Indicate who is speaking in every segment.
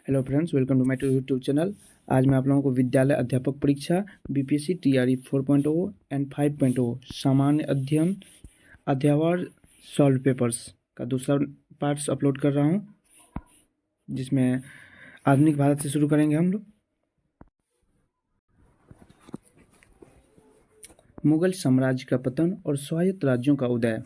Speaker 1: Hello friends, welcome to my YouTube channel. आज मैं आप लोगों को विद्यालय अध्यापक परीक्षा बीपीएससी टीआरई 4.0 एंड 5.0 सामान्य अध्ययन अध्यावार सॉल्व पेपर्स का दूसरा पार्ट्स अपलोड कर रहा हूं, जिसमें आधुनिक भारत से शुरू करेंगे हम लोग। मुगल साम्राज्य का पतन और स्वायत्त राज्यों का उदय।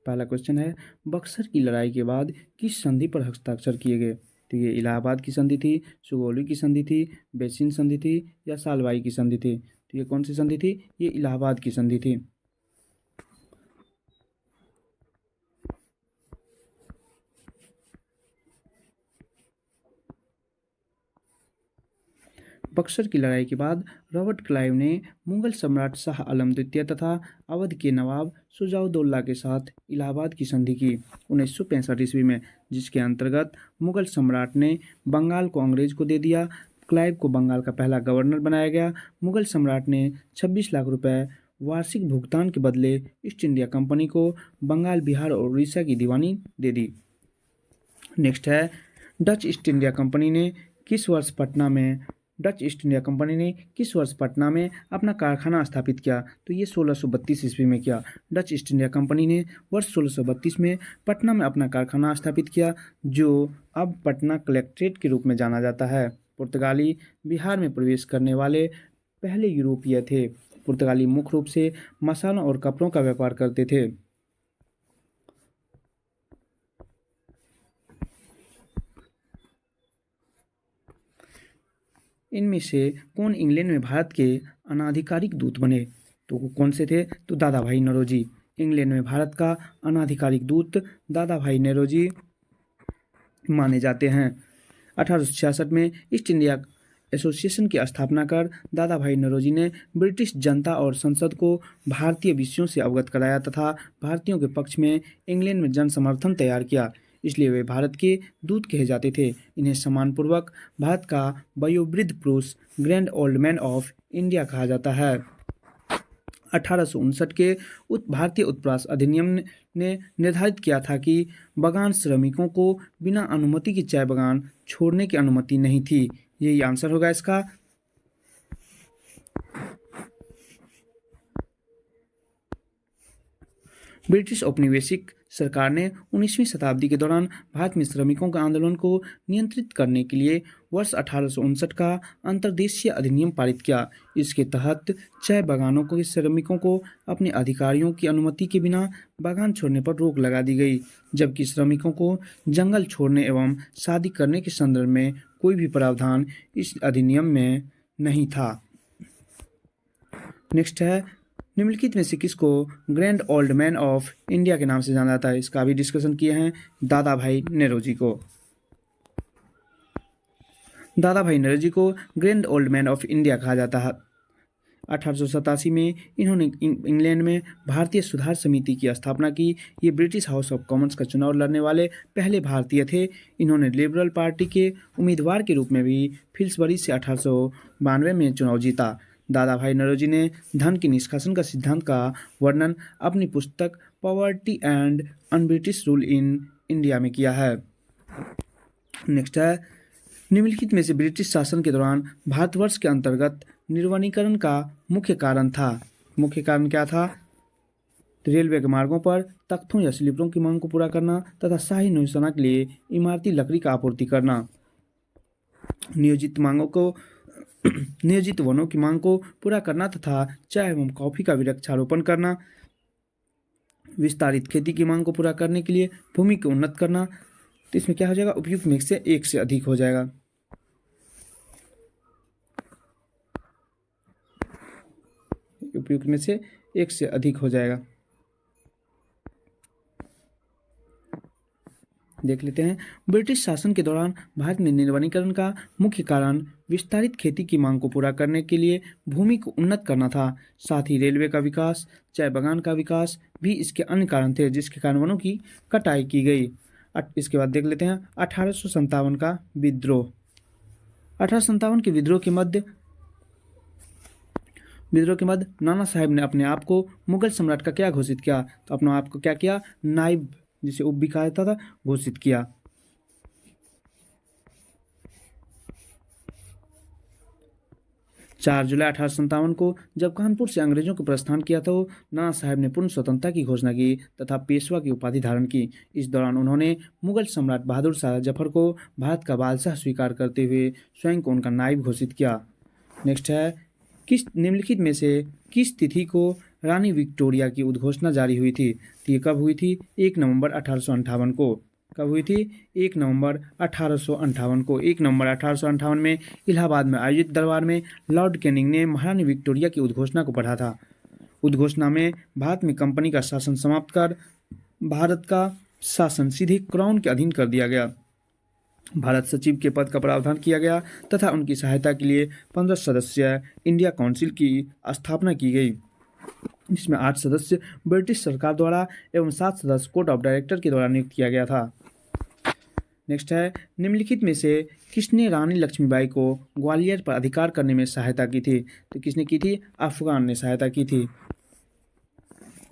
Speaker 1: पहला क्वेश्चन है, बक्सर की लड़ाई के बाद किस संधि पर हस्ताक्षर किए गए? तो ये इलाहाबाद की संधि थी, सुगौली की संधि थी, बेसिन संधि थी या सालवाई की संधि थी? तो ये कौन सी संधि थी? ये इलाहाबाद की संधि थी। बक्सर की लड़ाई के बाद रॉबर्ट क्लाइव ने मुगल सम्राट शाह आलम द्वितीय तथा अवध के नवाब शुजाउद्दौला के साथ इलाहाबाद की संधि की 1965 ईस्वी में, जिसके अंतर्गत मुगल सम्राट ने बंगाल को अंग्रेज को दे दिया। क्लाइव को बंगाल का पहला गवर्नर बनाया गया। मुगल सम्राट ने 26 लाख रुपए वार्षिक भुगतान के बदले ईस्ट इंडिया कंपनी को बंगाल, बिहार और उड़ीसा की दीवानी दे दी। नेक्स्ट है, डच ईस्ट इंडिया कंपनी ने किस वर्ष पटना में अपना कारखाना स्थापित किया? तो ये 1632 ईस्वी में किया। डच ईस्ट इंडिया कंपनी ने वर्ष 1632 में पटना में अपना कारखाना स्थापित किया, जो अब पटना कलेक्ट्रेट के रूप में जाना जाता है। पुर्तगाली बिहार में प्रवेश करने वाले पहले यूरोपीय थे। पुर्तगाली मुख्य रूप से मसालों और कपड़ों का व्यापार करते थे। इनमें से कौन इंग्लैंड में भारत के अनाधिकारिक दूत बने? तो कौन से थे? तो दादा भाई नौरोजी। इंग्लैंड में भारत का अनाधिकारिक दूत दादा भाई नौरोजी माने जाते हैं। 1866 में ईस्ट इंडिया एसोसिएशन की स्थापना कर दादा भाई नौरोजी ने ब्रिटिश जनता और संसद को भारतीय विषयों से अवगत कराया तथा भारतीयों के पक्ष में इंग्लैंड में जन समर्थन तैयार किया। इसलिए वे भारत के दूत कहे जाते थे। इन्हें सम्मानपूर्वक भारत का वयोवृद्ध पुरुष, grand old man of India कहा जाता है। 1859 के भारतीय उत्प्रास अधिनियम ने निर्धारित किया था कि बागान श्रमिकों को बिना अनुमति के चाय बागान छोड़ने की अनुमति नहीं थी। यही आंसर होगा इसका। ब्रिटिश औपनिवेशिक सरकार ने 19वीं शताब्दी के दौरान भारत में श्रमिकों के आंदोलन को नियंत्रित करने के लिए वर्ष 1859 का अंतर्देशीय अधिनियम पारित किया। इसके तहत चाय बागानों के श्रमिकों को अपने अधिकारियों की अनुमति के बिना बागान छोड़ने पर रोक लगा दी गई, जबकि श्रमिकों को जंगल छोड़ने एवं शादी करने के संदर्भ में कोई भी प्रावधान इस अधिनियम में नहीं था। नेक्स्ट है, निम्नलिखित में से किसको grand old man of India के नाम से जाना जाता है? इसका भी डिस्कशन किए हैं। दादा भाई नौरोजी को grand old man of India कहा जाता है। 1887 में इन्होंने इंग्लैंड में भारतीय सुधार समिति की स्थापना की। ये ब्रिटिश हाउस ऑफ कॉमन्स का चुनाव लड़ने वाले पहले भारतीय थे। इन्होंने लिबरल पार्टी के उम्मीदवार के रूप में भी फिल्सबरी से 1892 में चुनाव जीता। दादा भाई नौरोजी ने धन के निष्कासन का सिद्धांत का वर्णन अपनी पुस्तक poverty and un-British rule in India में किया है। नेक्स्ट है, निम्नलिखित में से ब्रिटिश शासन के दौरान भारतवर्ष के अंतर्गत निर्वनीकरण का मुख्य कारण क्या था? रेलवे के मार्गों पर तख्तों या स्लीपरों की मांग को पूरा करना तथा शाही नौसेना के लिए इमारती लकड़ी का आपूर्ति करना, नियोजित वनों की मांग को पूरा करना तथा चाय एवं कॉफी का वृक्षारोपण करना, विस्तारित खेती की मांग को पूरा करने के लिए भूमि को उन्नत करना। तो इसमें क्या हो जाएगा? उपयुक्त में से एक से अधिक हो जाएगा। उपयुक्त में से एक से अधिक हो जाएगा। देख लेते हैं। ब्रिटिश शासन के दौरान भारत में निर्वनीकरण का मुख्य कारण विस्तारित खेती की मांग को पूरा करने के लिए भूमि को उन्नत करना था। साथ ही रेलवे का विकास, चाय बागान का विकास भी इसके अन्य कारण थे, जिसके कारण वनों की कटाई की गई। इसके बाद देख लेते हैं 1857 का विद्रोह। 1857 के विद्रोह के मध्य नाना साहब ने अपने आप को मुगल सम्राट का क्या घोषित किया? तो अपने आप को क्या किया? नायब, जिसे उप भी कहा जाता था, घोषित किया। 4 जुलाई 1857 को जब कानपुर से अंग्रेजों को प्रस्थान किया तो नाना साहब ने पूर्ण स्वतंत्रता की घोषणा की तथा पेशवा की उपाधि धारण की। इस दौरान उन्होंने मुगल सम्राट बहादुर शाह जफर को भारत का बादशाह स्वीकार करते हुए स्वयं को उनका नायब घोषित किया। नेक्स्ट है, किस निम्नलिखित में से किस तिथि को रानी विक्टोरिया की उद्घोषणा जारी हुई थी? तो ये कब हुई थी? 1 नवंबर 1858 को। कब हुई थी? 1 नवंबर 1858 को। 1 नवंबर 1858 में इलाहाबाद में आयोजित दरबार में लॉर्ड कैनिंग ने महारानी विक्टोरिया की उद्घोषणा को पढ़ा था। उद्घोषणा में भारत में कंपनी का शासन समाप्त कर भारत का शासन सीधे क्राउन के अधीन कर दिया गया। भारत सचिव के पद का प्रावधान किया गया तथा उनकी सहायता के लिए 15 सदस्य इंडिया काउंसिल की स्थापना की गई, जिसमें 8 सदस्य ब्रिटिश सरकार द्वारा एवं 7 सदस्य कोर्ट ऑफ डायरेक्टर के द्वारा नियुक्त किया गया था। नेक्स्ट है, निम्नलिखित में से किसने रानी लक्ष्मीबाई को ग्वालियर पर अधिकार करने में सहायता की थी? तो किसने की थी? अफगान ने सहायता की थी।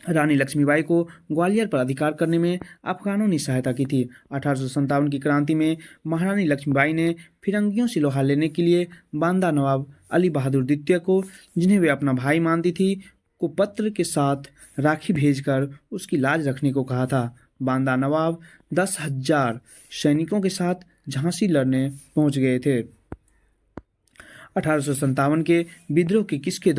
Speaker 1: रानी लक्ष्मीबाई को ग्वालियर पर अधिकार करने में अफगानों ने सहायता की थी। 1857 की क्रांति में महारानी लक्ष्मीबाई ने फिरंगियों से लोहा लेने के लिए बांदा नवाब अली बहादुर द्वितीय को, जिन्हें वे अपना भाई मानती थी, को पत्र के साथ राखी भेजकर उसकी लाज रखने को कहा था। बांदा नवाब 10,000 सैनिकों के साथ झांसी लड़ने पहुंच गए थे। 1857 के विद्रोह के किसके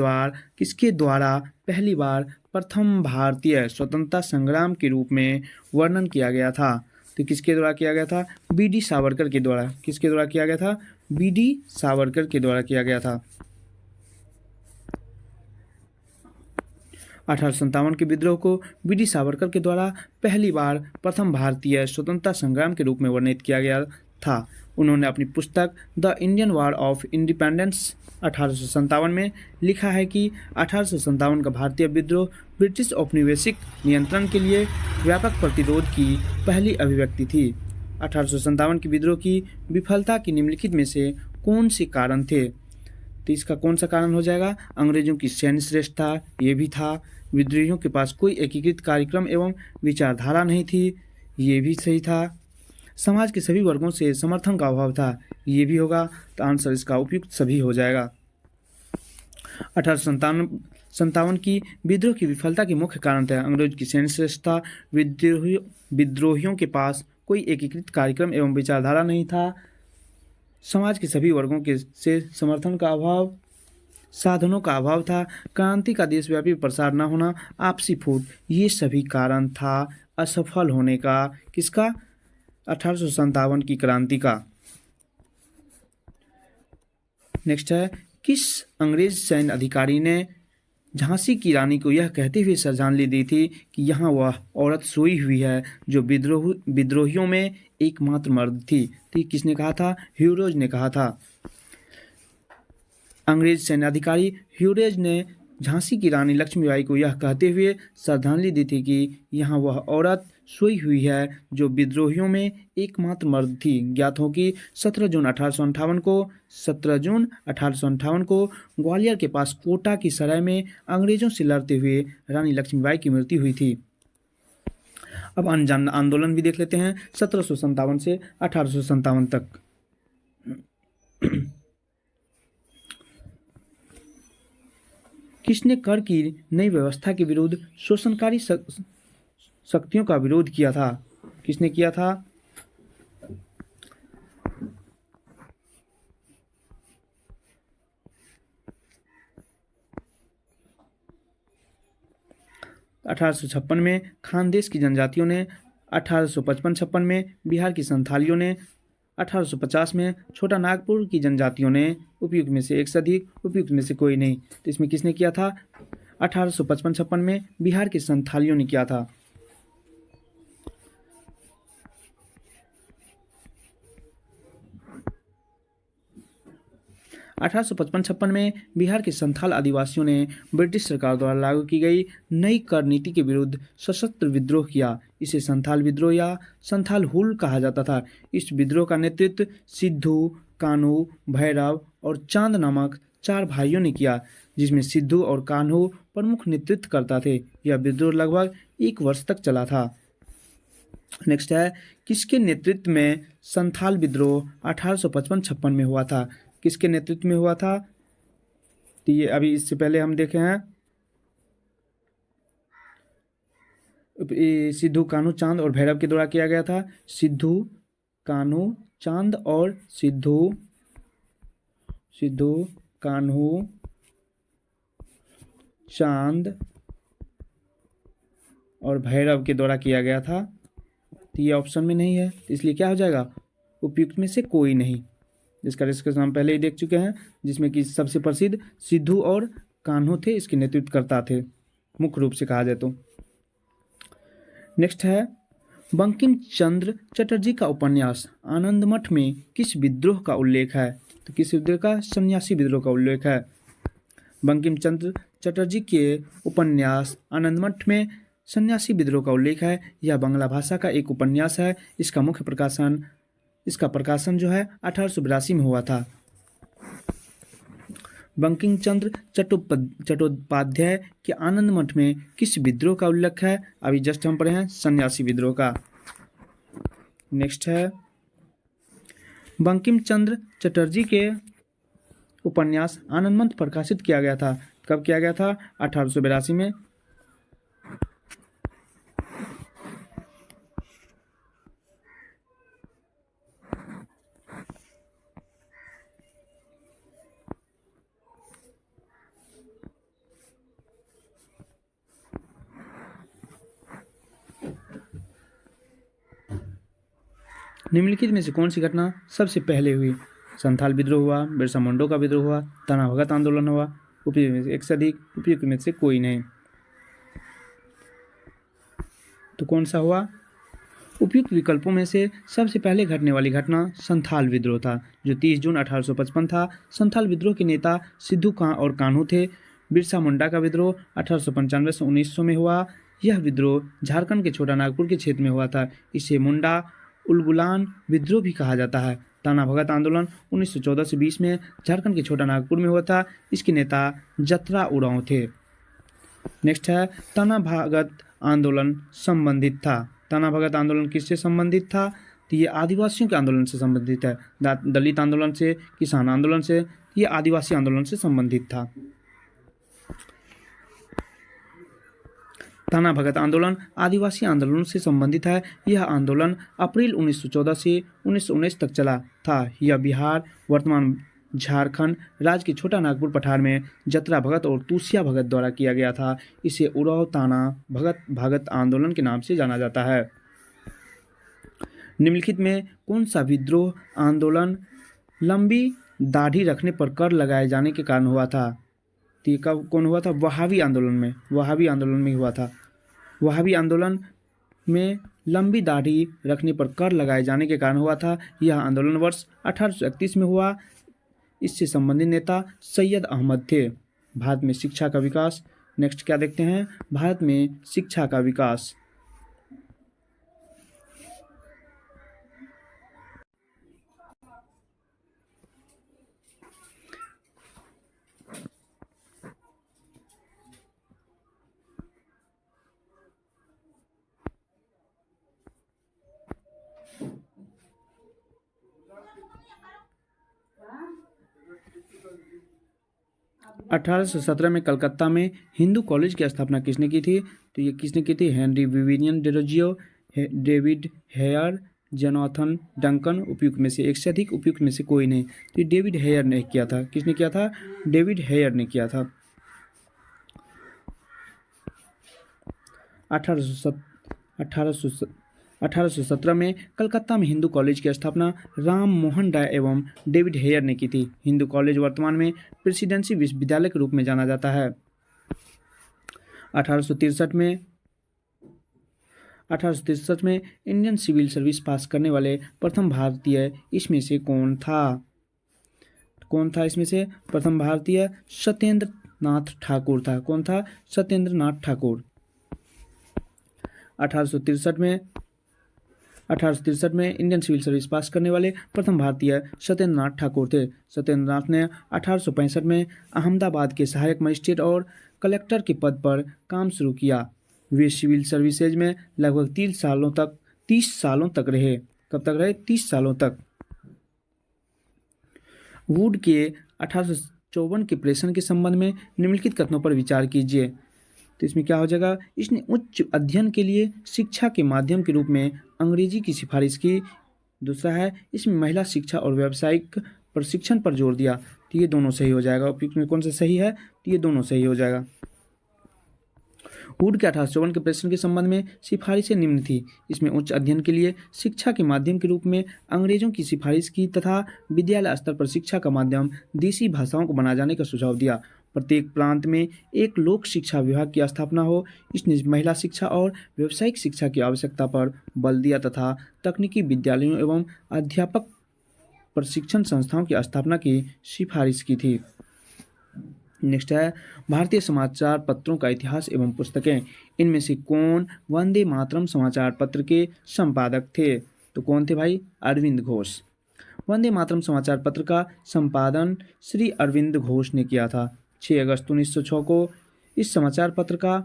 Speaker 1: द्वारा पहली बार प्रथम भारतीय स्वतंत्रता संग्राम के रूप में वर्णन किया गया था? तो किसके द्वारा किया गया था? बी.डी. सावरकर के द्वारा। किसके द्वारा किया गया था? बी.डी. सावरकर के द्वारा किया गया था। 1857 के विद्रोह को बी.डी. सावरकर के द्वारा पहली बार प्रथम भारतीय स्वतंत्रता संग्राम के रूप में वर्णित किया गया था। उन्होंने अपनी पुस्तक the Indian war of independence 1857 में लिखा है कि 1857 का भारतीय विद्रोह ब्रिटिश औपनिवेशिक नियंत्रण के लिए व्यापक प्रतिरोध की पहली अभिव्यक्ति थी। 1857 के विद्रोह की विफलता के निम्नलिखित में से कौन से कारण थे? तो इसका कौन सा कारण हो जाएगा? अंग्रेजों की सैन्य श्रेष्ठता, ये भी था। विद्रोहियों के पास कोई एकीकृत कार्यक्रम एवं विचारधारा नहीं थी, ये भी सही था। समाज के सभी वर्गों से समर्थन का अभाव था, ये भी होगा। तो आंसर इसका उपयुक्त सभी हो जाएगा। 1857 की विद्रोह की विफलता के मुख्य कारण थे अंग्रेजों की सैन्य श्रेष्ठता, विद्रोहियों के पास कोई एकीकृत कार्यक्रम एवं विचारधारा नहीं था, समाज के सभी वर्गों के से समर्थन का अभाव, साधनों का अभाव था, क्रांति का देशव्यापी प्रसार न होना, आपसी फूट, ये सभी कारण था असफल होने का। किसका? 1857 की क्रांति का। नेक्स्ट है, किस अंग्रेज सैन्य अधिकारी ने झांसी की रानी को यह कहते हुए श्रद्धांजलि दी थी कि यहाँ वह औरत सोई हुई है जो विद्रोहियों में एकमात्र मर्द थी? तो ये किसने कहा था? ह्यूरोज ने कहा था। अंग्रेज सैन्य अधिकारी ह्यूरोज ने झांसी की रानी लक्ष्मीबाई को यह कहते हुए श्रद्धांजलि दी थी कि यहाँ वह औरत सोई हुई है जो विद्रोहियों में एकमात्र मर्द थी। ज्ञात हो कि 17 जून 1858 को ग्वालियर के पास कोटा की सराय में अंग्रेजों से लड़ते हुए रानी लक्ष्मीबाई की मृत्यु हुई थी। अब अनजान आंदोलन भी देख लेते हैं 1757 से 1857 तक। किसने कर की नई व्यवस्था के विरुद्ध शोषणकारी शक्तियों का विरोध किया था? किसने किया था? 1856 में खानदेश की जनजातियों ने, 1855-56 में बिहार की संथालियों ने, 1850 में छोटा नागपुर की जनजातियों ने, उपयुक्त में से एक से अधिक, उपयुक्त में से कोई नहीं। तो इसमें किसने किया था? 1855-56 में बिहार की संथालियों ने किया था। 1855-56 में बिहार के संथाल आदिवासियों ने ब्रिटिश सरकार द्वारा लागू की गई नई कर नीति के विरुद्ध सशस्त्र विद्रोह किया। इसे संथाल विद्रोह या संथाल हुल कहा जाता था। इस विद्रोह का नेतृत्व सिद्धू, कान्हू, भैरव और चांद नामक 4 भाइयों ने किया, जिसमें सिद्धू और कान्हू प्रमुख नेतृत्व करता थे। यह विद्रोह लगभग 1 वर्ष तक चला था। नेक्स्ट है, किसके नेतृत्व में संथाल विद्रोह 1855-56 में हुआ था? किसके नेतृत्व में हुआ था? तो ये अभी इससे पहले हम देखे हैं सिद्धू कान्हू चांद और भैरव के द्वारा किया गया था। सिद्धू कान्हू चांद और सिद्धू कान्हू चांद और भैरव के द्वारा किया गया था। तो ये ऑप्शन में नहीं है, तो इसलिए क्या हो जाएगा, उपयुक्त में से कोई नहीं। जिसका डिस्कशन हम पहले ही देख चुके हैं, जिसमें कि सबसे प्रसिद्ध सिद्धू और कान्हू थे, इसके नेतृत्वकर्ता थे मुख्य रूप से कहा जाए तो। नेक्स्ट है, बंकिम चंद्र चटर्जी का उपन्यास आनंदमठ में किस विद्रोह का उल्लेख है? तो किस विद्रोह का? सन्यासी विद्रोह का उल्लेख है। बंकिम चंद्र चटर्जी के उपन्यास आनंदमठ में सन्यासी विद्रोह का उल्लेख है। यह बांग्ला भाषा का एक उपन्यास है। इसका प्रकाशन जो है 1882 में हुआ था। बंकिम चंद्र चट्टोपाध्याय के आनंदमठ में किस विद्रोह का उल्लेख है? अभी जस्ट हम पढ़े हैं सन्यासी विद्रोह का। नेक्स्ट है, बंकिम चंद्र चटर्जी के उपन्यास आनंदमठ प्रकाशित किया गया था। कब किया गया था? 1882 में। निम्नलिखित में से कौन सी घटना सबसे पहले हुई? संथाल विद्रोह हुआ, बिरसा मुंडा का विद्रोह हुआ, तना भगत आंदोलन हुआ, उपयुक्त में से एक से अधिक, उपयुक्त में से कोई नहीं। तो कौन सा हुआ? उपयुक्त विकल्पों में से सबसे पहले घटने वाली घटना संथाल विद्रोह था, जो 30 जून 1855 था। संथाल विद्रोह के नेता सिद्धू और कान्हू थे। बिरसा मुंडा का विद्रोह 1895 से 1900 में हुआ। यह विद्रोह झारखंड के छोटा नागपुर के क्षेत्र में हुआ था। इसे मुंडा उलगुलान विद्रोह भी कहा जाता है। तना भगत आंदोलन 1914 से 20 में झारखंड के छोटा नागपुर में हुआ था। इसके नेता जतरा उरांव थे। नेक्स्ट है, तना भगत आंदोलन संबंधित था। तना भगत आंदोलन किससे संबंधित था? तो ये आदिवासियों के आंदोलन से संबंधित है। दलित आंदोलन से, किसान आंदोलन से, ये आदिवासी आंदोलन से संबंधित था। तना भगत आंदोलन आदिवासी आंदोलन से संबंधित है। यह आंदोलन अप्रैल 1914 से 1919 तक चला था। यह बिहार, वर्तमान झारखंड राज्य के छोटा नागपुर पठार में जतरा भगत और तुसिया भगत द्वारा किया गया था। इसे उरांव ताना भगत आंदोलन के नाम से जाना जाता है। निम्नलिखित में कौन सा विद्रोह आंदोलन लंबी दाढ़ी रखने पर कर लगाए जाने के कारण हुआ था? तो कब कौन हुआ था? वहाबी आंदोलन में। वहाबी आंदोलन में हुआ था। वहाबी आंदोलन में लंबी दाढ़ी रखने पर कर लगाए जाने के कारण हुआ था। यह आंदोलन वर्ष 1831 में हुआ। इससे संबंधित नेता सैयद अहमद थे। भारत में शिक्षा का विकास। नेक्स्ट क्या देखते हैं? भारत में शिक्षा का विकास। अठारह सौ 17 में कलकत्ता में हिंदू कॉलेज की स्थापना किसने की थी? तो ये किसने की थी? Henry Vivian Derozio, David Hare, Jonathan Duncan. उपयुक्त में से एक से अधिक, उपयुक्त में से कोई नहीं। तो ये डेविड हेयर ने किया था। किसने किया था? डेविड हेयर ने किया था। 1817 में कलकत्ता में हिंदू कॉलेज की स्थापना राम मोहन राय एवं डेविड हेयर ने की थी। हिंदू कॉलेज वर्तमान में प्रेसिडेंसी विश्वविद्यालय के रूप में जाना जाता है। 1863 में इंडियन सिविल सर्विस पास करने वाले प्रथम भारतीय इसमें से कौन था? कौन था इसमें से प्रथम भारतीय? सत्येंद्र नाथ ठाकुर था। कौन था? सत्येंद्र नाथ ठाकुर। 1863 में इंडियन सिविल सर्विस पास करने वाले प्रथम भारतीय सत्येंद्र नाथ ठाकुर थे। सत्येंद्र नाथ ने 1865 में अहमदाबाद के सहायक मजिस्ट्रेट और कलेक्टर के पद पर काम शुरू किया। वे सिविल सर्विसेज में लगभग 30 सालों तक रहे। कब तक रहे? 30 सालों तक। वुड के चौवन के प्रेषण के संबंध में निम्नलिखित कथनों पर विचार कीजिए। तो इसमें क्या हो जाएगा, इसने उच्च अध्ययन के लिए शिक्षा के माध्यम के रूप में अंग्रेजी की सिफारिश की। दूसरा है, इसमें महिला शिक्षा और व्यावसायिक प्रशिक्षण पर जोर दिया। तो ये दोनों सही हो जाएगा। और इसमें कौन सा सही है, तो ये दोनों सही हो जाएगा। वुड के 1854 के प्रश्न के संबंध में सिफारिशें निम्न थी। इसमें उच्च अध्ययन के लिए शिक्षा के माध्यम के रूप में अंग्रेजों की सिफारिश की तथा विद्यालय स्तर पर शिक्षा का माध्यम देसी भाषाओं को बनाए जाने का सुझाव दिया। प्रत्येक प्रांत में एक लोक शिक्षा विभाग की स्थापना हो। इसने महिला शिक्षा और व्यावसायिक शिक्षा की आवश्यकता पर बल दिया तथा तकनीकी विद्यालयों एवं अध्यापक प्रशिक्षण संस्थाओं की स्थापना की सिफारिश की थी। नेक्स्ट है, भारतीय समाचार पत्रों का इतिहास एवं पुस्तकें। इनमें से कौन वंदे मातरम समाचार पत्र के संपादक थे? तो कौन थे भाई? अरविंद घोष। वंदे मातरम समाचार पत्र का संपादन श्री अरविंद घोष ने किया था। 6 अगस्त 1906 को इस समाचार पत्र का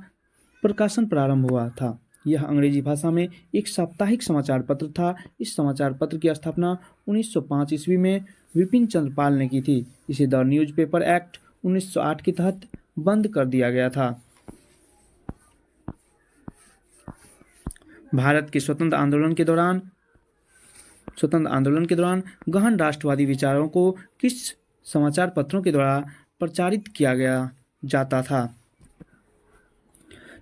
Speaker 1: प्रकाशन प्रारंभ हुआ था। यह अंग्रेजी भाषा में एक साप्ताहिक समाचार पत्र था। इस समाचार पत्र की स्थापना 1905 ईस्वी में विपिन चंद्र पाल ने की थी। इसे द न्यूज़पेपर एक्ट 1908 के तहत बंद कर दिया गया था। भारत के स्वतंत्र आंदोलन के दौरान गहन राष्ट्रवादी विचारों को किस समाचार पत्रों के द्वारा प्रचारित किया जाता था?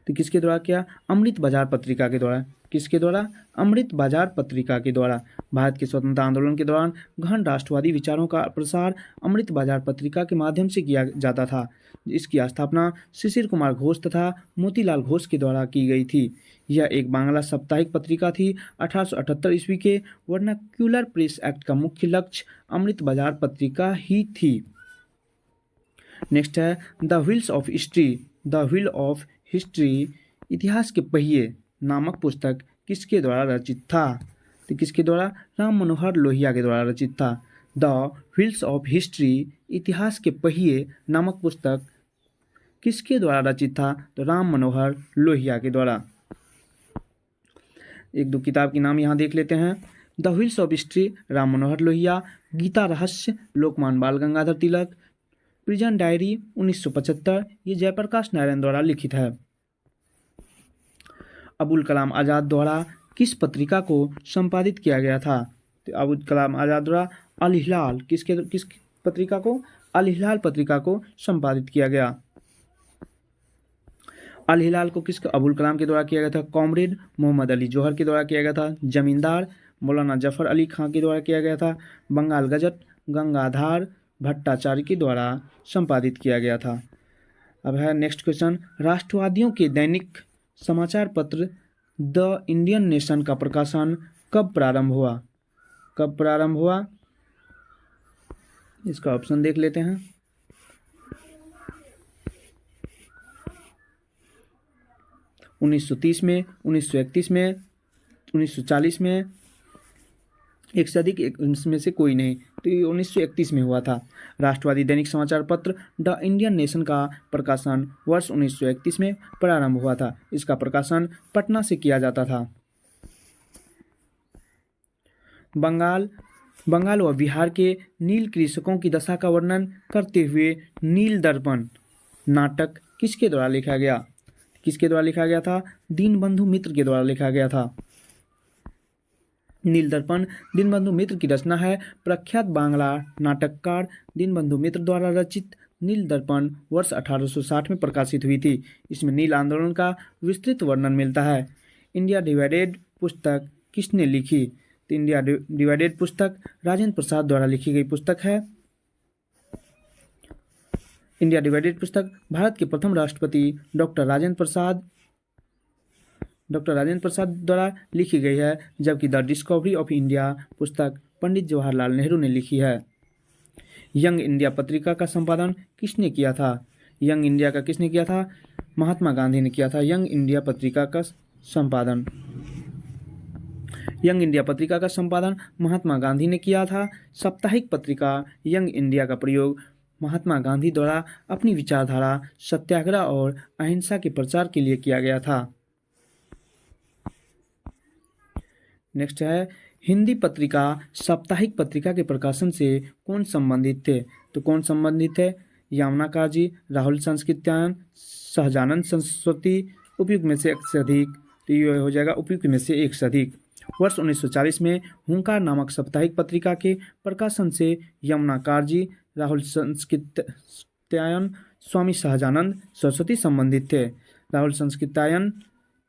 Speaker 1: तो किसके द्वारा किया? अमृत बाजार पत्रिका के द्वारा। किसके द्वारा? अमृत बाजार पत्रिका के द्वारा। भारत के स्वतंत्रता आंदोलन के दौरान गहन राष्ट्रवादी विचारों का प्रसार अमृत बाजार पत्रिका के माध्यम से किया जाता था। इसकी स्थापना शिशिर कुमार घोष तथा मोतीलाल घोष के द्वारा की गई थी। यह एक बांग्ला साप्ताहिक पत्रिका थी। 1878 ईस्वी के वर्नाक्यूलर प्रेस एक्ट का मुख्य लक्ष्य अमृत बाजार पत्रिका ही थी। नेक्स्ट है, the wheels of history. The wheel of history इतिहास के पहिए नामक पुस्तक किसके द्वारा रचित था? तो किसके द्वारा? राम मनोहर लोहिया के द्वारा रचित था। द व्हील्स ऑफ हिस्ट्री इतिहास के पहिए नामक पुस्तक किसके द्वारा रचित था? तो राम मनोहर लोहिया के द्वारा। एक दो किताब के नाम यहाँ देख लेते हैं। The wheels of history Ram Manohar Lohia, Gita Rahasya Lokman बाल गंगाधर तिलक, प्रिजन डायरी 1975 ये जयप्रकाश नारायण द्वारा लिखित है। अबुल कलाम आज़ाद द्वारा किस पत्रिका को संपादित किया गया था? तो अबुल कलाम आज़ाद द्वारा अल हिलाल किस पत्रिका को? अल हिलाल पत्रिका को संपादित किया गया। अल हिलाल को अबुल कलाम के द्वारा किया गया था। कॉमरेड मोहम्मद अली जौहर के द्वारा किया गया था। जमींदार मौलाना जफर अली खां के द्वारा किया गया था। बंगाल गजट गंगाधार भट्टाचार्य के द्वारा संपादित किया गया था। अब है नेक्स्ट क्वेश्चन, राष्ट्रवादियों के दैनिक समाचार पत्र द इंडियन नेशन का प्रकाशन कब प्रारंभ हुआ? कब प्रारंभ हुआ? इसका ऑप्शन देख लेते हैं। 1930 में, 1931 में, 1940 में, एक से अधिक इनमें से कोई नहीं। तो ये 1931 में हुआ था। राष्ट्रवादी दैनिक समाचार पत्र द इंडियन नेशन का प्रकाशन वर्ष 1931 में प्रारंभ हुआ था। इसका प्रकाशन पटना से किया जाता था। बंगाल व बिहार के नील कृषकों की दशा का वर्णन करते हुए नील दर्पण नाटक किसके द्वारा लिखा गया? किसके द्वारा लिखा गया था? दीनबंधु मित्र के द्वारा लिखा गया था। नील दर्पण दीनबंधु मित्र की रचना है। प्रख्यात बांग्ला नाटककार दीनबंधु मित्र द्वारा रचित नील दर्पण वर्ष 1860 में प्रकाशित हुई थी। इसमें नील आंदोलन का विस्तृत वर्णन मिलता है। इंडिया डिवाइडेड पुस्तक किसने लिखी? तो इंडिया डिवाइडेड पुस्तक राजेंद्र प्रसाद द्वारा लिखी गई पुस्तक है। इंडिया डिवाइडेड पुस्तक भारत के प्रथम राष्ट्रपति डॉक्टर राजेंद्र प्रसाद द्वारा लिखी गई है, जबकि द डिस्कवरी ऑफ इंडिया पुस्तक पंडित जवाहरलाल नेहरू ने लिखी है। यंग इंडिया पत्रिका का संपादन किसने किया था? यंग इंडिया का किसने किया था? महात्मा गांधी ने किया था यंग इंडिया पत्रिका का संपादन। यंग इंडिया पत्रिका का संपादन महात्मा गांधी ने किया था। साप्ताहिक पत्रिका यंग इंडिया का प्रयोग महात्मा गांधी द्वारा अपनी विचारधारा सत्याग्रह और अहिंसा के प्रचार के लिए किया गया था। नेक्स्ट है, हिंदी पत्रिका साप्ताहिक पत्रिका के प्रकाशन से कौन संबंधित थे? तो कौन संबंधित थे? यमुना काजी, राहुल संस्कृत्यायन, सहजानंद सरस्वती। उपयुक्त में से एक से अधिक, तो ये हो जाएगा उपयुक्त में से एक से अधिक। वर्ष 1940 में हुंकार नामक साप्ताहिक पत्रिका के प्रकाशन से यमुना कारजी, राहुल संस्कृत्यायन, स्वामी सहजानंद सरस्वती संबंधित थे। राहुल संस्कृत्यायन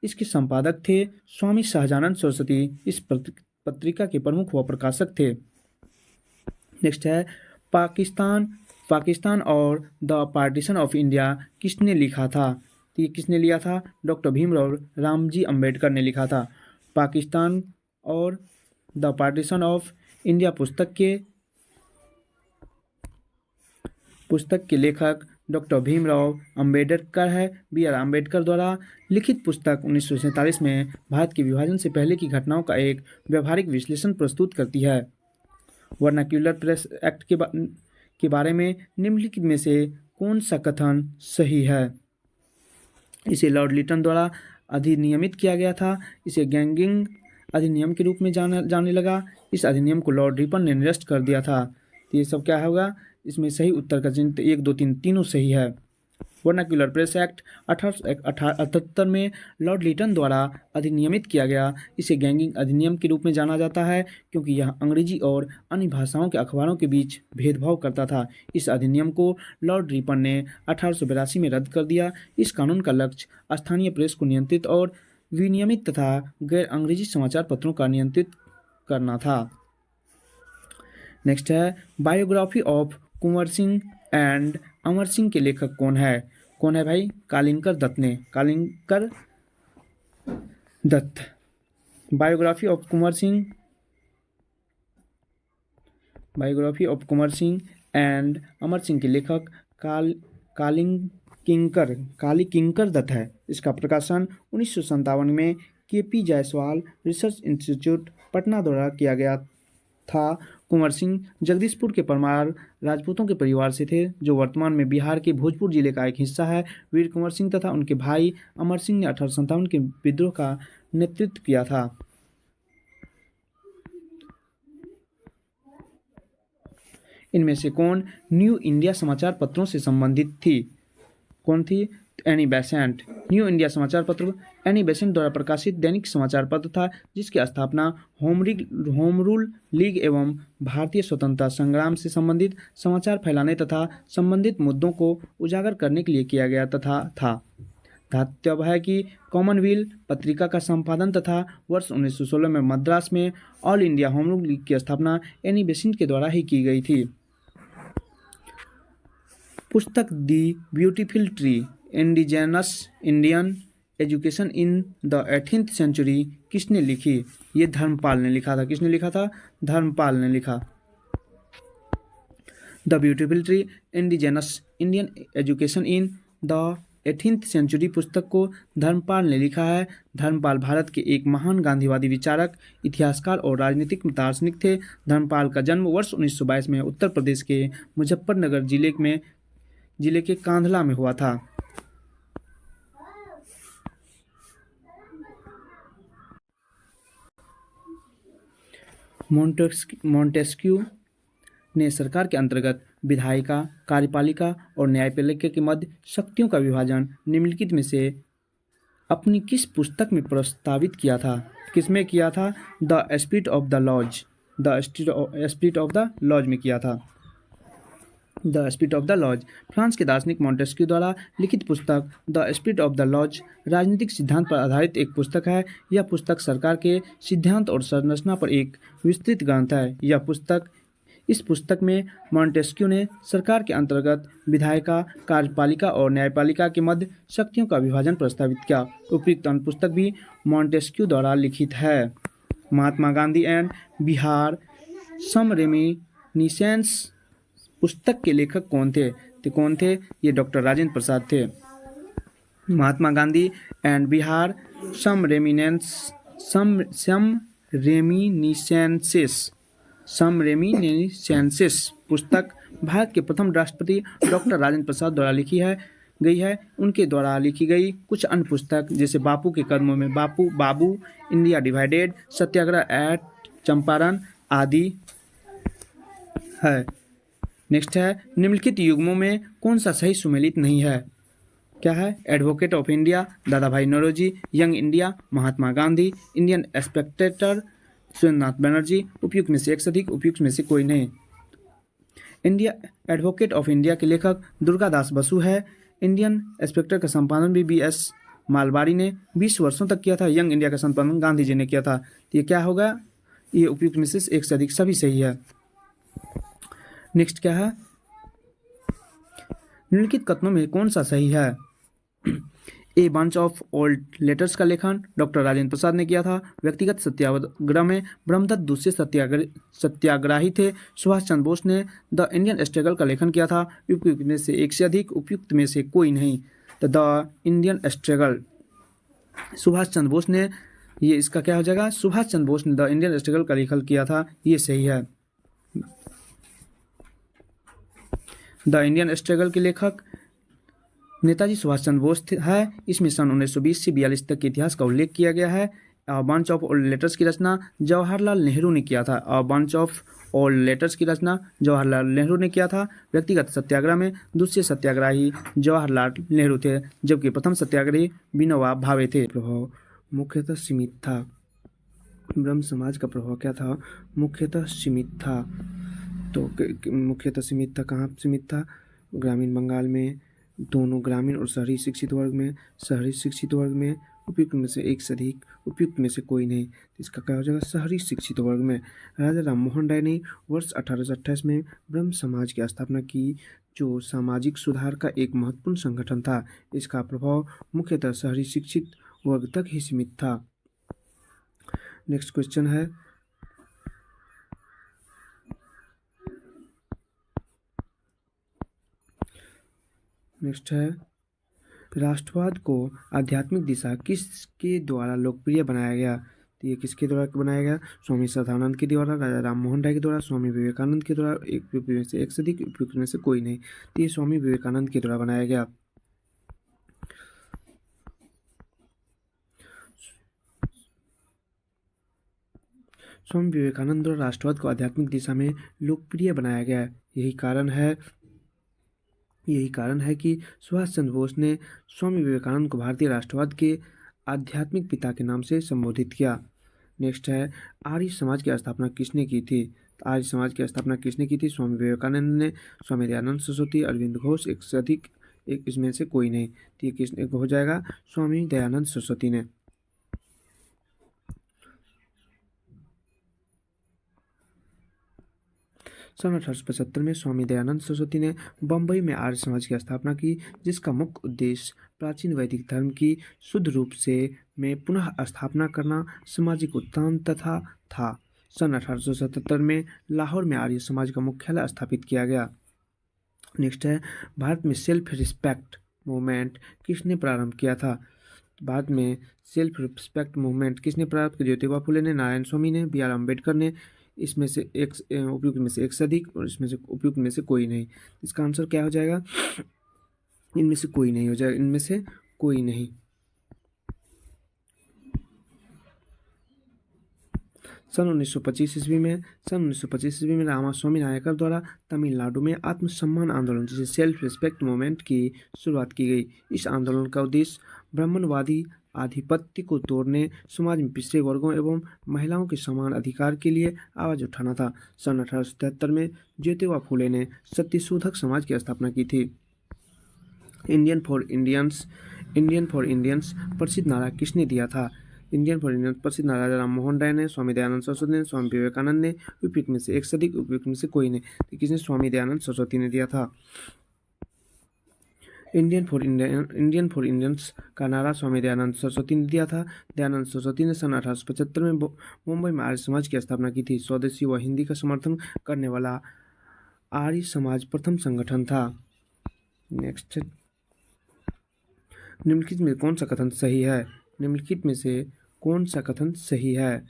Speaker 1: इसके संपादक थे। स्वामी सहजानंद सरस्वती इस पत्रिका के प्रमुख व प्रकाशक थे। नेक्स्ट है पाकिस्तान और द पार्टीशन ऑफ इंडिया किसने लिखा था? तो ये किसने लिया था? डॉक्टर भीमराव रामजी अंबेडकर ने लिखा था। पाकिस्तान और द पार्टीशन ऑफ इंडिया पुस्तक के लेखक डॉक्टर भीमराव अंबेडकर है। बी आर अम्बेडकर द्वारा लिखित पुस्तक 1947 में भारत के विभाजन से पहले की घटनाओं का एक व्यवहारिक विश्लेषण प्रस्तुत करती है। वर्नाक्यूलर प्रेस एक्ट के बारे में निम्नलिखित में से कौन सा कथन सही है? इसे लॉर्ड लिटन द्वारा अधिनियमित किया गया था। इसे गैंगिंग अधिनियम के रूप में जाने लगा। इस अधिनियम को लॉर्ड रिपन ने निरस्त कर दिया था। तो ये सब क्या होगा? इसमें सही उत्तर का चिन्ह 1, 2, 3 तीनों सही है। वर्नाक्यूलर प्रेस एक्ट 1878 में लॉर्ड लिटन द्वारा अधिनियमित किया गया। इसे गैंगिंग अधिनियम के रूप में जाना जाता है क्योंकि यह अंग्रेजी और अन्य भाषाओं के अखबारों के बीच भेदभाव करता था। इस अधिनियम को लॉर्ड रिपन ने 1882 में रद्द कर दिया। इस कानून का लक्ष्य स्थानीय प्रेस को नियंत्रित और विनियमित तथा गैर अंग्रेजी समाचार पत्रों का नियंत्रित करना था। नेक्स्ट है biography of Kunwar Singh and Amar Singh के लेखक कौन है? कौन है भाई? कालिंकर दत्त ने। Kalinkar Dutt. Biography of Kunwar Singh and Amar Singh के लेखक कालीकिंकर दत्त है। इसका प्रकाशन 1957 में K P. Jayaswal research institute Patna द्वारा किया गया था। कुंवर सिंह जगदीशपुर के परमार राजपूतों के परिवार से थे, जो वर्तमान में बिहार के भोजपुर जिले का एक हिस्सा है। वीर कुंवर सिंह तथा उनके भाई अमर सिंह ने 1857 के विद्रोह का नेतृत्व किया था। इनमें से कौन न्यू इंडिया समाचार पत्रों से संबंधित थी? कौन थी? Annie Besant. न्यू इंडिया समाचार पत्र एनी बेसेंट द्वारा प्रकाशित दैनिक समाचार पत्र था, जिसकी स्थापना होम रूल लीग एवं भारतीय स्वतंत्रता संग्राम से संबंधित समाचार फैलाने तथा संबंधित मुद्दों को उजागर करने के लिए किया गया था। ध्यातव्य है कि कॉमनवेल्थ पत्रिका का संपादन तथा वर्ष 1916 में मद्रास में all India home rule league की स्थापना एनी बेसेंट के द्वारा ही की गई थी। पुस्तक the beautiful tree indigenous Indian education in the 18th century किसने लिखी? ये धर्मपाल ने लिखा था। किसने लिखा था? धर्मपाल ने लिखा। The beautiful tree indigenous Indian education in the 18th century पुस्तक को धर्मपाल ने लिखा है। धर्मपाल भारत के एक महान गांधीवादी विचारक, इतिहासकार और राजनीतिक दार्शनिक थे। धर्मपाल का जन्म वर्ष 1922 में उत्तर प्रदेश के मुजफ्फरनगर जिले के कांधला में हुआ था। मॉन्टेस्क्यू ने सरकार के अंतर्गत विधायिका, कार्यपालिका और न्यायपालिका के मध्य शक्तियों का विभाजन निम्नलिखित में से अपनी किस पुस्तक में प्रस्तावित किया था? किसमें किया था? The spirit of the laws. The spirit of the laws में किया था। The spirit of the laws France के दार्शनिक मॉन्टेस्क्यू द्वारा लिखित पुस्तक the spirit of the laws राजनीतिक सिद्धांत पर आधारित एक पुस्तक है। यह पुस्तक सरकार के सिद्धांत और संरचना पर एक विस्तृत ग्रंथ है। इस पुस्तक में मॉन्टेस्क्यू ने सरकार के अंतर्गत विधायिका, कार्यपालिका और न्यायपालिका के मध्य शक्तियों का विभाजन प्रस्तावित किया। उपयुक्त अन्य पुस्तक भी मॉन्टेस्क्यू द्वारा लिखित है। Mahatma Gandhi and Bihar some reminiscence पुस्तक के लेखक कौन थे? तो कौन थे? ये डॉक्टर राजेंद्र प्रसाद थे। महात्मा Gandhi and Bihar some reminiscences पुस्तक भारत के प्रथम राष्ट्रपति डॉक्टर राजेंद्र प्रसाद द्वारा लिखी गई है। उनके द्वारा लिखी गई कुछ अन्य पुस्तक जैसे बापू के कदमों में बाबू, इंडिया डिवाइडेड, सत्याग्रह एट चंपारण आदि है। नेक्स्ट है निम्नलिखित युग्मों में कौन सा सही सुमेलित नहीं है। क्या है? एडवोकेट ऑफ इंडिया दादा भाई Naoroji, young India Mahatma Gandhi, Indian Spectator Surendranath Banerjee. उपयुक्त में से एक से अधिक, उपयुक्त में से कोई नहीं। इंडिया एडवोकेट ऑफ इंडिया के लेखक दुर्गादास बसु है। इंडियन स्पेक्टर का संपादन भी BS मालवारी ने 20 वर्षों तक किया था। यंग इंडिया का संपादन गांधी जी ने किया था। तो ये क्या होगा? ये उपयुक्त में से एक से अधिक, सभी सही है। नेक्स्ट क्या है? निम्नलिखित कथनों में कौन सा सही है? A bunch of old letters का लेखन डॉक्टर राजेंद्र प्रसाद ने किया था। व्यक्तिगत सत्याग्रह में ब्रह्मदत्त दूसरे सत्याग्रही थे। सुभाष चंद्र बोस ने द इंडियन स्ट्रगल का लेखन किया था। उपयुक्त में से एक से अधिक, उपयुक्त में से कोई नहीं। तो the Indian struggle Subhash Chandra Bose ने, ये इसका क्या हो जाएगा? सुभाष चंद्र बोस ने द इंडियन स्ट्रगल का लेखन किया था, ये सही है। द इंडियन स्ट्रगल के लेखक नेताजी सुभाष चंद्र बोस है। इसमें सन 1920 से 42 तक के इतिहास का उल्लेख किया गया है। बंच ऑफ ओल्ड लेटर्स की रचना जवाहरलाल नेहरू ने किया था। बंच ऑफ ओल्ड लेटर्स की रचना जवाहरलाल नेहरू ने किया था। व्यक्तिगत सत्याग्रह में दूसरे सत्याग्रही जवाहरलाल नेहरू थे, जबकि प्रथम सत्याग्रही विनोबा भावे थे। प्रभाव मुख्यतः सीमित था। ब्रह्म समाज का प्रभाव क्या था? मुख्यतः सीमित था। तो मुख्यतः सीमित था, कहाँ सीमित था? ग्रामीण बंगाल में, दोनों ग्रामीण और शहरी शिक्षित वर्ग में। शहरी शिक्षित वर्ग में उपयुक्त में से एक से अधिक, उपयुक्त में से कोई नहीं। तो इसका क्या हो जाएगा? शहरी शिक्षित वर्ग में। राजा राम मोहन राय ने वर्ष 1828 में ब्रह्म समाज की स्थापना की, जो सामाजिक सुधार का एक महत्वपूर्ण संगठन था। इसका प्रभाव मुख्यतः शहरी शिक्षित वर्ग तक ही सीमित था। नेक्स्ट क्वेश्चन है, नेक्स्ट है राष्ट्रवाद को आध्यात्मिक दिशा किसके द्वारा लोकप्रिय बनाया गया? तो ये किसके द्वारा बनाया गया? स्वामी सदानंद के द्वारा, राजा राम मोहन राय के द्वारा, स्वामी विवेकानंद के द्वारा। एक में से एक से अधिक, उपयुक्त में से कोई नहीं। तो ये स्वामी विवेकानंद के द्वारा बनाया गया। स्वामी विवेकानंद द्वारा राष्ट्रवाद को आध्यात्मिक दिशा में लोकप्रिय बनाया गया। यही कारण है कि सुभाष चंद्र बोस ने स्वामी विवेकानंद को भारतीय राष्ट्रवाद के आध्यात्मिक पिता के नाम से संबोधित किया। नेक्स्ट है आर्य समाज की स्थापना किसने की थी? आर्य समाज की स्थापना किसने की थी? स्वामी विवेकानंद ने, स्वामी दयानंद सरस्वती, अरविंद घोष। एक से अधिक, एक इसमें से कोई नहीं। तो ये किसने हो जाएगा? स्वामी दयानंद सरस्वती ने। सन 1875 में स्वामी दयानंद सरस्वती ने बम्बई में आर्य समाज की स्थापना की, जिसका मुख्य उद्देश्य प्राचीन वैदिक धर्म की शुद्ध रूप से में पुनः स्थापना करना, सामाजिक उत्थान तथा था। सन 1877 में लाहौर में आर्य समाज का मुख्यालय स्थापित किया गया। नेक्स्ट है भारत में सेल्फ रिस्पेक्ट मूवमेंट किसने प्रारंभ किया था? भारत में सेल्फ रिस्पेक्ट मूवमेंट किसने प्रारंभ किया? ज्योतिबा फुले ने, नारायण स्वामी ने, BR अम्बेडकर ने। इसमें से एक, उपयुक्त में से एक से अधिक, और इसमें से उपयुक्त में से कोई नहीं। इसका आंसर क्या हो जाएगा? इनमें से कोई नहीं हो जाएगा, इनमें से कोई नहीं। सन 1925 ईस्वी में रामास्वामी नायकर द्वारा तमिलनाडु में आत्मसम्मान आंदोलन, जिसे सेल्फ रिस्पेक्ट मूवमेंट की शुरुआत की गई। इस आंदोलन का उद्देश्य ब्राह्मणवादी आधिपत्य को तोड़ने, समाज में पिछड़े वर्गों एवं महिलाओं के समान अधिकार के लिए आवाज उठाना था। सन 1873 में ज्योतिबा फुले ने सत्यशोधक समाज की स्थापना की थी। इंडियन फॉर इंडियंस प्रसिद्ध नारा किसने दिया था? इंडियन फॉर इंडियंस प्रसिद्ध नारा राजा राम मोहन राय ने, स्वामी दयानंद सरस्वती ने, स्वामी विवेकानंद ने। उपयुक्त में से एक से अधिक, उपयुक्त में से कोई नहीं। तो किसने? स्वामी दयानंद सरस्वती ने दिया था। इंडियन फॉर इंडियंस का नारा स्वामी दयानंद सरस्वती ने दिया था। दयानंद सरस्वती ने सन 1875 में मुंबई में आर्य समाज की स्थापना की थी। स्वदेशी व हिंदी का समर्थन करने वाला आर्य समाज प्रथम संगठन था। नेक्स्ट, निम्नलिखित में कौन सा कथन सही है? निम्नलिखित में से कौन सा कथन सही है?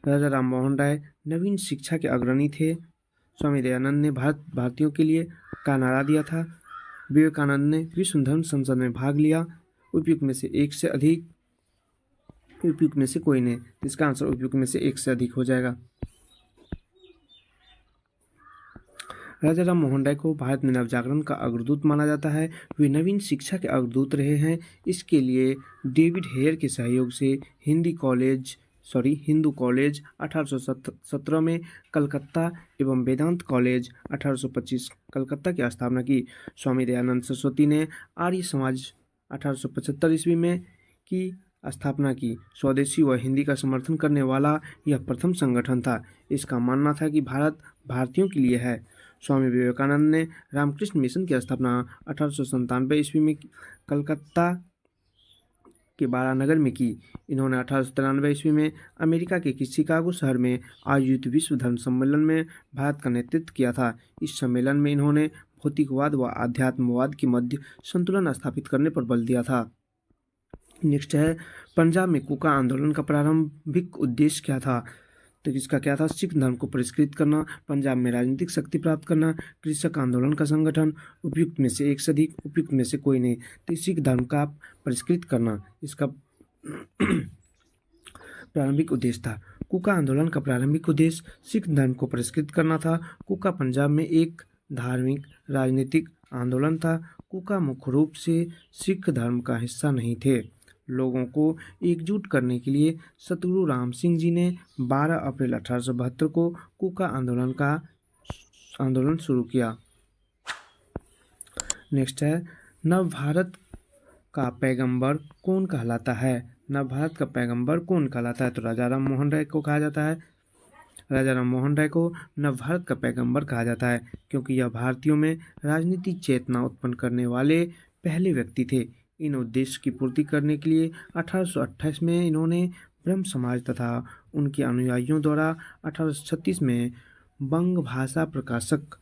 Speaker 1: राजा राम मोहन राय नवीन शिक्षा के अग्रणी थे। स्वामी दयानंद ने भारतीयों के लिए का नारा दिया था। विवेकानंद ने विश्व धर्म संसद में भाग लिया। उपयुक्त में से एक से अधिक, उपयुक्त में से कोई नहीं। इसका आंसर उपयुक्त में से एक से अधिक हो जाएगा। राजा राम मोहन राय को भारत में नवजागरण का अग्रदूत माना जाता है। वे नवीन शिक्षा के अग्रदूत रहे हैं। इसके लिए डेविड हेयर के सहयोग से हिंदू कॉलेज 1817 में कलकत्ता एवं वेदांत कॉलेज 1825 कलकत्ता की स्थापना की। स्वामी दयानंद सरस्वती ने आर्य समाज 1875 ईस्वी में की स्थापना की। स्वदेशी व हिंदी का समर्थन करने वाला यह प्रथम संगठन था। इसका मानना था कि भारत भारतीयों के लिए है। स्वामी विवेकानंद ने रामकृष्ण मिशन की स्थापना 1897 ईस्वी में कलकत्ता के बारानगर में की। इन्होंने 1893 ईस्वी में अमेरिका के शिकागो शहर में आयोजित विश्व धर्म सम्मेलन में भारत का नेतृत्व किया था। इस सम्मेलन में इन्होंने भौतिकवाद व आध्यात्मवाद के मध्य संतुलन स्थापित करने पर बल दिया था। नेक्स्ट है, पंजाब में कूका आंदोलन का प्रारंभिक उद्देश्य क्या था? तो इसका क्या था? सिख धर्म को परिष्कृत करना, पंजाब में राजनीतिक शक्ति प्राप्त करना, कृषक आंदोलन का संगठन, उपयुक्त में से एक से अधिक, उपयुक्त में से कोई नहीं। तो सिख धर्म का परिष्कृत करना इसका प्रारंभिक उद्देश्य था। कूका आंदोलन का प्रारंभिक उद्देश्य सिख धर्म को परिष्कृत करना था। कूका पंजाब में एक धार्मिक राजनीतिक आंदोलन था। कूका मुख्य रूप से सिख धर्म का हिस्सा नहीं थे। लोगों को एकजुट करने के लिए सतगुरु राम सिंह जी ने 12 अप्रैल 1872 को कूका आंदोलन शुरू किया। नेक्स्ट है, नवभारत का पैगंबर कौन कहलाता है? नवभारत का पैगंबर कौन कहलाता है? तो राजा राम मोहन राय को कहा जाता है। राजा राम मोहन राय को नवभारत का पैगंबर कहा जाता है क्योंकि यह भारतीयों में राजनीतिक चेतना उत्पन्न करने वाले पहले व्यक्ति थे। इन उद्देश्य की पूर्ति करने के लिए 1828 में इन्होंने ब्रह्म समाज तथा उनके अनुयायियों द्वारा 1836 में बंग भाषा प्रकाशक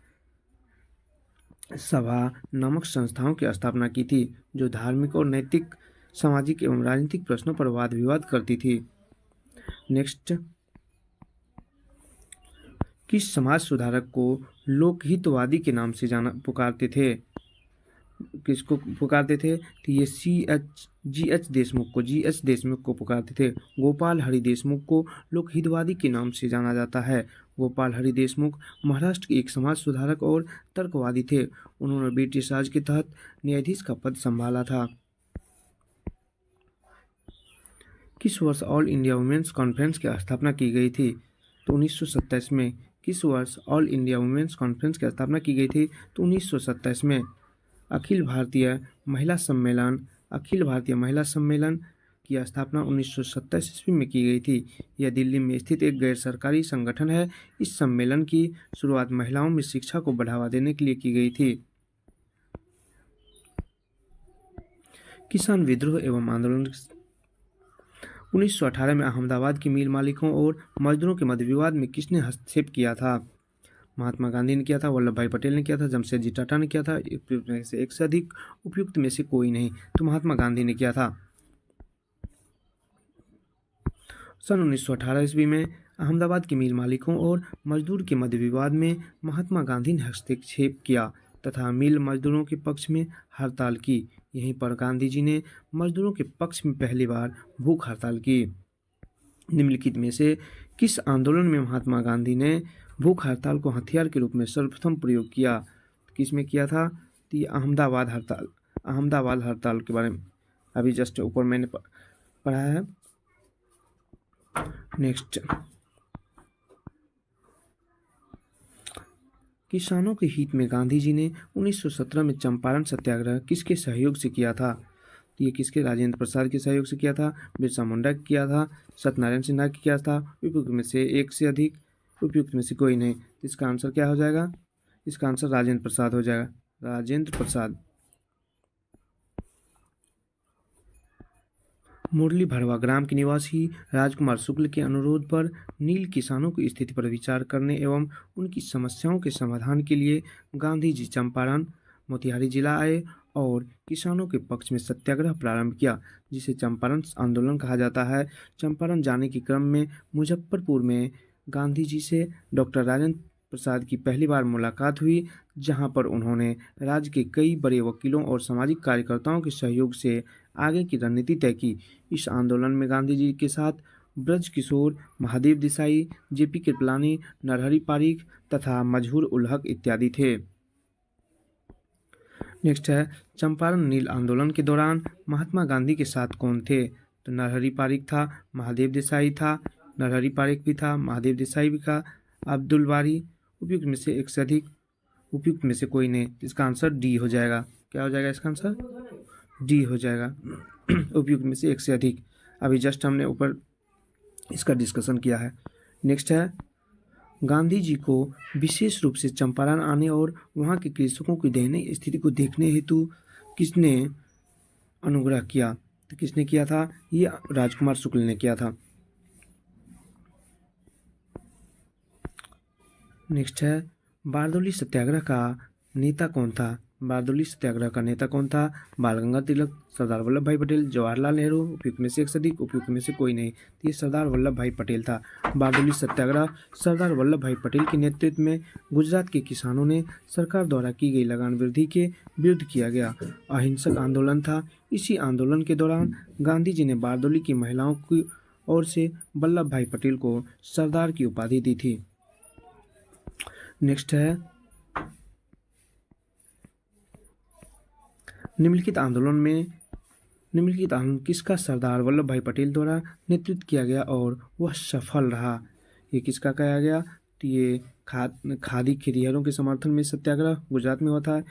Speaker 1: सभा नामक संस्थाओं की स्थापना की थी, जो धार्मिक और नैतिक, सामाजिक एवं राजनीतिक प्रश्नों पर वाद विवाद करती थी। नेक्स्ट, किस समाज सुधारक को लोकहितवादी के नाम से पुकारते थे? किसको पुकारते थे? तो ये जी.एच. देशमुख को पुकारते थे। गोपाल हरि देशमुख को लोकहितवादी के नाम से जाना जाता है। गोपाल हरि देशमुख महाराष्ट्र के एक समाज सुधारक और तर्कवादी थे। उन्होंने ब्रिटिश राज के तहत न्यायाधीश का पद संभाला था। किस वर्ष ऑल इंडिया वुमेन्स कॉन्फ्रेंस की स्थापना की गई थी? तो 1927 में। किस वर्ष ऑल इंडिया वुमेन्स कॉन्फ्रेंस की स्थापना की गई थी? तो 1927 में। अखिल भारतीय महिला सम्मेलन की स्थापना 1927 ईस्वी में की गई थी। यह दिल्ली में स्थित एक गैर सरकारी संगठन है। इस सम्मेलन की शुरुआत महिलाओं में शिक्षा को बढ़ावा देने के लिए की गई थी। किसान विद्रोह एवं आंदोलन 1918 में अहमदाबाद की मिल मालिकों और मजदूरों के मध्य विवाद में किसने हस्तक्षेप किया था? महात्मा गांधी ने किया था, वल्लभ भाई पटेल ने किया था, जमशेदजी टाटा ने किया था, उपयुक्त में से एक से अधिक, उपयुक्त में से कोई नहीं। तो महात्मा गांधी ने किया था। सन 1918 ईस्वी में अहमदाबाद के मिल मालिकों और मजदूर के मध्य विवाद में महात्मा गांधी ने हस्तक्षेप किया तथा मिल मजदूरों के पक्ष में हड़ताल की। यहीं पर गांधी जी ने मजदूरों के पक्ष में पहली बार भूख हड़ताल की। निम्नलिखित में से किस आंदोलन में महात्मा गांधी ने भूख हड़ताल को हथियार के रूप में सर्वप्रथम प्रयोग किया? किस में किया था? तो ये अहमदाबाद हड़ताल के बारे में अभी जस्ट ऊपर मैंने पढ़ा है। नेक्स्ट, किसानों के हित में गांधी जी ने 1917 में चंपारण सत्याग्रह किसके सहयोग से किया था? तो ये किसके? राजेंद्र प्रसाद के सहयोग से किया था, बिरसा मुंडा किया था, सत्यनारायण सिन्हा किया था, उपयुक्त में से एक से अधिक, उपयुक्त में से कोई नहीं। तो इसका आंसर क्या हो जाएगा? इसका आंसर राजेंद्र प्रसाद हो जाएगा। राजेंद्र प्रसाद। मुरली भरवा ग्राम के निवासी राजकुमार शुक्ल के अनुरोध पर नील किसानों की स्थिति पर विचार करने एवं उनकी समस्याओं के समाधान के लिए गांधी जी चंपारण मोतिहारी जिला आए और किसानों के पक्ष में सत्याग्रह प्रारंभ किया, जिसे चंपारण आंदोलन कहा जाता है। चंपारण जाने के क्रम में मुजफ्फरपुर में गांधी जी से डॉक्टर राजेंद्र प्रसाद की पहली बार मुलाकात हुई, जहां पर उन्होंने राज्य के कई बड़े वकीलों और सामाजिक कार्यकर्ताओं के सहयोग से आगे की रणनीति तय की। इस आंदोलन में गांधी जी के साथ ब्रज किशोर, महादेव देसाई, जेपी कृपलानी, नरहरि पारिख तथा मजहूर उल हक इत्यादि थे। नेक्स्ट है चंपारण नील आंदोलन के दौरान महात्मा गांधी के साथ कौन थे? तो नरहरि पारिख था, महादेव देसाई था, नरहरि पारिख भी था, महादेव देसाई भी था, अब्दुल बारी। उपयुक्त में से एक से अधिक, उपयुक्त में से कोई नहीं। इसका आंसर डी हो जाएगा। क्या हो जाएगा इसका आंसर? डी हो जाएगा। उपयुक्त में से एक से अधिक। अभी जस्ट हमने ऊपर इसका डिस्कशन किया है। नेक्स्ट है गांधी जी को विशेष रूप से चंपारण आने और वहाँ के कृषकों की दयनीय स्थिति को देखने हेतु किसने अनुग्रह किया? तो किसने किया था? ये राजकुमार शुक्ल ने किया था। नेक्स्ट है बारदौली सत्याग्रह का नेता कौन था? बारदौली सत्याग्रह का नेता कौन था? बाल गंगाधर तिलक, सरदार वल्लभ भाई पटेल, जवाहरलाल नेहरू। उपयुक्त में से एक से अधिक, उपयुक्त में से कोई नहीं। तो ये सरदार वल्लभ भाई पटेल था। बारदौली सत्याग्रह सरदार वल्लभ भाई पटेल के नेतृत्व में गुजरात के किसानों ने सरकार द्वारा की गई लगान वृद्धि के विरुद्ध किया गया अहिंसक आंदोलन था। इसी आंदोलन के दौरान गांधी जी ने बारदौली की महिलाओं की ओर से वल्लभ भाई पटेल को सरदार की उपाधि दी थी। नेक्स्ट है निम्नलिखित आंदोलन किसका सरदार वल्लभ भाई पटेल द्वारा नेतृत्व किया गया और वह सफल रहा? ये किसका कहा गया? तो ये खादी खिरिहरों के समर्थन में सत्याग्रह गुजरात में हुआ था।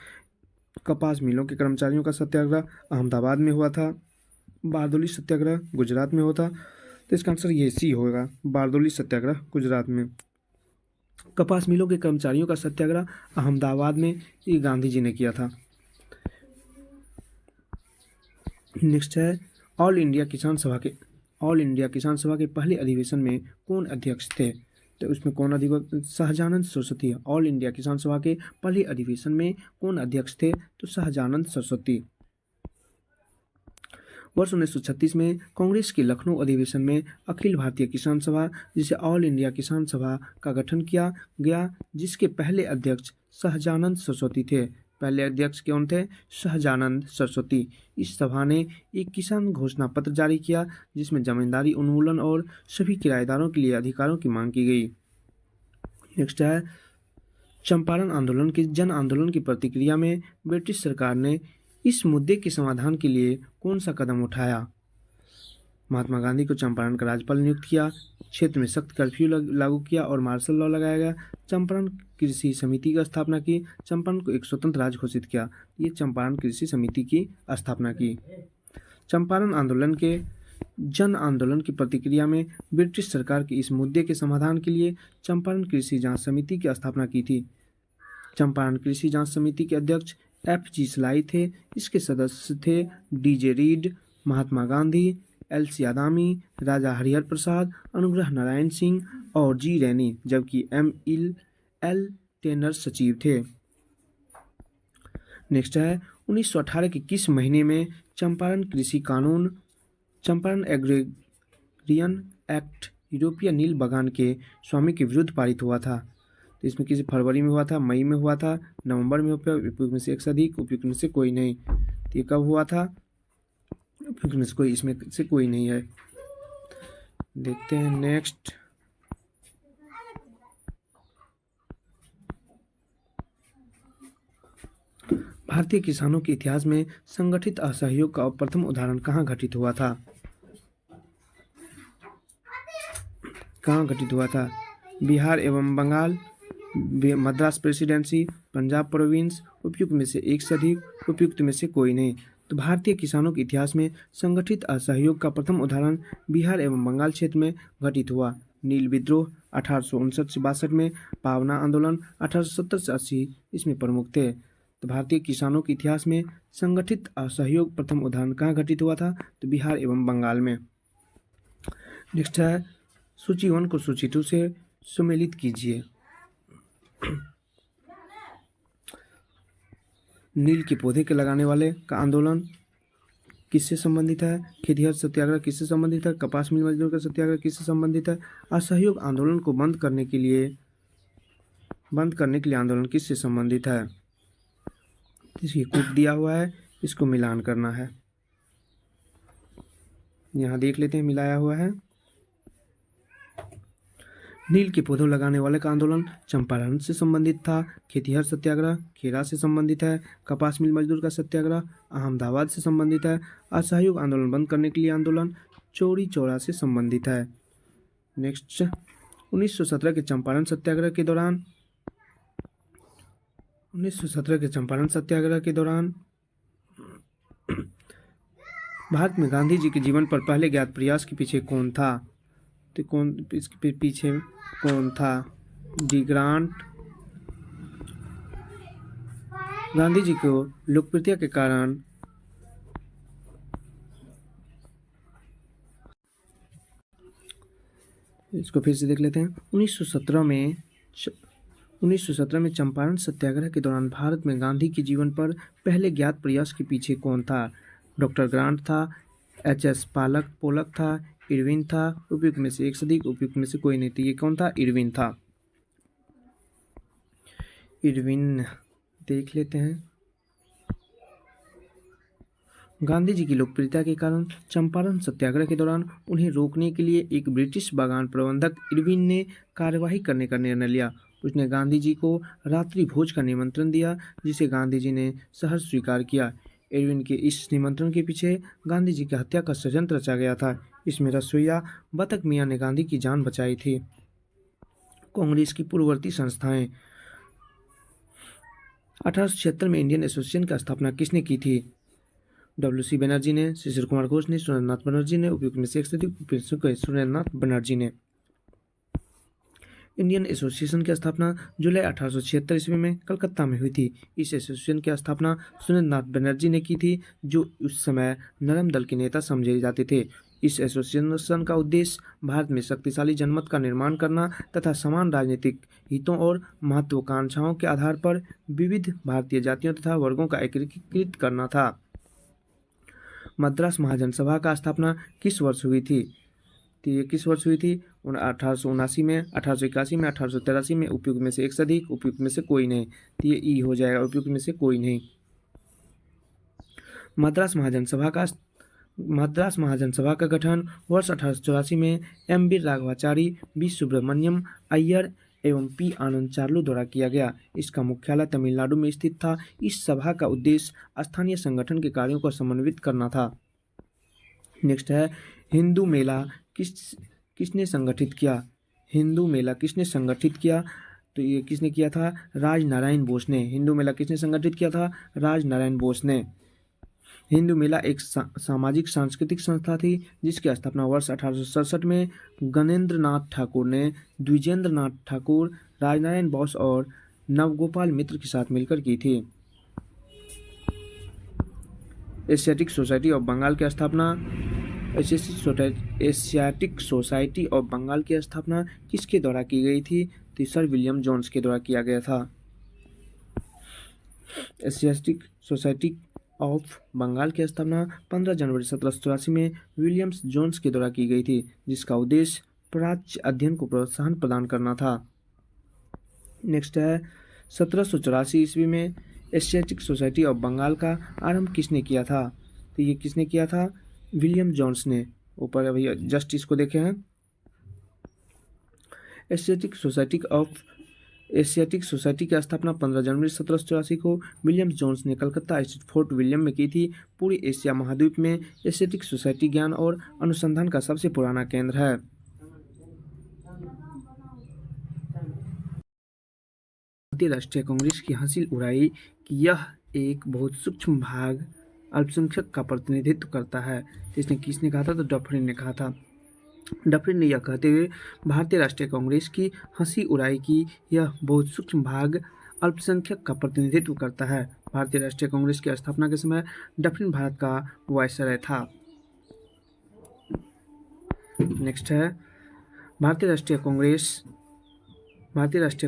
Speaker 1: कपास मिलों के कर्मचारियों का सत्याग्रह अहमदाबाद में हुआ था। बारदौली सत्याग्रह गुजरात में हुआ था। तो इसका आंसर ये सी होगा, बारदौली सत्याग्रह गुजरात में। कपास मिलों के कर्मचारियों का सत्याग्रह अहमदाबाद में ये गांधी जी ने किया था। नेक्स्ट है ऑल इंडिया किसान सभा के पहले अधिवेशन में कौन अध्यक्ष थे? तो उसमें कौन अध्यक्ष? सहजानंद सरस्वती। ऑल इंडिया किसान सभा के पहले अधिवेशन में कौन अध्यक्ष थे? तो सहजानंद सरस्वती। वर्ष 1936 में कांग्रेस के लखनऊ अधिवेशन में अखिल भारतीय किसान सभा जिसे ऑल इंडिया किसान सभा का गठन किया गया, जिसके पहले अध्यक्ष सहजानंद सरस्वती थे। पहले अध्यक्ष कौन थे? सहजानंद सरस्वती। इस सभा ने एक किसान घोषणा पत्र जारी किया जिसमें जमींदारी उन्मूलन और सभी किराएदारों के लिए अधिकारों की मांग की गई। नेक्स्ट है चंपारण आंदोलन के जन आंदोलन की प्रतिक्रिया में ब्रिटिश सरकार ने इस मुद्दे के समाधान के लिए कौन सा कदम उठाया? महात्मा गांधी को चंपारण का राज्यपाल नियुक्त किया, क्षेत्र में सख्त कर्फ्यू लागू किया और मार्शल लॉ लगाया गया, चंपारण कृषि समिति की स्थापना की, चंपारण को एक स्वतंत्र राज्य घोषित किया। ये चंपारण कृषि समिति की स्थापना की। चंपारण आंदोलन के जन आंदोलन की प्रतिक्रिया में ब्रिटिश सरकार के इस मुद्दे के समाधान के लिए चंपारण कृषि जांच समिति की स्थापना की थी। चंपारण कृषि जांच समिति के अध्यक्ष F.G. स्लाई थे। इसके सदस्य थे D.J. Read, Mahatma Gandhi, L.C. आदामी, राजा हरिहर प्रसाद, अनुग्रह नारायण सिंह और G. रैनी, जबकि M.L. टेनर सचिव थे। नेक्स्ट है 1918 के किस महीने में चंपारण कृषि कानून, चंपारण एग्रेरियन एक्ट यूरोपीय नील बगान के स्वामी के विरुद्ध पारित हुआ था? तो इसमें किसी फरवरी में हुआ था, मई में हुआ था, नवंबर में हुआ? उपयुक्त में से एक से अधिक, उपयुक्त में से कोई नहीं। तो ये कब हुआ था? उपयुक्त में से कोई, इसमें से कोई नहीं है। देखते हैं नेक्स्ट। भारतीय किसानों के इतिहास में संगठित असहयोग का प्रथम उदाहरण कहाँ घटित हुआ था? कहाँ घटित हुआ था? बिहार एवं बंगाल, मद्रास प्रेसिडेंसी, पंजाब प्रोविंस। उपयुक्त में से एक से अधिक, उपयुक्त में से कोई नहीं। तो भारतीय किसानों के इतिहास में संगठित असहयोग का प्रथम उदाहरण बिहार एवं बंगाल क्षेत्र में घटित हुआ। नील विद्रोह 1859 से 62 में, पावना आंदोलन 1870 से 80 इसमें प्रमुख थे। तो भारतीय किसानों के इतिहास में संगठित असहयोग प्रथम उदाहरण कहाँ घटित हुआ था? तो बिहार एवं बंगाल में। नेक्स्ट है सूची 1 को सूची 2 से सुमेलित कीजिए। नील के पौधे के लगाने वाले का आंदोलन किससे संबंधित है? खिरिहर सत्याग्रह किससे संबंधित है? कपास मिल मजदूर का सत्याग्रह किससे संबंधित है? असहयोग आंदोलन को बंद करने के लिए आंदोलन किससे संबंधित है? इसकी कूट दिया हुआ है, इसको मिलान करना है। यहाँ देख लेते हैं, मिलाया हुआ है। नील के पौधों लगाने वाले का आंदोलन चंपारण से संबंधित था। खेतिहर सत्याग्रह खेड़ा से संबंधित है। कपास मिल मजदूर का सत्याग्रह अहमदाबाद से संबंधित है। असहयोग आंदोलन बंद करने के लिए आंदोलन चौरी चौरा से संबंधित है। नेक्स्ट 1917 के चंपारण सत्याग्रह के दौरान 1917 के चंपारण सत्याग्रह के दौरान भारत में गांधी जी के जीवन पर पहले ज्ञात प्रयास के पीछे कौन था? तो कौन इसके पीछे कौन था? D grant. गांधी जी को लोकप्रियता के कारण इसको फिर से देख लेते हैं। 1917 में चंपारण सत्याग्रह के दौरान भारत में गांधी के जीवन पर पहले ज्ञात प्रयास के पीछे कौन था? डॉक्टर ग्रांट था, एच.एस. पोलक था, इरविन था। उपयुक्त में से एक से अधिक, उपयुक्त में से कोई नहीं। तो ये कौन था? इरविन था। इरविन देख लेते हैं। गांधी जी की लोकप्रियता के कारण चंपारण सत्याग्रह के दौरान उन्हें रोकने के लिए एक ब्रिटिश बागान प्रबंधक इरविन ने कार्यवाही करने का निर्णय लिया। उसने गांधी जी को रात्रि भोज का निमंत्रण दिया, जिसे गांधी जी ने सहर्ष स्वीकार किया। इरविन के इस निमंत्रण के पीछे गांधी जी की हत्या का षड्यंत्र रचा गया था। इसमें रसोइया बतक मियाँ ने गांधी की जान बचाई थी। कांग्रेस की पूर्ववर्ती संस्थाएं। 1876 में इंडियन एसोसिएशन की स्थापना किसने की थी? डब्ल्यू.सी. बनर्जी ने, शिशिर कुमार घोष ने, सुरेंद्रनाथ बनर्जी ने। उपयुक्त में से एक से अधिक, सुरेंद्रनाथ बनर्जी ने। इंडियन एसोसिएशन की स्थापना जुलाई 1876 ईस्वी में कलकत्ता में हुई थी। इस एसोसिएशन की स्थापना सुरेंद्रनाथ बनर्जी ने की थी, जो उस समय नरम दल के नेता समझे जाते थे। इस एसोसिएशन का उद्देश्य भारत में शक्तिशाली जनमत का निर्माण करना तथा समान राजनीतिक हितों और महत्वाकांक्षाओं के आधार पर विविध भारतीय जातियों तथा वर्गों का एकीकृत करना था। मद्रास महाजन सभा का स्थापना किस वर्ष हुई थी? तो ये किस वर्ष हुई थी? 1879 में, 1881 में, 1883 में। उपयुक्त में से एक से अधिक, उपयुक्त में से कोई नहीं। तो ये ई हो जाएगा, उपयुक्त में से कोई नहीं। मद्रास महाजन सभा का गठन वर्ष 1884 में M B Raghavachari, B Subramania Iyer एवं पी आनंद चार्लू द्वारा किया गया। इसका मुख्यालय तमिलनाडु में स्थित था। इस सभा का उद्देश्य स्थानीय संगठन के कार्यों को समन्वित करना था। नेक्स्ट है हिंदू मेला किसने संगठित किया? हिंदू मेला किसने संगठित किया? तो ये किसने किया था? राजनारायण बोस ने। हिंदू मेला किसने संगठित किया था? राजनारायण बोस ने। हिंदू मेला एक सामाजिक सांस्कृतिक संस्था थी, जिसकी स्थापना वर्ष 1867 में गणेंद्र नाथ ठाकुर ने द्विजेंद्र नाथ ठाकुर, राजनारायण बोस और नवगोपाल मित्र के साथ मिलकर की थी। एशियाटिक सोसाइटी ऑफ बंगाल की स्थापना एशियाटिक सोसाइटी ऑफ बंगाल की स्थापना किसके द्वारा की गई थी? तो सर विलियम जोन्स के द्वारा किया गया था। एशियाटिक सोसाइटी ऑफ बंगाल की स्थापना 15 जनवरी 1784 में विलियम्स जोन्स के द्वारा की गई थी, जिसका उद्देश्य प्राच्य अध्ययन को प्रोत्साहन प्रदान करना था। नेक्स्ट है 1784 ईस्वी में एशियाटिक सोसाइटी ऑफ बंगाल का आरंभ किसने किया था? तो ये किसने किया था? विलियम जोन्स ने। ऊपर अभी जस्ट इसको देखे हैं। एशियाटिक सोसाइटी की स्थापना 15 जनवरी 1784 को विलियम जोन्स ने कलकत्ता स्थित फोर्ट विलियम में की थी। पूरी एशिया महाद्वीप में एशियाटिक सोसाइटी ज्ञान और अनुसंधान का सबसे पुराना केंद्र है। भारतीय राष्ट्रीय कांग्रेस की हंसी उड़ाई कि यह एक बहुत सूक्ष्म भाग अल्पसंख्यक का प्रतिनिधित्व करता है। इसने किसने कहा था? तो डफरिन ने कहा था। डफरिन ने यह कहते हुए भारतीय राष्ट्रीय कांग्रेस की हंसी उड़ाई कि यह बहुत सूक्ष्म भाग अल्पसंख्यक का प्रतिनिधित्व करता है। भारतीय राष्ट्रीय कांग्रेस की स्थापना के समय डफरिन भारत का वायसराय था। नेक्स्ट है भारतीय राष्ट्रीय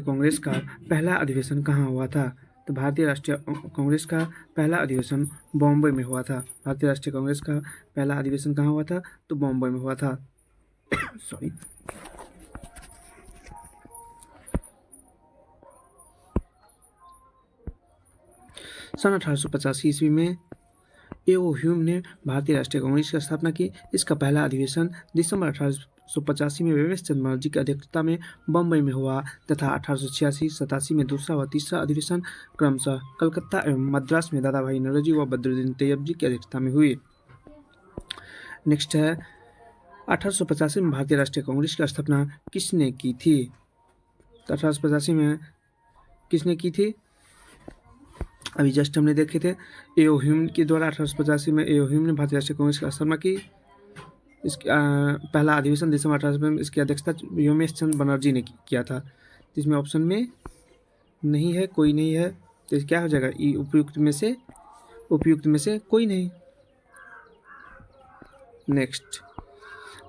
Speaker 1: कांग्रेस का पहला अधिवेशन कहाँ हुआ था? तो भारतीय राष्ट्रीय कांग्रेस का पहला अधिवेशन बॉम्बे में हुआ था। भारतीय राष्ट्रीय कांग्रेस का पहला अधिवेशन कहाँ हुआ था? तो बॉम्बे में हुआ था। सॉरी। सन 1885 ईस्वी में एओ ह्यूम ने भारतीय राष्ट्रीय कांग्रेस की स्थापना की। इसका पहला अधिवेशन दिसंबर 1885 में वेमेश चंद्र बनर्जी की अध्यक्षता में बम्बई में हुआ तथा 1886-87 में दूसरा व तीसरा अधिवेशन क्रमशः कलकत्ता एवं मद्रास में दादा भाई नौरोजी व बद्रुद्दीन तैयबजी की अध्यक्षता में हुई। नेक्स्ट है 1885 में भारतीय राष्ट्रीय कांग्रेस की स्थापना किसने की थी? तो 1885 में किसने की थी? अभी जस्ट हमने देखे थे एओ ह्यूम के द्वारा 1885 में एओ ह्यूम ने भारतीय राष्ट्रीय कांग्रेस की स्थापना की। इसका पहला अधिवेशन दिसंबर 1885 में, इसकी अध्यक्षता वेमेश चंद्र बनर्जी ने किया था। जिसमें ऑप्शन में नहीं है, कोई नहीं है, तो क्या हो जाएगा? ई उपयुक्त में से कोई नहीं। नेक्स्ट,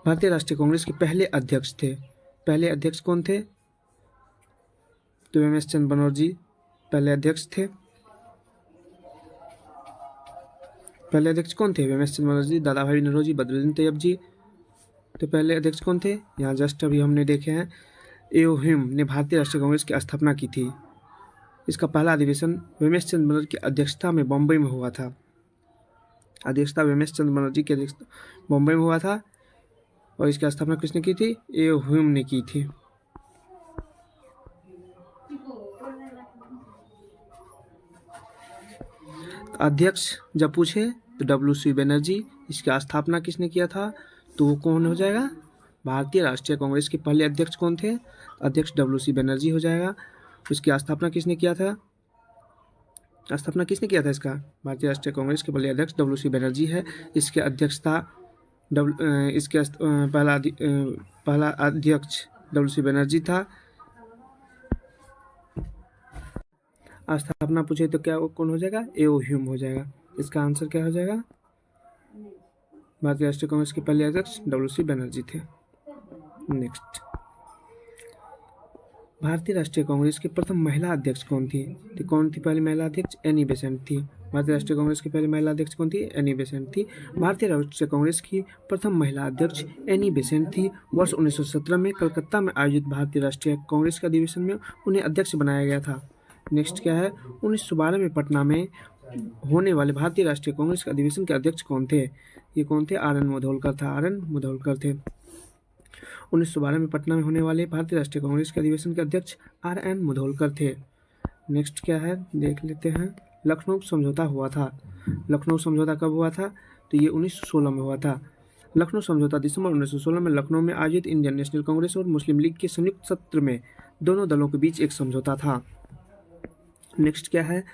Speaker 1: भारतीय राष्ट्रीय कांग्रेस के पहले अध्यक्ष थे। पहले अध्यक्ष कौन थे? तो वेमेश चंद्र बनर्जी पहले अध्यक्ष थे। पहले अध्यक्ष कौन थे? वेमेश चंद्र बनर्जी, दादा भाई नौरोजी, बद्रुद्दीन तैयबजी। तो पहले अध्यक्ष कौन थे? यहाँ जस्ट अभी हमने देखे हैं एओ ह्यूम ने भारतीय राष्ट्रीय कांग्रेस की स्थापना की थी। इसका पहला अधिवेशन वेमेश चंद्र बनर्जी की अध्यक्षता में बम्बई में हुआ था। अध्यक्षता वेमेश चंद्र बनर्जी की अध्यक्षता बम्बई में हुआ था और इसकी स्थापना किसने की थी? एओ ह्यूम ने की थी। अध्यक्ष जब पूछे तो WC बनर्जी। इसकी स्थापना किसने किया था? तो वो कौन हो जाएगा? भारतीय राष्ट्रीय कांग्रेस के पहले अध्यक्ष कौन थे? अध्यक्ष WC बनर्जी हो जाएगा। इसकी स्थापना किसने किया था? स्थापना किसने किया था इसका? भारतीय राष्ट्रीय कांग्रेस के पहले अध्यक्ष WC बनर्जी है। इसकी अध्यक्षता पहला अध्यक्ष WC बनर्जी था। स्थापना पूछे तो क्या कौन हो जाएगा? एओ ह्यूम हो जाएगा। इसका आंसर क्या हो जाएगा? भारतीय राष्ट्रीय कांग्रेस के पहले अध्यक्ष WC बनर्जी थे। नेक्स्ट, भारतीय राष्ट्रीय कांग्रेस की प्रथम महिला अध्यक्ष कौन थी? तो कौन थी पहली महिला अध्यक्ष? एनी बेसेंट थी। भारतीय राष्ट्रीय कांग्रेस की पहली महिला अध्यक्ष कौन थी? एनी बेसेंट थी। भारतीय राष्ट्रीय कांग्रेस की प्रथम महिला अध्यक्ष एनी बेसेंट थी। वर्ष 1917 में कलकत्ता में आयोजित भारतीय राष्ट्रीय कांग्रेस के अधिवेशन में उन्हें अध्यक्ष बनाया गया था। नेक्स्ट क्या है? 1912 में पटना में होने वाले भारतीय राष्ट्रीय कांग्रेस के अधिवेशन के अध्यक्ष कौन थे? ये कौन थे? RN मुधोलकर था। RN मुधोलकर थे। 1912 में पटना में होने वाले भारतीय राष्ट्रीय कांग्रेस के अधिवेशन के अध्यक्ष RN मुधोलकर थे। नेक्स्ट क्या है? देख लेते हैं। लखनऊ समझौता हुआ था। लखनऊ समझौता कब हुआ था? तो ये 1916 में हुआ था। लखनऊ समझौता दिसंबर 1916 में लखनऊ में आयोजित इंडियन नेशनल कांग्रेस और मुस्लिम लीग के संयुक्त सत्र में दोनों दलों के बीच एक समझौता था। नेक्स्ट क्या है?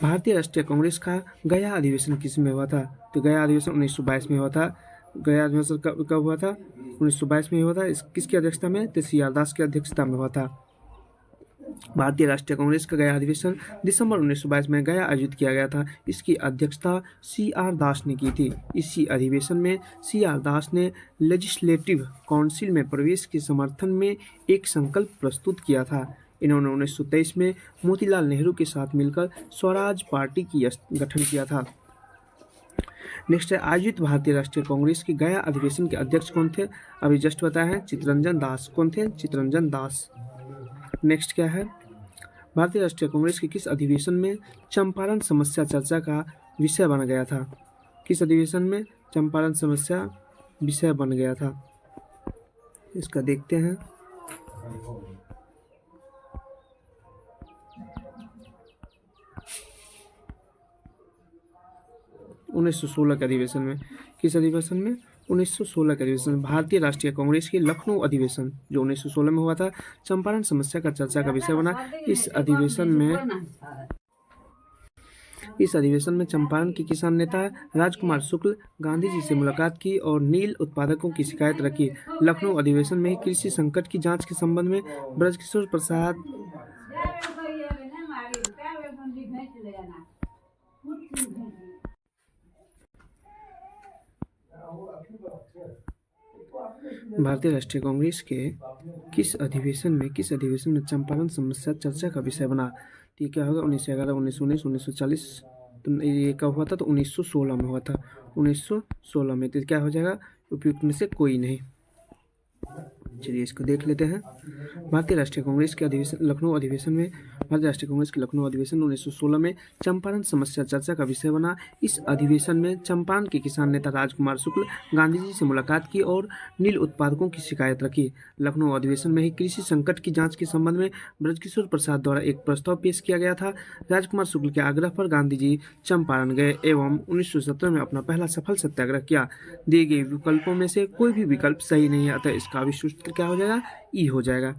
Speaker 1: भारतीय राष्ट्रीय कांग्रेस का गया अधिवेशन किस में हुआ था? तो गया अधिवेशन 1922 में हुआ था। गया अधिवेशन कब हुआ था? 1922 में हुआ था। किसकी अध्यक्षता में? तो CR दास की अध्यक्षता में हुआ था। भारतीय राष्ट्रीय कांग्रेस का गया अधिवेशन दिसंबर 1922 में गया आयोजित किया गया था। इसकी अध्यक्षता CR दास ने की थी। इसी अधिवेशन में CR दास ने लेजिस्लेटिव काउंसिल में प्रवेश के समर्थन में एक संकल्प प्रस्तुत किया था। इन्होंने 1923 में मोतीलाल नेहरू के साथ मिलकर स्वराज पार्टी की गठन किया था। नेक्स्ट है, आयोजित भारतीय राष्ट्रीय कांग्रेस के गया अधिवेशन के अध्यक्ष कौन थे? अभी जस्ट बताया है, चित्तरंजन दास। कौन थे? चित्तरंजन दास। नेक्स्ट क्या है? भारतीय राष्ट्रीय कांग्रेस के किस अधिवेशन में चंपारण समस्या चर्चा का विषय बन गया था? किस अधिवेशन में चंपारण समस्या विषय बन गया था? इसका देखते हैं। 1916 के अधिवेशन में। किस अधिवेशन में? 1916 के अधिवेशन में। भारतीय राष्ट्रीय कांग्रेस के लखनऊ अधिवेशन जो 1916 में हुआ था, चंपारण समस्या का चर्चा का विषय बना। इस अधिवेशन में चंपारण के किसान नेता राजकुमार शुक्ल गांधी जी से मुलाकात की और नील उत्पादकों की शिकायत रखी। लखनऊ अधिवेशन में कृषि संकट की जांच के संबंध में ब्रजकिशोर प्रसाद भारतीय राष्ट्रीय कांग्रेस के किस अधिवेशन में चंपारण समस्या चर्चा का विषय बना? तो ये क्या होगा? 1911, 1919, 1940। तो ये कब हुआ था? तो 1916 में हुआ था। 1916 में। तो क्या हो जाएगा? उपयुक्त में से कोई नहीं। चलिए इसको देख लेते हैं। भारतीय राष्ट्रीय कांग्रेस के अधिवेशन लखनऊ अधिवेशन में भारतीय राष्ट्रीय कांग्रेस के लखनऊ अधिवेशन 1916 में चंपारण समस्या चर्चा का विषय बना। इस अधिवेशन में चंपारण के किसान नेता राजकुमार शुक्ल गांधी जी से मुलाकात की और नील उत्पादकों की शिकायत रखी। लखनऊ अधिवेशन में ही कृषि संकट की जांच के संबंध में ब्रजकिशोर प्रसाद द्वारा एक प्रस्ताव पेश किया गया था। राजकुमार शुक्ल के आग्रह पर गांधी जी चंपारण गए एवं 1917 में अपना पहला सफल सत्याग्रह किया। दिए गए विकल्पों में से कोई भी विकल्प सही नहीं है, अतः इसका अभिष्ट उत्तर क्या हो जाएगा? ई हो जाएगा।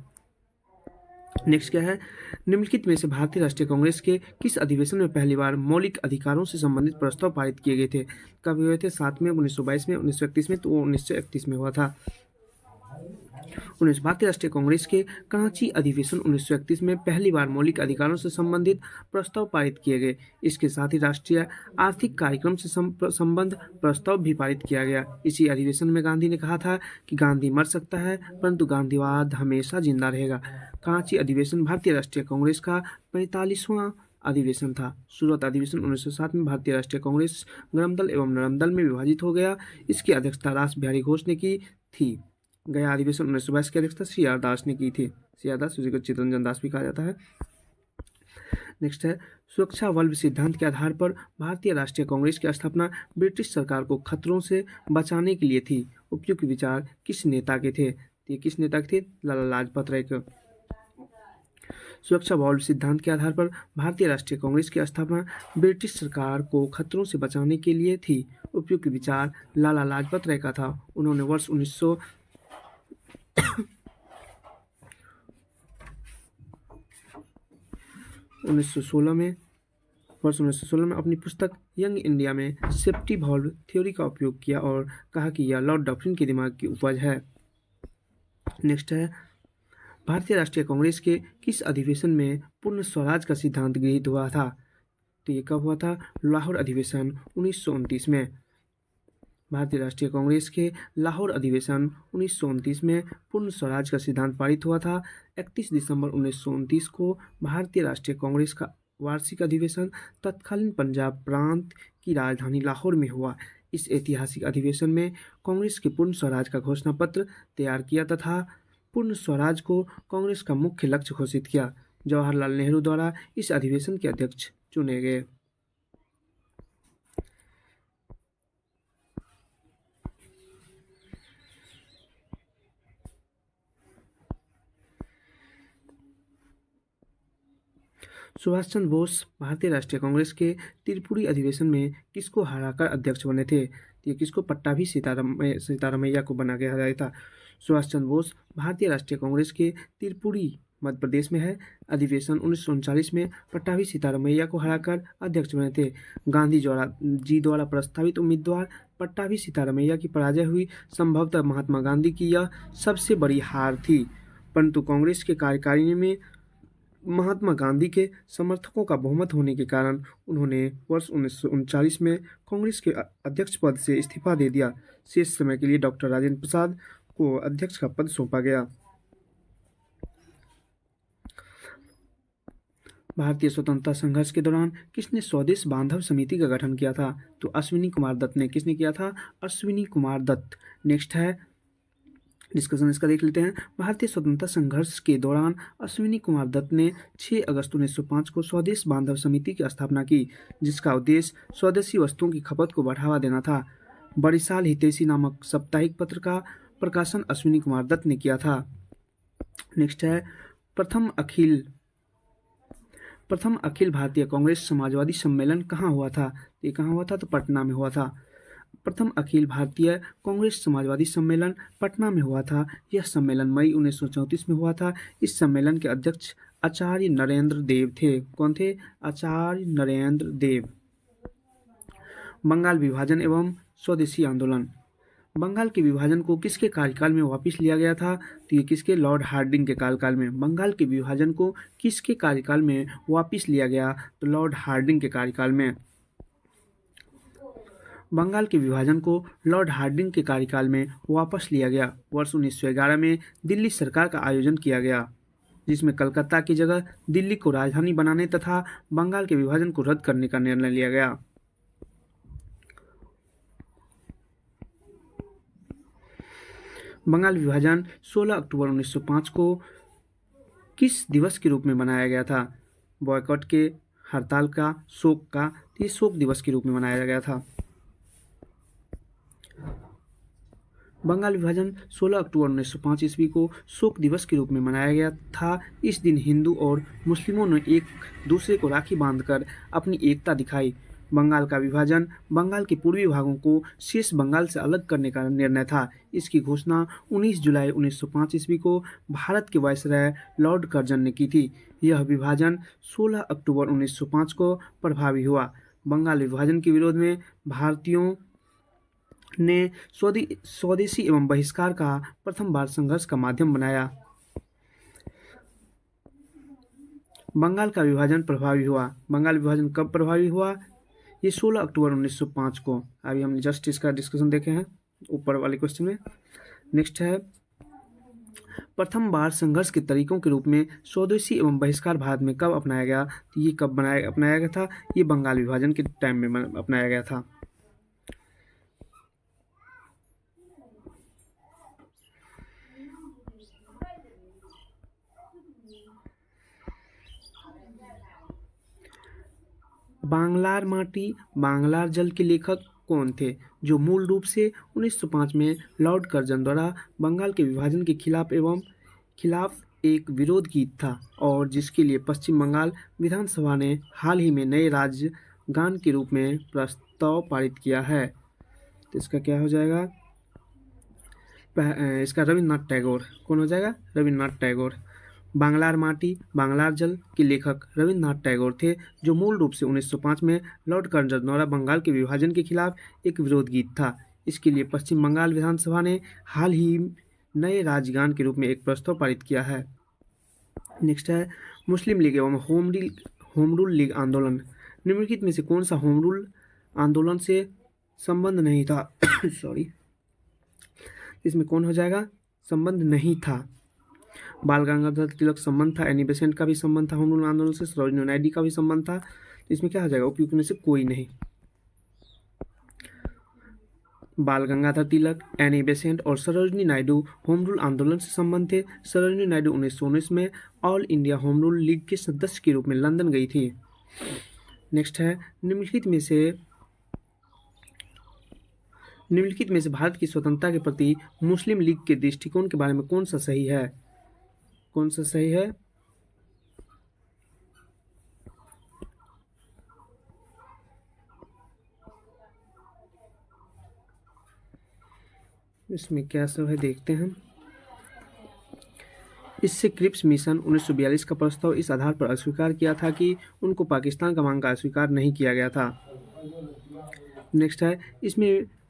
Speaker 1: नेक्स्ट क्या है? निम्नलिखित में से भारतीय राष्ट्रीय कांग्रेस के किस अधिवेशन में पहली बार मौलिक अधिकारों से संबंधित प्रस्ताव पारित किए गए थे? कब हुए थे? 7 में, 1922 में, 1931 में, तो 1931 में हुआ था। भारतीय राष्ट्रीय कांग्रेस के कराची अधिवेशन 1931 में पहली बार मौलिक अधिकारों से संबंधित प्रस्ताव पारित किए गए। इसके साथ ही राष्ट्रीय आर्थिक कार्यक्रम से संबंध प्रस्ताव भी पारित किया गया। इसी अधिवेशन में गांधी ने कहा था कि गांधी मर सकता है परंतु गांधीवाद हमेशा जिंदा रहेगा। कराची अधिवेशन भारतीय राष्ट्रीय कांग्रेस का 45वां अधिवेशन था। शुरुआत अधिवेशन 1907 में भारतीय राष्ट्रीय कांग्रेस गरम दल एवं नरम दल में विभाजित हो गया। इसकी अध्यक्षता रास बिहारी घोष ने की थी। गया अधिवेशन 1922 की अध्यक्षता सी.आर. दास ने की थी। सी.आर. दास, जिसे चित्तरंजन दास भी कहा जाता है। नेक्स्ट है, सुरक्षा बल्ब सिद्धांत के आधार पर भारतीय राष्ट्रीय कांग्रेस की स्थापना ब्रिटिश सरकार को खतरों से बचाने के लिए थी। उपयुक्त विचार किस नेता के थे? ये किस नेता के थे? लाला लाजपत राय के। सुरक्षा बल्ब सिद्धांत के आधार पर भारतीय राष्ट्रीय कांग्रेस की स्थापना ब्रिटिश सरकार को खतरों से बचाने के लिए थी। उपयुक्त विचार लाला लाजपत राय का था। उन्होंने वर्ष 1916 में अपनी पुस्तक यंग इंडिया में सेफ्टी वॉल्व थ्योरी का उपयोग किया और कहा कि यह लॉर्ड डफरिन के दिमाग की उपज है। नेक्स्ट है, भारतीय राष्ट्रीय कांग्रेस के किस अधिवेशन में पूर्ण स्वराज का सिद्धांत गृहीत हुआ था? तो ये कब हुआ था? लाहौर अधिवेशन 1929 में। भारतीय राष्ट्रीय कांग्रेस के लाहौर अधिवेशन 1929 में पूर्ण स्वराज का सिद्धांत पारित हुआ था। 31 दिसंबर 1929 को भारतीय राष्ट्रीय कांग्रेस का वार्षिक अधिवेशन तत्कालीन पंजाब प्रांत की राजधानी लाहौर में हुआ। इस ऐतिहासिक अधिवेशन में कांग्रेस के पूर्ण स्वराज का घोषणा पत्र तैयार किया तथा पूर्ण स्वराज को कांग्रेस का मुख्य लक्ष्य घोषित किया। जवाहरलाल नेहरू द्वारा इस अधिवेशन के अध्यक्ष चुने गए। सुभाष चंद्र बोस भारतीय राष्ट्रीय कांग्रेस के त्रिपुरी अधिवेशन में किसको हराकर अध्यक्ष बने थे? ये किसको? पट्टाभी सीतारामैया को बना गया था। सुभाष चंद्र बोस भारतीय राष्ट्रीय कांग्रेस के त्रिपुरी मध्य प्रदेश में है अधिवेशन 1939 में पट्टाभी सीतारामैया को हराकर अध्यक्ष बने थे। गांधी जी द्वारा प्रस्तावित उम्मीदवार पट्टाभी सीतारामैया की पराजय हुई। संभवतः महात्मा गांधी की यह सबसे बड़ी हार थी, परंतु कांग्रेस के कार्यकारिणी में महात्मा गांधी के समर्थकों का बहुमत होने के कारण उन्होंने वर्ष 1939 में कांग्रेस के अध्यक्ष पद से इस्तीफा दे दिया। शेष समय के लिए डॉक्टर राजेंद्र प्रसाद को अध्यक्ष का पद सौंपा गया। भारतीय स्वतंत्रता संघर्ष के दौरान किसने स्वदेश बांधव समिति का गठन किया था? तो अश्विनी कुमार दत्त ने। किसने किया था? अश्विनी कुमार दत्त। नेक्स्ट है, डिस्कशन इसका देख लेते हैं। भारतीय स्वतंत्रता संघर्ष के दौरान अश्विनी कुमार दत्त ने 6 अगस्त 1905 को स्वदेश बांधव समिति की स्थापना की, जिसका उद्देश्य स्वदेशी वस्तुओं की खपत को बढ़ावा देना था। बरिशाल हितैषी नामक साप्ताहिक पत्र का प्रकाशन अश्विनी कुमार दत्त ने किया था। नेक्स्ट है, प्रथम अखिल भारतीय कांग्रेस समाजवादी सम्मेलन कहाँ हुआ था? ये कहाँ हुआ था? तो पटना में हुआ था। प्रथम अखिल भारतीय कांग्रेस समाजवादी सम्मेलन पटना में हुआ था। यह सम्मेलन मई 1934 में हुआ था। इस सम्मेलन के अध्यक्ष आचार्य नरेंद्र देव थे। कौन थे? आचार्य नरेंद्र देव। बंगाल विभाजन एवं स्वदेशी आंदोलन। बंगाल के विभाजन को किसके कार्यकाल में वापस लिया गया था? तो ये किसके? लॉर्ड हार्डिंग के कार्यकाल में। बंगाल के विभाजन को किसके कार्यकाल में वापस लिया गया? तो लॉर्ड हार्डिंग के कार्यकाल में। बंगाल के विभाजन को लॉर्ड हार्डिंग के कार्यकाल में वापस लिया गया। वर्ष 1911 में दिल्ली सरकार का आयोजन किया गया, जिसमें कलकत्ता की जगह दिल्ली को राजधानी बनाने तथा बंगाल के विभाजन को रद्द करने का निर्णय लिया गया। बंगाल विभाजन 16 अक्टूबर 1905 को किस दिवस के रूप में मनाया गया था? बॉयकॉट के, हड़ताल का, शोक का? ये शोक दिवस के रूप में मनाया गया था। बंगाल विभाजन 16 अक्टूबर 1905 ईस्वी को शोक दिवस के रूप में मनाया गया था। इस दिन हिंदू और मुस्लिमों ने एक दूसरे को राखी बांधकर अपनी एकता दिखाई। बंगाल का विभाजन बंगाल के पूर्वी भागों को शेष बंगाल से अलग करने का निर्णय था। इसकी घोषणा 19 जुलाई 1905 ईस्वी को भारत के वायसराय लॉर्ड कर्जन ने की थी। यह विभाजन 16 अक्टूबर 1905 को प्रभावी हुआ। बंगाल विभाजन के विरोध में भारतीयों ने स्वदेशी एवं बहिष्कार का प्रथम बार संघर्ष का माध्यम बनाया। बंगाल का विभाजन प्रभावी हुआ। बंगाल विभाजन कब प्रभावी हुआ? ये 16 अक्टूबर 1905 को। अभी हमने जस्ट इसका डिस्कशन देखे हैं ऊपर वाले क्वेश्चन में। नेक्स्ट है, प्रथम बार संघर्ष के तरीकों के रूप में स्वदेशी एवं बहिष्कार भारत में कब अपनाया गया? तो ये कब अपनाया गया था? ये बंगाल विभाजन के टाइम में अपनाया गया था। बांग्लार माटी बांग्लार जल के लेखक कौन थे? जो मूल रूप से 1905 में लॉर्ड कर्जन द्वारा बंगाल के विभाजन के खिलाफ एक विरोध गीत था और जिसके लिए पश्चिम बंगाल विधानसभा ने हाल ही में नए राजगान के रूप में प्रस्ताव पारित किया है। तो इसका क्या हो जाएगा? इसका रविन्द्रनाथ टैगोर। कौन हो जाएगा? रविन्द्रनाथ टैगोर। बांग्लार माटी बांग्लार जल के लेखक रविन्द्रनाथ टैगोर थे, जो मूल रूप से 1905 में लॉर्ड कर्जन द्वारा बंगाल के विभाजन के खिलाफ एक विरोध गीत था। इसके लिए पश्चिम बंगाल विधानसभा ने हाल ही नए राजगान के रूप में एक प्रस्ताव पारित किया है। नेक्स्ट है, मुस्लिम लीग एवं होम रूल लीग आंदोलन। निम्नलिखित में से कौन सा होम रूल आंदोलन से संबंध नहीं था? सॉरी, इसमें कौन हो जाएगा? संबंध नहीं था। बाल गंगाधर तिलक संबंध था, एनी बेसेंट का भी संबंध था होम रूल आंदोलन से, सरोजिनी नायडू का भी संबंध था। इसमें क्या हो जाएगा? उपयुक्त में से कोई नहीं। बाल गंगाधर तिलक, एनी बेसेंट और सरोजिनी नायडू होम रूल आंदोलन से संबंध थे। सरोजिनी नायडू 1919 में all India home rule league के सदस्य के रूप में लंदन गई थी। नेक्स्ट है, निम्नलिखित में से भारत की स्वतंत्रता के प्रति मुस्लिम लीग के दृष्टिकोण के बारे में कौन सा सही है? कौन सा सही है? इसमें क्या सब है देखते हैं। इससे क्रिप्स मिशन 1942 का प्रस्ताव इस आधार पर अस्वीकार किया था कि उनको पाकिस्तान का मांग का अस्वीकार नहीं किया गया था। नेक्स्ट है,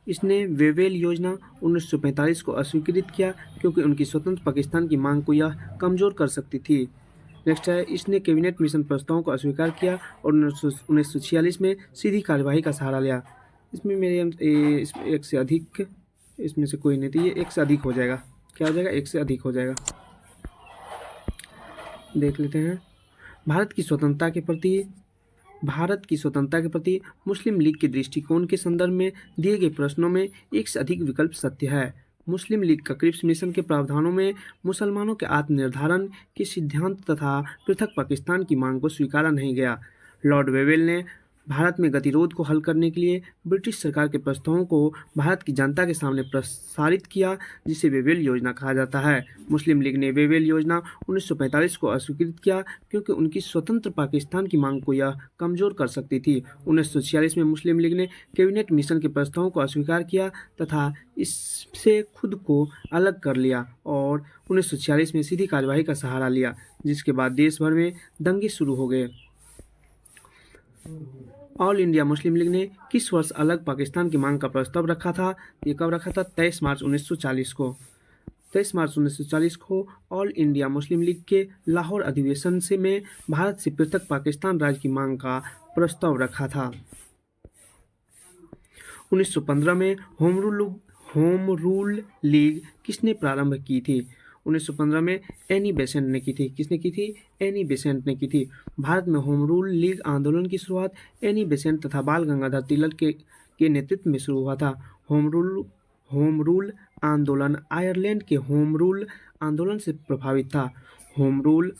Speaker 1: इसने वेवेल योजना 1945 को अस्वीकृत किया क्योंकि उनकी स्वतंत्र पाकिस्तान की मांग को यह कमजोर कर सकती थी। नेक्स्ट है, इसने कैबिनेट मिशन प्रस्तावों को अस्वीकार किया और 1946 में सीधी कार्यवाही का सहारा लिया। इसमें एक से अधिक, इसमें से कोई नहीं थी, ये एक से अधिक हो जाएगा। क्या हो जाएगा? एक से अधिक हो जाएगा। देख लेते हैं। भारत की स्वतंत्रता के प्रति मुस्लिम लीग के दृष्टिकोण के संदर्भ में दिए गए प्रश्नों में एक से अधिक विकल्प सत्य है। मुस्लिम लीग का क्रिप्स मिशन के प्रावधानों में मुसलमानों के आत्मनिर्धारण के सिद्धांत तथा पृथक पाकिस्तान की मांग को स्वीकारा नहीं गया। लॉर्ड वेवेल ने भारत में गतिरोध को हल करने के लिए ब्रिटिश सरकार के प्रस्तावों को भारत की जनता के सामने प्रसारित किया, जिसे वेवेल योजना कहा जाता है। मुस्लिम लीग ने वेवेल योजना 1945 को अस्वीकृत किया क्योंकि उनकी स्वतंत्र पाकिस्तान की मांग को यह कमजोर कर सकती थी। 1946 में मुस्लिम लीग ने कैबिनेट मिशन के प्रस्तावों को अस्वीकार किया तथा इससे खुद को अलग कर लिया और 1946 में सीधी कार्यवाही का सहारा लिया, जिसके बाद देश भर में दंगे शुरू हो गए। ऑल इंडिया मुस्लिम लीग ने किस वर्ष अलग पाकिस्तान की मांग का प्रस्ताव रखा था? ये कब रखा था? 23 मार्च 1940 को। 23 मार्च 1940 को ऑल इंडिया मुस्लिम लीग के लाहौर अधिवेशन में भारत से पृथक पाकिस्तान राज्य की मांग का प्रस्ताव रखा था। 1915 में होम रूल लीग किसने प्रारंभ की थी? 1915 में एनी बेसेंट ने की थी। किसने की थी? एनी बेसेंट ने की थी। भारत में होम रूल लीग आंदोलन की शुरुआत एनी बेसेंट तथा बाल गंगाधर तिलक के नेतृत्व में शुरू हुआ था। होम रूल आंदोलन आयरलैंड के होम रूल आंदोलन से प्रभावित था। होम रूल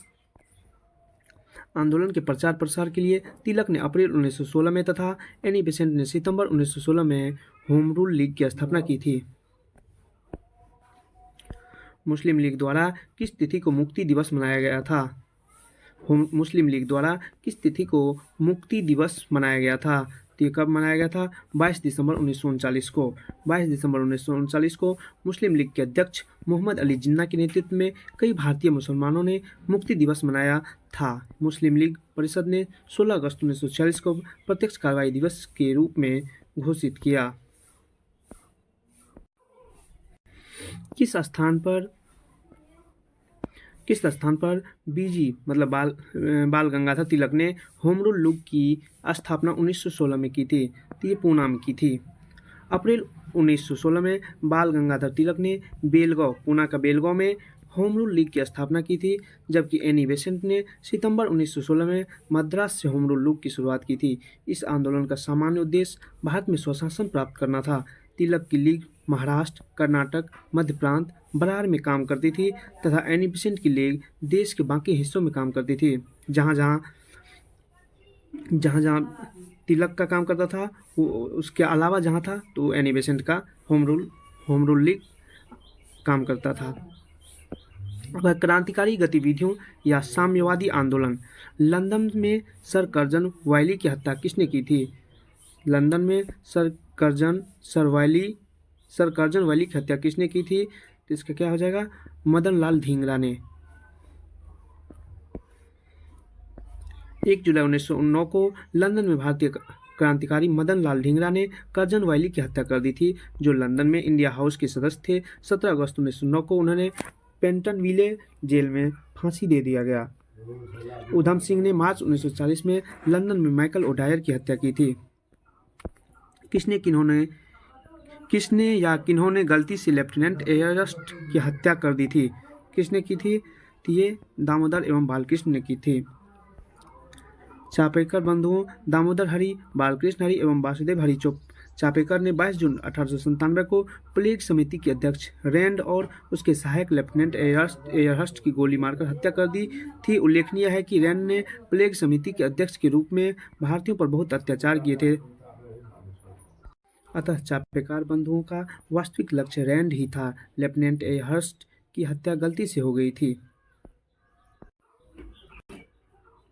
Speaker 1: आंदोलन के प्रचार प्रसार के लिए तिलक ने अप्रैल 1916 में तथा एनी बेसेंट ने सितंबर 1916 में होम रूल लीग की स्थापना की थी। मुस्लिम लीग द्वारा किस तिथि को मुक्ति दिवस मनाया गया था? मुस्लिम लीग द्वारा किस तिथि को मुक्ति दिवस मनाया गया था? तो ये कब मनाया गया था? 22 दिसंबर 1939 को। 22 दिसंबर 1939 को मुस्लिम लीग के अध्यक्ष मोहम्मद अली जिन्ना के नेतृत्व में कई भारतीय मुसलमानों ने मुक्ति दिवस मनाया था। मुस्लिम लीग परिषद ने 16 अगस्त 1946 को प्रत्यक्ष कार्रवाई दिवस के रूप में घोषित किया। किस स्थान पर बीजी मतलब बाल गंगाधर तिलक ने होम रूल लीग की स्थापना 1916 में की थी? तो ये पूना में की थी। अप्रैल 1916 में बाल गंगाधर तिलक ने पूना का बेलगांव में होम रूल लीग की स्थापना की थी, जबकि एनी बेसेंट ने सितंबर 1916 में मद्रास से होम रूल लीग की शुरुआत की थी। इस आंदोलन का सामान्य उद्देश्य भारत में स्वशासन प्राप्त करना था। तिलक की लीग महाराष्ट्र, कर्नाटक, मध्य प्रांत, बरार में काम करती थी तथा एनी बेसेंट की लीग देश के बाकी हिस्सों में काम करती थी। जहाँ जहाँ तिलक का काम करता था उसके अलावा जहाँ था तो एनी बेसेंट का होम रूल लीग काम करता था। वह क्रांतिकारी गतिविधियों या साम्यवादी आंदोलन। लंदन में सर कर्जन वायली की हत्या किसने की थी? लंदन में सर कर्जन वायली की हत्या किसने की थी? तो इसका क्या हो जाएगा? मदन लाल धिंगरा ने। 1 जुलाई 1909 को लंदन में भारतीय क्रांतिकारी मदन लाल धिंगरा ने कर्जन वायली की हत्या कर दी थी, जो लंदन में इंडिया हाउस के सदस्य थे। 17 अगस्त 1909 को उन्हें पेंटनविले जेल में फांसी दे दिया गया। उधम सिंह ने मार्च 1940 में लंदन में माइकल ओडायर की हत्या की थी। किन्होंने गलती से लेफ्टिनेंट एयरस्ट की हत्या कर दी थी? किसने की थी? तो ये दामोदर एवं बालकृष्ण ने की थी। चापेकर बंधुओं दामोदर हरि, बालकृष्ण हरि एवं वासुदेव हरि चापेकर ने 22 जून 1897 को प्लेग समिति के अध्यक्ष रैंड और उसके सहायक लेफ्टिनेंट एयरहस्ट की गोली मारकर हत्या कर दी थी। उल्लेखनीय है कि रैंड ने प्लेग समिति के अध्यक्ष के रूप में भारतीयों पर बहुत अत्याचार किए थे। अतः चापेकर बंधुओं का वास्तविक लक्ष्य रैंड ही था। लेफ्टिनेंट एयरहस्ट की हत्या गलती से हो गई थी।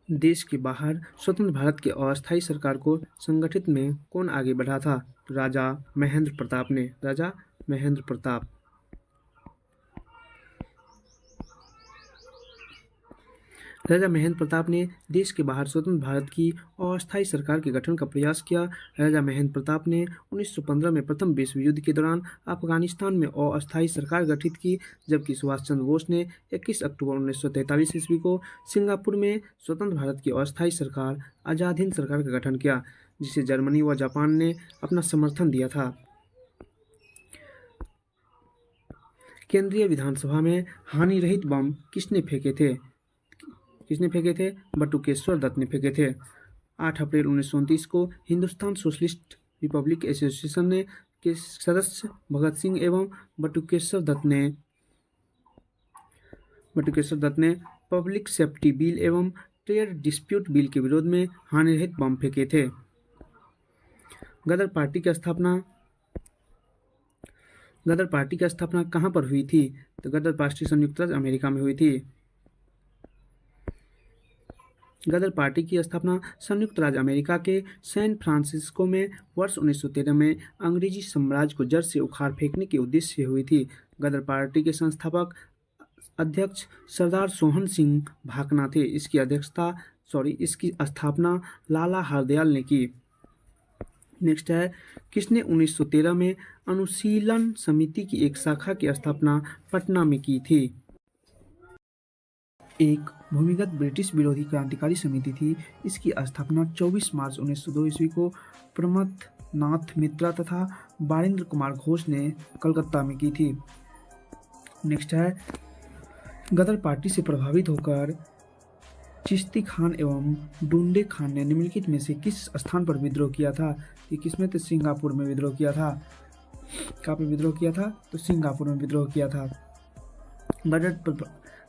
Speaker 1: देश के बाहर स्वतंत्र भारत की अस्थायी सरकार को संगठित में कौन आगे बढ़ा था? राजा महेंद्र प्रताप ने। राजा महेंद्र प्रताप। राजा महेंद्र प्रताप ने देश के बाहर स्वतंत्र भारत की अस्थायी सरकार के गठन का प्रयास किया। राजा महेंद्र प्रताप ने 1915 में प्रथम विश्व युद्ध के दौरान अफगानिस्तान में अस्थायी सरकार गठित की, जबकि सुभाष चंद्र बोस ने 21 अक्टूबर 1943 ईस्वी को सिंगापुर में स्वतंत्र भारत की अस्थायी सरकार आजाद हिंद सरकार का गठन किया, जिसे जर्मनी व जापान ने अपना समर्थन दिया था। केंद्रीय विधानसभा में हानि रहित बम किसने फेंके थे? बटुकेश्वर दत्त ने फेंके थे। 8 अप्रैल 1929 को हिंदुस्तान सोशलिस्ट रिपब्लिक एसोसिएशन के सदस्य भगत सिंह एवं बटुकेश्वर दत्त ने पब्लिक सेफ्टी बिल एवं ट्रेड डिस्प्यूट बिल के विरोध में हानिरहित बम फेंके थे। गदर पार्टी की स्थापना कहाँ पर हुई थी? तो गदर पार्टी संयुक्त राज्य अमेरिका में हुई थी। गदर पार्टी की स्थापना संयुक्त राज्य अमेरिका के सैन फ्रांसिस्को में वर्ष 1913 में अंग्रेजी साम्राज्य को जड़ से उखाड़ फेंकने के उद्देश्य से हुई थी। गदर पार्टी के संस्थापक अध्यक्ष सरदार सोहन सिंह भाकना थे। इसकी स्थापना लाला हरदयाल ने की। नेक्स्ट है, किसने 1913 में अनुशीलन समिति की एक शाखा की स्थापना पटना में की थी? एक भूमिगत ब्रिटिश विरोधी क्रांतिकारी समिति थी। इसकी स्थापना 24 मार्च 1902 ईस्वी को प्रमथ नाथ मित्रा तथा बारेंद्र कुमार घोष ने कलकत्ता में की थी। नेक्स्ट है, गदर पार्टी से प्रभावित होकर चिश्ती खान एवं डुंडे खान ने निम्नलिखित में से किस स्थान पर विद्रोह किया था? किसमें? तो सिंगापुर में विद्रोह किया था। कहाँ पे विद्रोह किया था? तो सिंगापुर में विद्रोह किया था।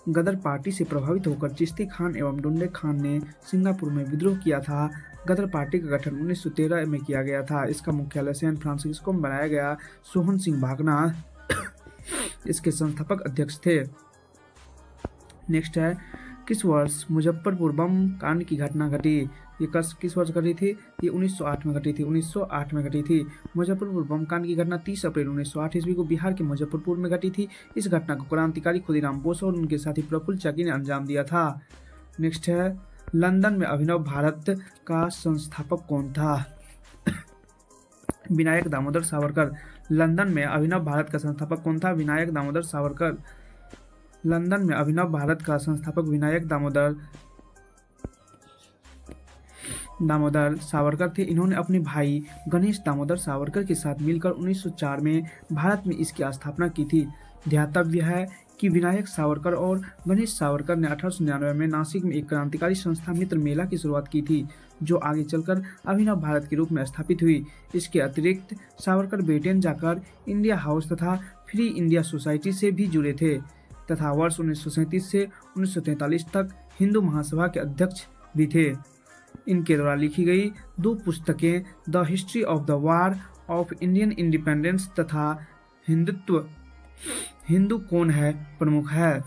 Speaker 1: गदर पार्टी से प्रभावित होकर चिश्ती खान एवं डुंडे खान ने सिंगापुर में विद्रोह किया था। गदर पार्टी का गठन 1913 में किया गया था। इसका मुख्यालय सैन फ्रांसिस्को में बनाया गया। सोहन सिंह भागना इसके संस्थापक अध्यक्ष थे। नेक्स्ट है, किस वर्ष मुजफ्फरपुर बम कांड की घटना घटी? ये किस वर्ष घटी थी? ये 1908 में घटी थी। 1908 में घटी थी। मुजफ्फरपुर बम कांड की घटना 30 अप्रैल 1908 ईस्वी को बिहार के मुजफ्फरपुर में घटी थी। इस घटना को क्रांतिकारी खुदीराम बोस और उनके साथी प्रफुल्ल चाकी ने अंजाम दिया था। नेक्स्ट है, लंदन में अभिनव भारत का संस्थापक कौन था? विनायक दामोदर सावरकर। लंदन में अभिनव भारत का संस्थापक कौन था? विनायक दामोदर सावरकर। लंदन में अभिनव भारत का संस्थापक विनायक दामोदर सावरकर थे। इन्होंने अपने भाई गणेश दामोदर सावरकर के साथ मिलकर 1904 में भारत में इसकी स्थापना की थी। ध्यातव्य है कि विनायक सावरकर और गणेश सावरकर ने 1899 में नासिक में एक क्रांतिकारी संस्था मित्र मेला की शुरुआत की थी, जो आगे चलकर अभिनव भारत के रूप में स्थापित हुई। इसके अतिरिक्त सावरकर ब्रिटेन जाकर इंडिया हाउस तथा फ्री इंडिया सोसाइटी से भी जुड़े थे तथा वर्ष 1937 से 1943 तक हिंदू महासभा के अध्यक्ष भी थे। इनके द्वारा लिखी गई 2 पुस्तकें the history of the war of Indian independence तथा हिंदू कौन है प्रमुख है।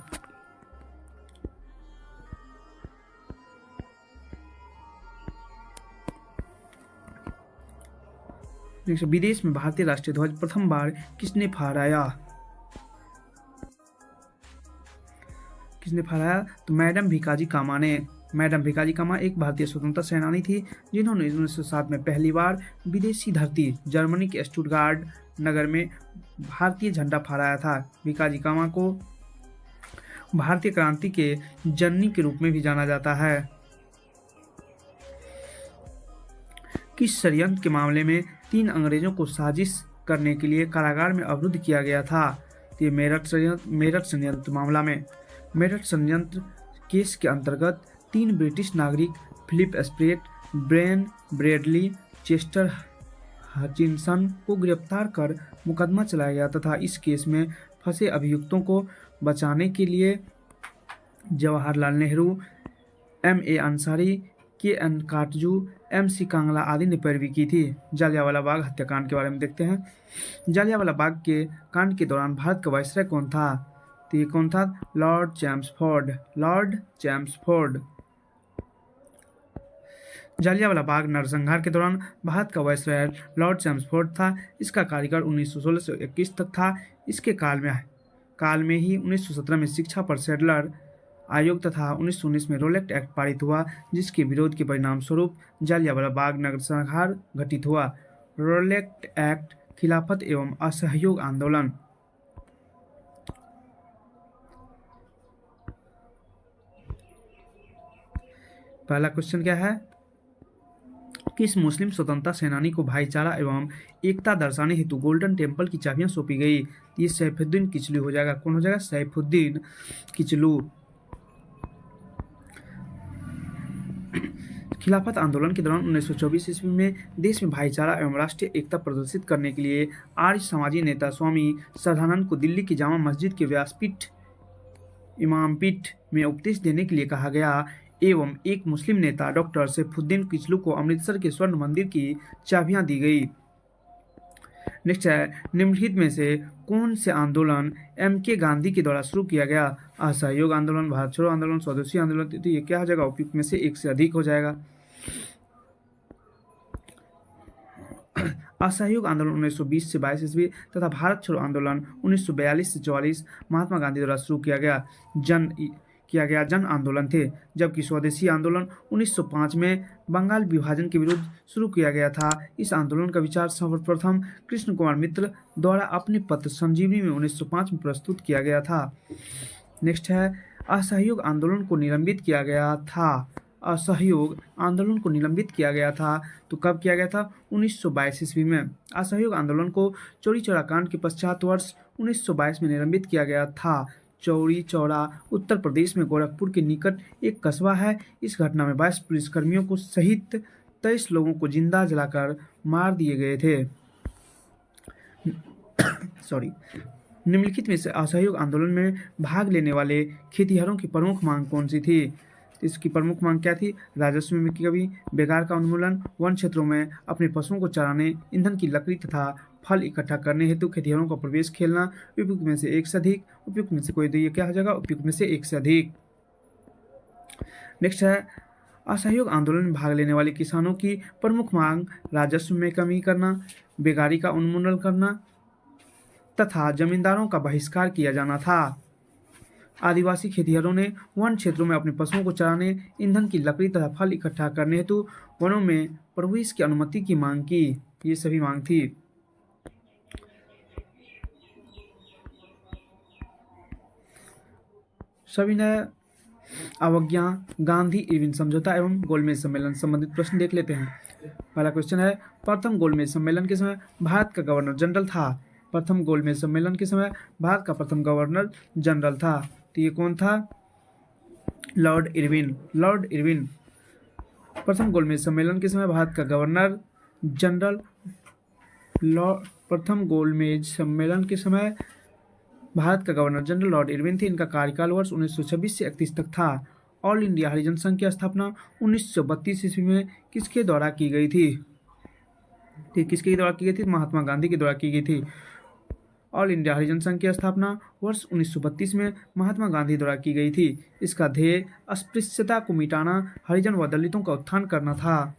Speaker 1: विदेश में भारतीय राष्ट्रीय ध्वज प्रथम बार किसने फहराया? तो मैडम भिकाजी कामा ने। मैडम भिकाजी कामा एक भारतीय स्वतंत्रता सेनानी थी, जिन्होंने 1907 में पहली बार विदेशी धरती जर्मनी के स्टुटगार्ट नगर में भारतीय झंडा फहराया था। भिकाजी कामा को भारतीय क्रांति के जननी के रूप में भी जाना जाता है। किस षड्यंत्र के मामले में 3 अंग्रेजों को साजिश करने के लिए कारागार में अवरुद्ध किया गया था? ये मेरठ षड्यंत्र मामला में। मेरठ षड्यंत्र केस के अंतर्गत 3 ब्रिटिश नागरिक Philip Spratt, Ben Bradley, Chester Hutchinson को गिरफ्तार कर मुकदमा चलाया गया तथा इस केस में फंसे अभियुक्तों को बचाने के लिए Jawaharlal Nehru, M.A. Ansari, K.N. Katju, M.C. Kangla आदि ने पैरवी की थी। जालियांवाला बाग हत्याकांड के बारे में देखते हैं। जालियांवाला बाग के कांड के दौरान भारत का वायसराय कौन था? तो ये कौन था? Lord Chelmsford. जालियांवाला बाग नरसंहार के दौरान भारत का वायसराय लॉर्ड चैम्सफोर्ड था। इसका कार्यकाल 1916 से 21 तक था। इसके काल में ही 1917 में शिक्षा पर सैडलर आयोग तथा 1919 में रोलेक्ट एक्ट पारित हुआ, जिसके विरोध के परिणाम स्वरूप जालियांवाला बाग नरसंहार घटित हुआ। रोलेक्ट एक्ट, खिलाफत एवं असहयोग आंदोलन। पहला क्वेश्चन क्या है? किस मुस्लिम स्वतंत्रता सेनानी को भाईचारा एवं एकता दर्शाने हेतु गोल्डन टेम्पल की चाबियां सौंपी गई? ये सैफुद्दीन किचलू हो जाएगा। कौन हो जाएगा? सैफुद्दीन किचलू। खिलाफत आंदोलन के दौरान 1924 ईस्वी में देश में भाईचारा एवं राष्ट्रीय एकता प्रदर्शित करने के लिए आर्य समाजी नेता स्वामी श्रद्धानंद को दिल्ली की जामा मस्जिद के व्यासपीठ इमामपीठ में उपदेश देने के लिए कहा गया एवं एक मुस्लिम नेता डॉक्टर सैफुद्दीन किचलू को अमृतसर के स्वर्ण मंदिर की चाबियां दी गई। नेक्स्ट है, निम्नलिखित में से कौन से आंदोलन M.K. गांधी के द्वारा शुरू किया गया? असहयोग आंदोलन, भारत छोड़ो आंदोलन, स्वदेशी आंदोलन। तो ये क्या हो जाएगा? उपयुक्त में से एक से अधिक हो जाएगा। असहयोग आंदोलन 1920 से 22 ईस्वी तथा भारत छोड़ो आंदोलन 1942 से 44 महात्मा गांधी द्वारा शुरू किया गया जन आंदोलन थे, जबकि स्वदेशी आंदोलन 1905 में बंगाल विभाजन के विरुद्ध शुरू किया गया था। इस आंदोलन का विचार सर्वप्रथम कृष्ण कुमार मित्र द्वारा अपने पत्र संजीवनी में 1905 में प्रस्तुत किया गया था। नेक्स्ट है, असहयोग आंदोलन को निलंबित किया गया था। असहयोग आंदोलन को निलंबित किया गया था तो कब किया गया था? 1922 ईस्वी में। असहयोग आंदोलन को चौरी चौरा कांड के पश्चात वर्ष 1922 में निलंबित किया गया था। चौरी चौरा उत्तर प्रदेश में गोरखपुर के निकट एक कस्बा है। इस घटना में 22 पुलिसकर्मियों को सहित 23 लोगों को जिंदा जलाकर मार दिए गए थे। सॉरी, निम्नलिखित में से असहयोग आंदोलन में भाग लेने वाले खेतिहरों की प्रमुख मांग कौन सी थी? तो इसकी प्रमुख मांग क्या थी? राजस्व में कमी, बेकार का उन्मूलन, वन क्षेत्रों में अपने पशुओं को चराने, ईंधन की लकड़ी तथा फल इकट्ठा करने हेतु खेतिहरों का प्रवेश खेलना, उपयुक्त में से एक से अधिक, उपयुक्त में से कोई, तो ये क्या हो जाएगा? उपयुक्त में से एक से अधिक। नेक्स्ट है, असहयोग आंदोलन में भाग लेने वाले किसानों की प्रमुख मांग राजस्व में कमी करना, बेकारी का उन्मूलन करना तथा जमींदारों का बहिष्कार किया जाना था। आदिवासी खेतिहरों ने वन क्षेत्रों में अपने पशुओं को चराने, ईंधन की लकड़ी तथा फल इकट्ठा करने हेतु वनों में प्रवेश की अनुमति की मांग की। ये सभी मांग थी। सविनय अवज्ञा, गांधी इरविन समझौता एवं गोलमेज सम्मेलन संबंधित प्रश्न देख लेते हैं। पहला क्वेश्चन है, प्रथम गोलमेज सम्मेलन के समय भारत का गवर्नर जनरल था। प्रथम गोलमेज सम्मेलन के समय भारत का प्रथम गवर्नर जनरल था, तो ये कौन था? Lord Irwin. लॉर्ड इरविन प्रथम गोलमेज सम्मेलन के समय भारत का गवर्नर जनरल। प्रथम गोलमेज सम्मेलन के समय भारत का गवर्नर जनरल लॉर्ड इरविन थे। इनका कार्यकाल वर्ष 1926 से 31 तक था। ऑल इंडिया हरिजन संघ की स्थापना 1932 ईस्वी में किसके द्वारा की गई थी? किसके द्वारा की गई थी? महात्मा गांधी के द्वारा की गई थी। ऑल इंडिया हरिजन संघ की स्थापना वर्ष 1932 में महात्मा गांधी द्वारा की गई थी। इसका ध्येय अस्पृश्यता को मिटाना, हरिजन व दलितों का उत्थान करना था।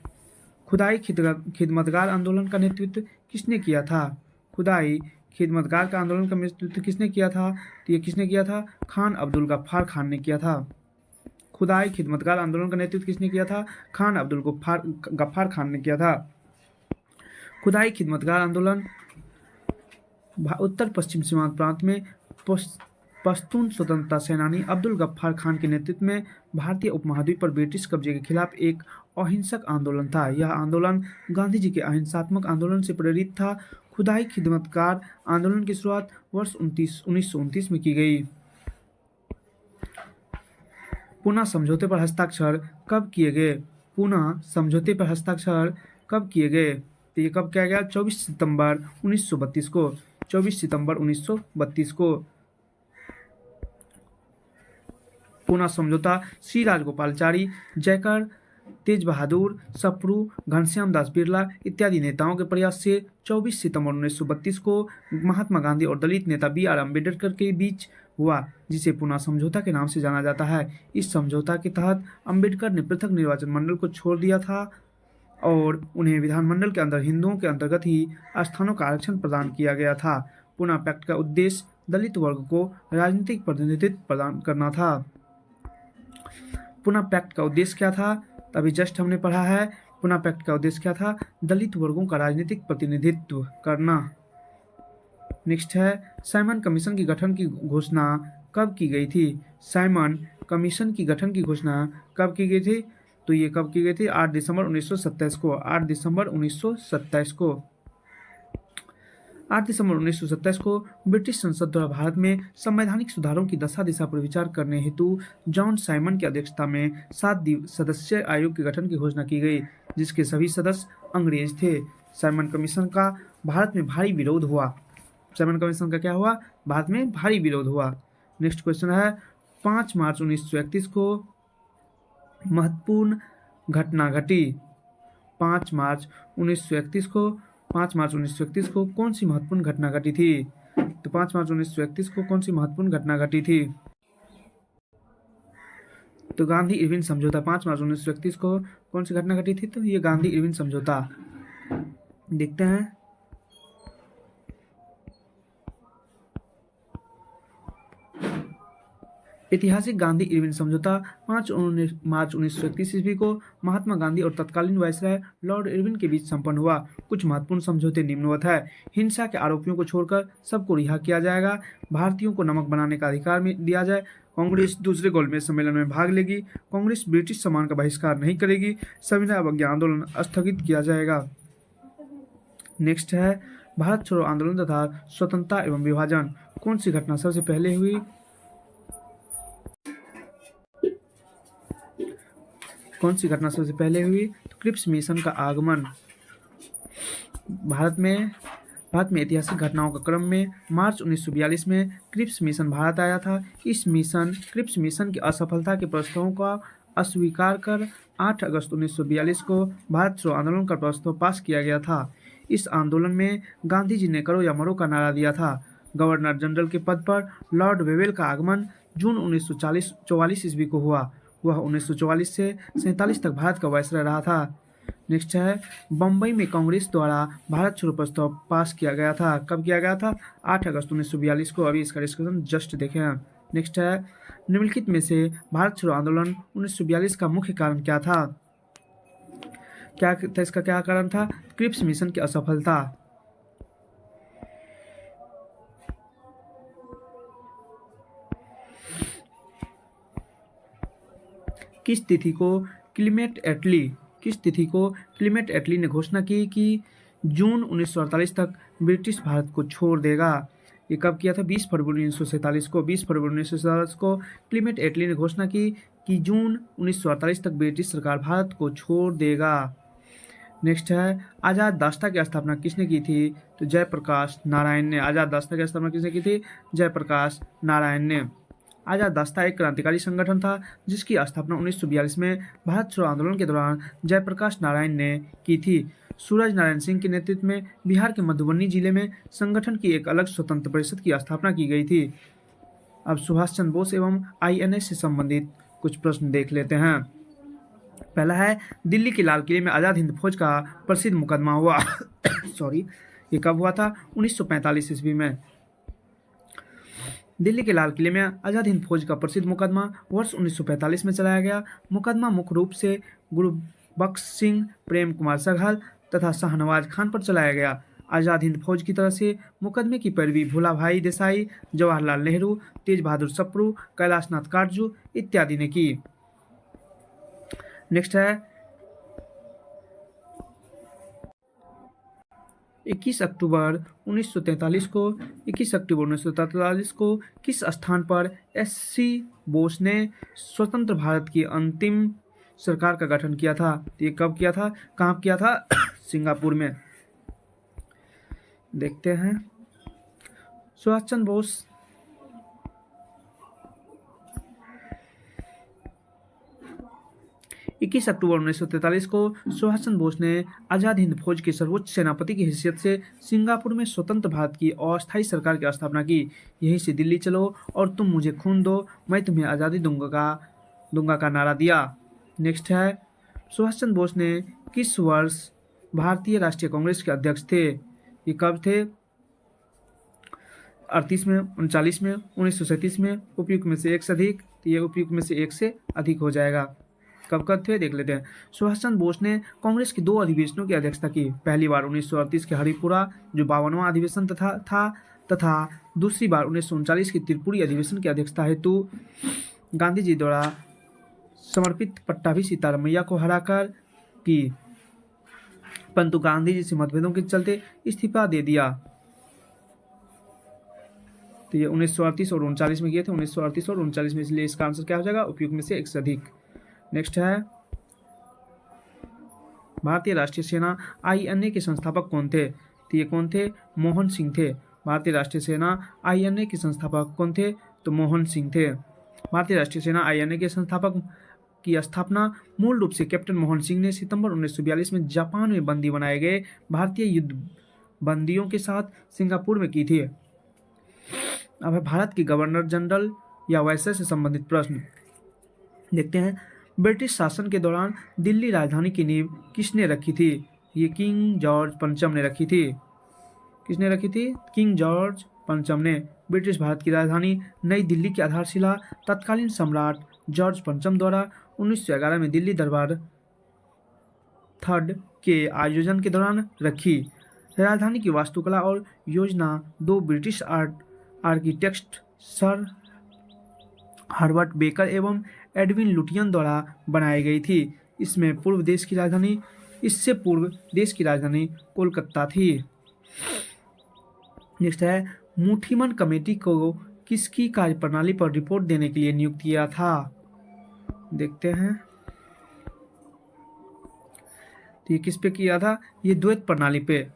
Speaker 1: खुदाई खिदमतगार आंदोलन का नेतृत्व किसने किया था? खुदाई खिदमतगार का आंदोलन का नेतृत्व किसने किया था? तो ये किसने किया था? खान अब्दुल गफ्फार खान ने किया था। खुदाई खिदमतगार आंदोलन का नेतृत्व किसने किया था? खान अब्दुल गफ्फार खान ने किया था। खुदाई खिदमतगार आंदोलन उत्तर पश्चिम सीमांत प्रांत में पश्तून स्वतंत्रता सेनानी अब्दुल गफ्फार खान के नेतृत्व में भारतीय उपमहाद्वीप पर ब्रिटिश कब्जे के खिलाफ एक अहिंसक आंदोलन था। यह आंदोलन गांधी जी के अहिंसात्मक आंदोलन से प्रेरित था। खुदाई खिदमतगार आंदोलन की शुरुआत वर्ष 1929 में की गई। पूना समझौते पर हस्ताक्षर कब किए गए? पूना समझौते पर हस्ताक्षर कब किए गए? तो ये कब किया गया? 24 सितंबर 1932 को। 24 सितंबर 1932 को पूना समझौता श्री राजगोपालचारी, जयकर, तेज बहादुर, सप्रू, घनश्याम दास बिरला इत्यादि नेताओं के प्रयास से 24 सितंबर 1932 को महात्मा गांधी और दलित नेता BR अम्बेडकर के बीच हुआ, जिसे पूना समझौता के नाम से जाना जाता है। इस समझौता के तहत अम्बेडकर ने पृथक निर्वाचन मंडल को छोड़ दिया था और उन्हें विधानमंडल के अंदर हिंदुओं के अंतर्गत ही स्थानों का आरक्षण प्रदान किया गया था। पूना पैक्ट का उद्देश्य दलित वर्ग को राजनीतिक प्रतिनिधित्व प्रदान करना था। पूना पैक्ट का उद्देश्य क्या था? अभी जस्ट हमने पढ़ा है। पूना पैक्ट का उद्देश्य क्या था? दलित वर्गों का राजनीतिक प्रतिनिधित्व करना। नेक्स्ट है, साइमन कमीशन की गठन की घोषणा कब की गई थी? साइमन कमीशन की गठन की घोषणा कब की गई थी? तो ये कब की गई थी? 8 दिसंबर 1927 को। 8 दिसंबर 1927 को। 8 दिसंबर 1927 को ब्रिटिश संसद द्वारा भारत में संवैधानिक सुधारों की दशा दिशा पर विचार करने हेतु जॉन साइमन की अध्यक्षता में 7 सदस्यीय आयोग के गठन की घोषणा की गई, जिसके सभी सदस्य अंग्रेज थे। साइमन कमीशन का भारत में भारी विरोध हुआ। साइमन कमीशन का क्या हुआ? भारत में भारी विरोध हुआ। नेक्स्ट क्वेश्चन है, 5 मार्च 1931 को महत्वपूर्ण घटना घटी। 5 मार्च 1931 को 5 मार्च 1931 को कौन सी महत्वपूर्ण घटना घटी थी? तो 5 मार्च 1931 को कौन सी महत्वपूर्ण घटना घटी थी? तो गांधी इरविन समझौता। 5 मार्च 1931 को कौन सी घटना घटी थी? तो ये गांधी इरविन समझौता। देखते हैं। ऐतिहासिक गांधी इरविन समझौता 5 मार्च 1931 ईस्वी को महात्मा गांधी और तत्कालीन वायसराय लॉर्ड इरविन के बीच संपन्न हुआ। कुछ महत्वपूर्ण समझौते निम्नवत है। हिंसा के आरोपियों को छोड़कर सबको रिहा किया जाएगा। भारतीयों को नमक बनाने का अधिकार में दिया जाए। कांग्रेस दूसरे गोलमेज सम्मेलन में भाग लेगी। कांग्रेस ब्रिटिश सामान का बहिष्कार नहीं करेगी। सविनय अवज्ञा आंदोलन स्थगित किया जाएगा। नेक्स्ट है, भारत छोड़ो आंदोलन तथा स्वतंत्रता एवं विभाजन कौन सी घटना सबसे पहले हुई? कौन सी घटना सबसे पहले हुई? तो क्रिप्स मिशन का आगमन। भारत भारत में ऐतिहासिक घटनाओं के क्रम में मार्च 1942 में क्रिप्स मिशन भारत आया था। क्रिप्स मिशन की असफलता के प्रस्तावों का अस्वीकार कर 8 अगस्त 1942 को भारत छोड़ो आंदोलन का प्रस्ताव पास किया गया था। इस आंदोलन में गांधी जी ने करो या मरो का नारा दिया था। गवर्नर जनरल के पद पर लॉर्ड वेवेल का आगमन जून 1944 ईस्वी को हुआ। वह 1944 से 47 तक भारत का वायसराय रहा था। नेक्स्ट है, बम्बई में कांग्रेस द्वारा भारत छोड़ो प्रस्ताव पास किया गया था। कब किया गया था? 8 अगस्त 1942 को। अभी इसका डिस्कशन जस्ट देखें। नेक्स्ट है, निम्नलिखित में से भारत छोड़ो आंदोलन 1942 का मुख्य कारण क्या था? क्या था इसका क्या कारण था? क्रिप्स मिशन की असफलता। किस तिथि को क्लीमेट एटली ने घोषणा की कि जून 1948 तक ब्रिटिश भारत को छोड़ देगा? ये कब किया था? 20 फरवरी 1947 को। 20 फरवरी 1947 को क्लीमेट एटली ने घोषणा की कि जून 1948 तक ब्रिटिश सरकार भारत को छोड़ देगा। नेक्स्ट है, आज़ाद दास्ता की स्थापना किसने की थी? तो जयप्रकाश नारायण ने। आज़ाद दास्ता की स्थापना किसने की थी? जयप्रकाश नारायण ने। आज़ाद दास्ता एक क्रांतिकारी संगठन था जिसकी स्थापना 1942 में भारत छोड़ो आंदोलन के दौरान जयप्रकाश नारायण ने की थी। सूरज नारायण सिंह के नेतृत्व में बिहार के मधुबनी जिले में संगठन की एक अलग स्वतंत्र परिषद की स्थापना की गई थी। अब सुभाष चंद्र बोस एवं INA से संबंधित कुछ प्रश्न देख लेते हैं। पहला है, दिल्ली के लाल किले में आज़ाद हिंद फौज का प्रसिद्ध मुकदमा हुआ। ये कब हुआ था? 1945 ईस्वी में। दिल्ली के लाल किले में आज़ाद हिंद फौज का प्रसिद्ध मुकदमा वर्ष 1945 में चलाया गया। मुकदमा मुख्य रूप से गुरबख्श सिंह, प्रेम कुमार सघल तथा शाहनवाज खान पर चलाया गया। आज़ाद हिंद फौज की तरफ से मुकदमे की पैरवी भूलाभाई देसाई, जवाहरलाल नेहरू, तेज बहादुर सप्रू, कैलाशनाथ काटजू इत्यादि ने की। नेक्स्ट है, 21 अक्टूबर 1943 को किस स्थान पर SC बोस ने स्वतंत्र भारत की अंतिम सरकार का गठन किया था? तो ये कब किया था? कहाँ किया था? सिंगापुर में। देखते हैं, सुभाष चंद्र बोस 21 अक्टूबर 1943 को सुभाष चंद्र बोस ने आज़ाद हिंद फौज के सर्वोच्च सेनापति की हैसियत से सिंगापुर में स्वतंत्र भारत की अस्थायी सरकार की स्थापना की। यहीं से दिल्ली चलो और तुम मुझे खून दो, मैं तुम्हें आज़ादी दूंगा का नारा दिया। नेक्स्ट है, सुभाष चंद्र बोस ने किस वर्ष भारतीय राष्ट्रीय कांग्रेस के अध्यक्ष थे? ये कब थे? 38 में, 39 में, 1937 में, उपयुक्त में से एक से अधिक? तो ये उपयुक्त में से एक से अधिक हो जाएगा। कब थे देख लेते हैं। सुभाष चंद्र बोस ने कांग्रेस के 2 अधिवेशनों की अध्यक्षता की। पहली बार 1938 के हरिपुरा जो 52वां अधिवेशन तथा दूसरी बार 1939 की त्रिपुरी अधिवेशन की अध्यक्षता हेतु गांधी जी द्वारा समर्पित पट्टाभी सीतारामैया को हराकर की, परंतु गांधी जी से मतभेदों के चलते इस्तीफा दे दिया। तो ये 1938 और 39 में किए थे। 1938 और 39 में, इसलिए इसका आंसर क्या हो जाएगा? उपयुक्त में से एक से अधिक। नेक्स्ट है, भारतीय राष्ट्रीय सेना INA के संस्थापक कौन थे? तो ये कौन थे? मोहन सिंह थे। भारतीय राष्ट्रीय सेना INA के संस्थापक कौन थे? तो मोहन सिंह थे। भारतीय राष्ट्रीय सेना INA के संस्थापक की स्थापना मूल रूप से कैप्टन मोहन सिंह ने सितंबर 1942 में जापान में बंदी बनाए गए भारतीय युद्ध बंदियों के साथ सिंगापुर में की थी। अब है भारत के गवर्नर जनरल या वायसराय से संबंधित प्रश्न। देखते हैं, ब्रिटिश शासन के दौरान दिल्ली राजधानी की नींव किसने रखी थी? ये किंग जॉर्ज पंचम ने रखी थी। किसने रखी थी? किंग जॉर्ज पंचम ने। ब्रिटिश भारत की राजधानी नई दिल्ली की आधारशिला तत्कालीन सम्राट जॉर्ज पंचम द्वारा 1911 में दिल्ली दरबार थर्ड के आयोजन के दौरान रखी। राजधानी की वास्तुकला और योजना 2 British architect sir Herbert baker एवं एडविन लुटियन द्वारा बनाई गई थी। इससे पूर्व देश की राजधानी कोलकाता थी। नेक्स्ट है, मुठीमन कमेटी को किसकी कार्यप्रणाली पर रिपोर्ट देने के लिए नियुक्त किया था? देखते हैं, तो ये किस पे किया था? ये द्वैत प्रणाली पे।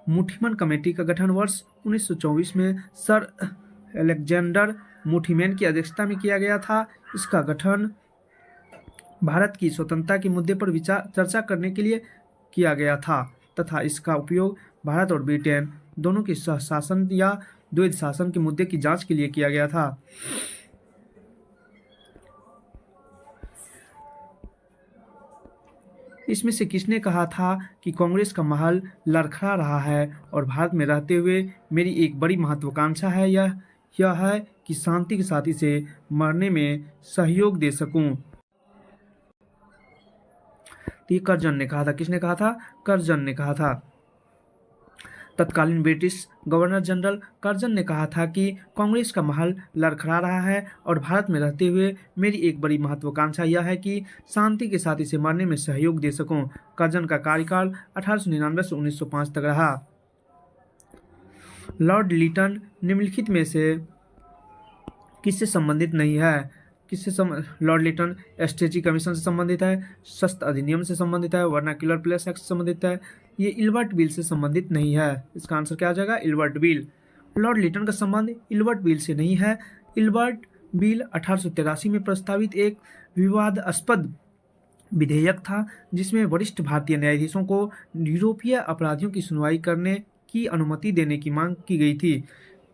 Speaker 1: मुठीमन कमेटी का गठन वर्ष 1924 में सर अलेक्जेंडर मुठीमैन की अध्यक्षता में किया गया था। इसका गठन भारत की स्वतंत्रता के मुद्दे पर विचार चर्चा करने के लिए किया गया था तथा इसका उपयोग भारत और ब्रिटेन दोनों के शासन या द्वैध शासन के मुद्दे की जांच के लिए किया गया था। इसमें से किसने कहा था कि कांग्रेस का महल लड़खड़ा रहा है और भारत में रहते हुए मेरी एक बड़ी महत्वाकांक्षा है यह है कि शांति के साथ इसे मरने में सहयोग दे सकूं। तो ये कर्जन ने कहा था। किसने कहा था? कर्जन ने कहा था। तत्कालीन ब्रिटिश गवर्नर जनरल कर्जन ने कहा था कि कांग्रेस का महल लड़खड़ा रहा है और भारत में रहते हुए मेरी एक बड़ी महत्वाकांक्षा यह है कि शांति के साथ इसे मरने में सहयोग दे सकूं। कर्जन का कार्यकाल 1899 से 1905 तक रहा। लॉर्ड लिटन निम्नलिखित में से किससे संबंधित नहीं है? लॉर्ड लिटन स्ट्रेची कमीशन से संबंधित है, शस्त्र अधिनियम से संबंधित है, वर्नाक्युलर प्लेस एक्ट से संबंधित है, ये इल्बर्ट बिल से संबंधित नहीं है। इसका आंसर क्या आ जाएगा? Ilbert bill. लॉर्ड लिटन का संबंध इल्बर्ट बिल से नहीं है। इल्बर्ट बिल 1883 में प्रस्तावित एक विवादास्पद विधेयक था जिसमें वरिष्ठ भारतीय न्यायाधीशों को यूरोपीय अपराधियों की सुनवाई करने की अनुमति देने की मांग की गई थी।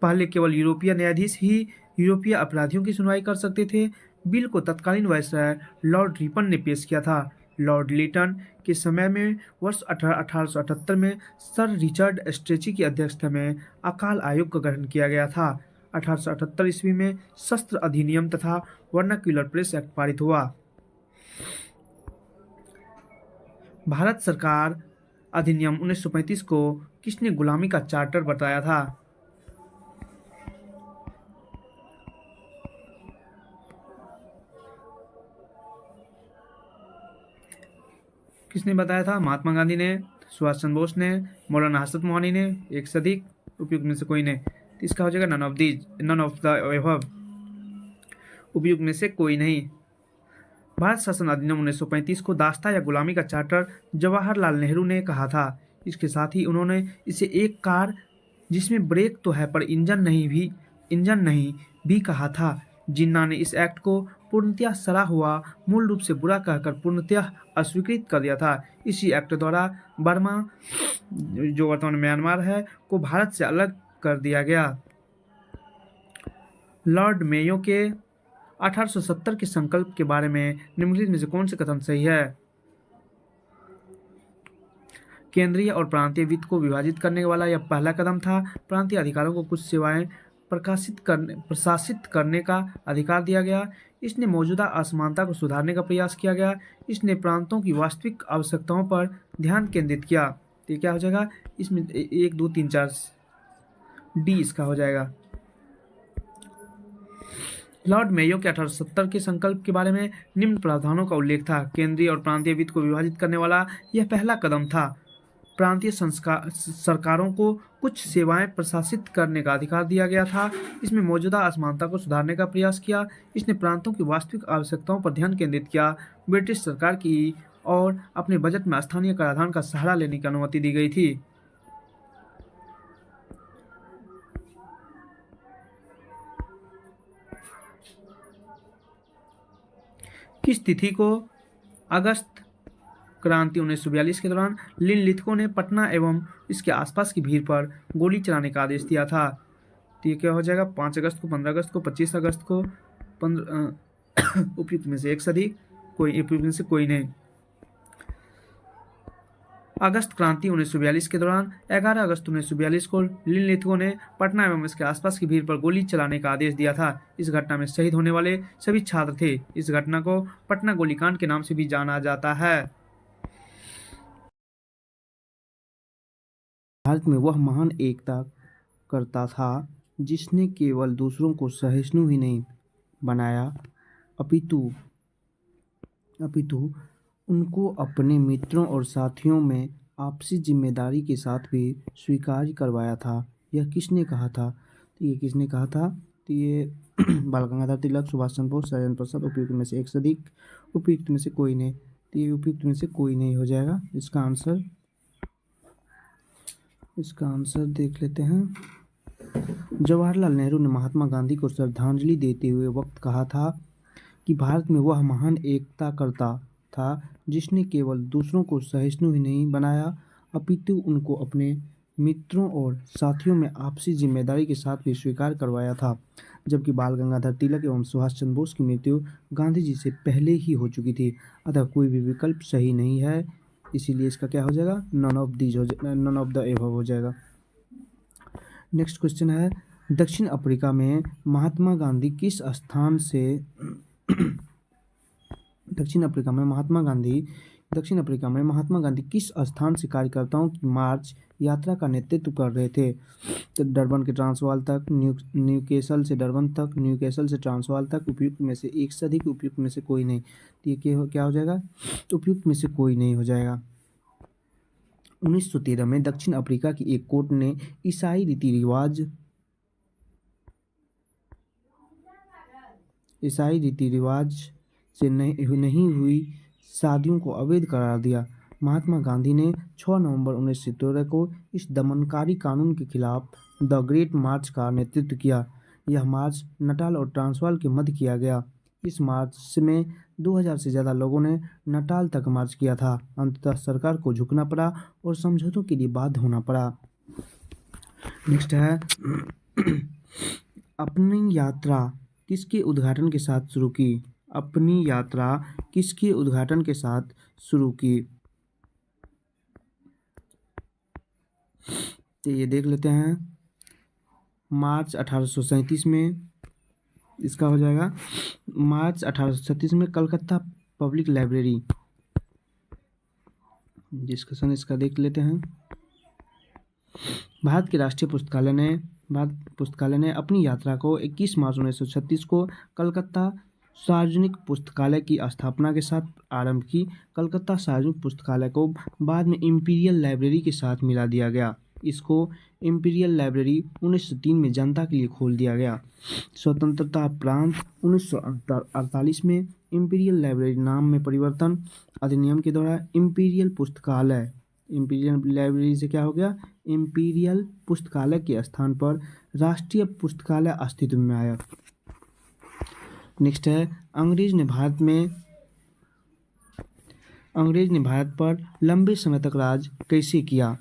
Speaker 1: पहले केवल यूरोपीय न्यायाधीश ही यूरोपीय अपराधियों की सुनवाई कर सकते थे। बिल को तत्कालीन वायसराय लॉर्ड रिपन ने पेश किया था। लॉर्ड लिटन के समय में वर्ष 1878 में सर रिचर्ड स्ट्रेची की अध्यक्षता में अकाल आयोग का गठन किया गया था। 1878 ईस्वी में शस्त्र अधिनियम तथा वर्नाक्युलर प्रेस एक्ट पारित हुआ। भारत सरकार अधिनियम 1935 को किसने गुलामी का चार्टर बताया था? किसने बताया था? महात्मा गांधी ने, सुभाष चंद्र बोस ने, मौलाना हसरत मोहनी ने, एक से अधिक, उपयुक्त में से कोई ने। तो इसका हो जाएगा नन ऑफ द अबव, उपयुक्त में से कोई नहीं। भारत शासन अधिनियम 1935 को दास्ता या गुलामी का चार्टर जवाहरलाल नेहरू ने कहा था। इसके साथ ही उन्होंने इसे एक कार जिसमें ब्रेक तो है पर इंजन नहीं भी कहा था। जिन्ना ने इस एक्ट को पूर्णतः सड़ा हुआ, मूल रूप से बुरा कहकर पूर्णतः अस्वीकृत कर दिया था। इसी एक्ट द्वारा बर्मा, जो वर्तमान म्यांमार है, को भारत से अलग कर दिया गया। लॉर्ड मेयो के 1870 के संकल्प के बारे में निम्नलिखित में से कौन से कथन सही है? केंद्रीय और प्रांतीय वित्त को विभाजित करने वाला यह पहला कदम था। प्रांतीय अधिकारों को कुछ सेवाएं प्रशासित करने का अधिकार दिया गया। इसने मौजूदा असमानता को सुधारने का प्रयास किया गया। इसने प्रांतों की वास्तविक आवश्यकताओं पर ध्यान केंद्रित किया। तो क्या हो जाएगा इसमें? 1 2 3 4 डी इसका हो जाएगा। लॉर्ड मेयो के 1870 के संकल्प के बारे में निम्न प्रावधानों का उल्लेख था। केंद्रीय और प्रांतीय वित्त को विभाजित करने वाला यह पहला कदम था। प्रांतीय सरकारों को कुछ सेवाएं प्रशासित करने का अधिकार दिया गया था। इसमें मौजूदा असमानता को सुधारने का प्रयास किया। इसने प्रांतों की वास्तविक आवश्यकताओं पर ध्यान केंद्रित किया। ब्रिटिश सरकार की और अपने बजट में स्थानीय कराधान का सहारा लेने की अनुमति दी गई थी। किस तिथि को अगस्त क्रांति 1942 के दौरान लिनलिथगो ने पटना एवं इसके आसपास की भीड़ पर गोली चलाने का आदेश दिया था? तो ये क्या हो जाएगा? 5 अगस्त को, 15 अगस्त को, 25 अगस्त को, 15 उपयुक्त में से एक से अधिक, कोई उपयुक्त में से कोई नहीं। अगस्त क्रांति 1942 के दौरान 11 अगस्त 1942 को लिनलिथगो ने पटना एवं इसके आसपास की भीड़ पर गोली चलाने का आदेश दिया था। इस घटना में शहीद होने वाले सभी छात्र थे। इस घटना को पटना गोलीकांड के नाम से भी जाना जाता है। भारत में वह महान एकता करता था जिसने केवल दूसरों को सहिष्णु ही नहीं बनाया अपितु उनको अपने मित्रों और साथियों में आपसी जिम्मेदारी के साथ भी स्वीकार करवाया था। यह किसने कहा था? तो ये किसने कहा था? तो ये बाल गंगाधर तिलक, सुभाष चंद्र बोस, राजेंद्र प्रसाद। उपयुक्त में से एक से अधिक, उपयुक्त में से कोई नहीं। तो ये उपयुक्त में से कोई नहीं हो जाएगा। इसका आंसर इसका आंसर देख लेते हैं। जवाहरलाल नेहरू ने महात्मा गांधी को श्रद्धांजलि देते हुए वक्त कहा था कि भारत में वह महान एकता करता था जिसने केवल दूसरों को सहिष्णु ही नहीं बनाया अपितु उनको अपने मित्रों और साथियों में आपसी जिम्मेदारी के साथ भी स्वीकार करवाया था। जबकि बाल गंगाधर तिलक एवं सुभाष चंद्र बोस की मृत्यु गांधी जी से पहले ही हो चुकी थी, अतः कोई भी विकल्प सही नहीं है। इसीलिए इसका क्या हो जाएगा, नन ऑफ द एबव हो जाएगा। नेक्स्ट क्वेश्चन है, दक्षिण अफ्रीका में महात्मा गांधी किस स्थान से दक्षिण अफ्रीका में महात्मा गांधी किस स्थान से कार्यकर्ताओं की मार्च यात्रा का नेतृत्व कर रहे थे? तो डरबन के ट्रांसवाल तक, न्यूकेसल से डरबन तक, न्यूकेसल से ट्रांसवाल तक, उपयुक्त में से एक से अधिक, उपयुक्त में से कोई नहीं। तो ये क्या हो जाएगा, उपयुक्त में से कोई नहीं हो जाएगा। 1913 में दक्षिण अफ्रीका की एक कोर्ट ने ईसाई रीति रिवाज से नहीं हुई शादियों को अवैध करार दिया। महात्मा गांधी ने 6 नवंबर 1913 को इस दमनकारी कानून के खिलाफ द ग्रेट मार्च का नेतृत्व किया। यह मार्च नटाल और ट्रांसवाल के मध्य किया गया। इस मार्च में 2000 से ज़्यादा लोगों ने नटाल तक मार्च किया था। अंततः सरकार को झुकना पड़ा और समझौतों के लिए बाध्य होना पड़ा। नेक्स्ट है, अपनी यात्रा किसके उद्घाटन के साथ शुरू की? अपनी यात्रा किसके उद्घाटन के साथ शुरू की? तो ये देख लेते हैं, मार्च 1837 में इसका हो जाएगा। मार्च 1837 में कलकत्ता पब्लिक लाइब्रेरी। डिस्कशन इसका देख लेते हैं। भारत के राष्ट्रीय पुस्तकालय ने अपनी यात्रा को 21 मार्च 1936 को कलकत्ता सार्वजनिक पुस्तकालय की स्थापना के साथ आरंभ की। कलकत्ता सार्वजनिक पुस्तकालय को बाद में इंपीरियल लाइब्रेरी के साथ मिला दिया गया। इसको इंपीरियल लाइब्रेरी 1903 में जनता के लिए खोल दिया गया। स्वतंत्रता प्रांत 1948 में इंपीरियल लाइब्रेरी नाम में परिवर्तन अधिनियम के द्वारा इंपीरियल लाइब्रेरी से क्या हो गया, इंपीरियल पुस्तकालय के स्थान पर राष्ट्रीय पुस्तकालय अस्तित्व में आया। नेक्स्ट है, अंग्रेज ने भारत पर लंबे समय तक राज कैसे किया?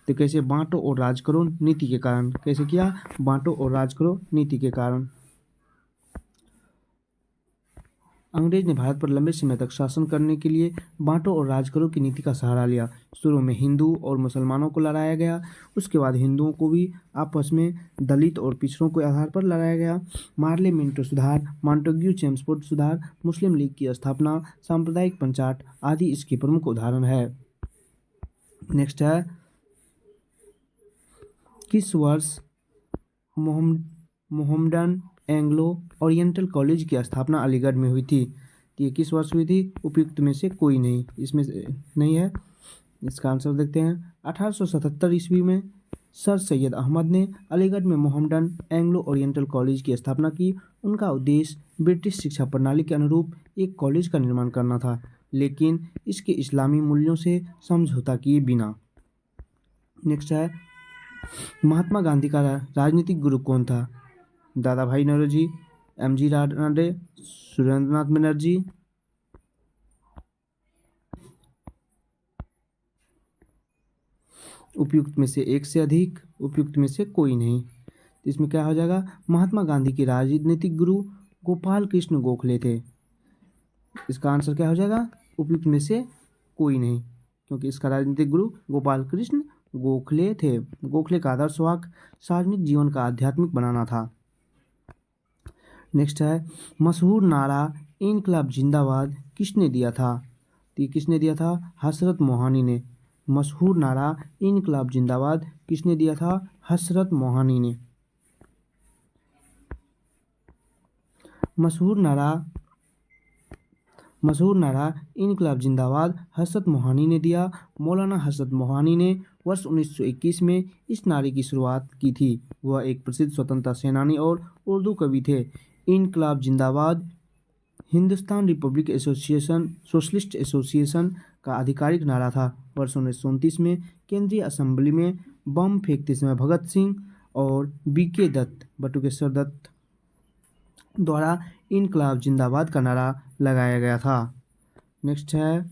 Speaker 1: तो कैसे, बांटो और राज करो नीति के कारण। कैसे किया, बांटो और राज करो नीति के कारण। अंग्रेज ने भारत पर लंबे समय तक शासन करने के लिए बांटो और राज करो की नीति का सहारा लिया। शुरू में हिंदू और मुसलमानों को लड़ाया गया, उसके बाद हिंदुओं को भी आपस में दलित और पिछड़ों के आधार पर लड़ाया गया। मार्ले मिंटो सुधार, मॉन्टेग्यू चेम्सफोर्ड सुधार, मुस्लिम लीग की स्थापना, सांप्रदायिक पंचाट आदि इसके प्रमुख उदाहरण है। नेक्स्ट है, किस वर्ष मोहम्मडन एंग्लो ओरिएंटल कॉलेज की स्थापना अलीगढ़ में हुई थी? ये किस वर्ष हुई थी? उपयुक्त में से कोई नहीं, इसमें नहीं है। इसका आंसर देखते हैं। 1877 ईस्वी में सर सैयद अहमद ने अलीगढ़ में मोहम्मडन एंग्लो ओरिएंटल कॉलेज की स्थापना की। उनका उद्देश्य ब्रिटिश शिक्षा प्रणाली के अनुरूप एक कॉलेज का निर्माण करना था, लेकिन इसके इस्लामी मूल्यों से समझौता किए बिना। नेक्स्ट है, महात्मा गांधी का राजनीतिक गुरु कौन था? दादा भाई नौरोजी, एम.जी. रानडे, सुरेंद्रनाथ बनर्जी। उपयुक्त में से एक से अधिक, उपयुक्त में से कोई नहीं। इसमें क्या हो जाएगा, महात्मा गांधी के राजनीतिक गुरु गोपाल कृष्ण गोखले थे। इसका आंसर क्या हो जाएगा, उपयुक्त में से कोई नहीं, क्योंकि इसका राजनीतिक गुरु गोपाल कृष्ण गोखले थे। गोखले का आदर्श वाक्य सार्वजनिक जीवन का आध्यात्मिक बनाना था। नेक्स्ट है, मशहूर नारा इनकलाब जिंदाबाद किसने दिया था? तो ये किसने दिया था? हसरत मोहानी ने। मशहूर नारा इनकलाब जिंदाबाद किसने दिया था? हसरत मोहानी ने। मशहूर नारा इनकलाब जिंदाबाद हसरत मोहानी ने दिया। मौलाना हसरत मोहानी ने वर्ष 1921 में इस नारे की शुरुआत की थी। वह एक प्रसिद्ध स्वतंत्रता सेनानी और उर्दू कवि थे। इनकलाब जिंदाबाद Hindustan Republic association socialist association का आधिकारिक नारा था। वर्ष 1929 में केंद्रीय असेंबली में बम फेंकते समय भगत सिंह और बीके दत्त बटुकेश्वर दत्त द्वारा इनकलाब जिंदाबाद का नारा लगाया गया था। नेक्स्ट है,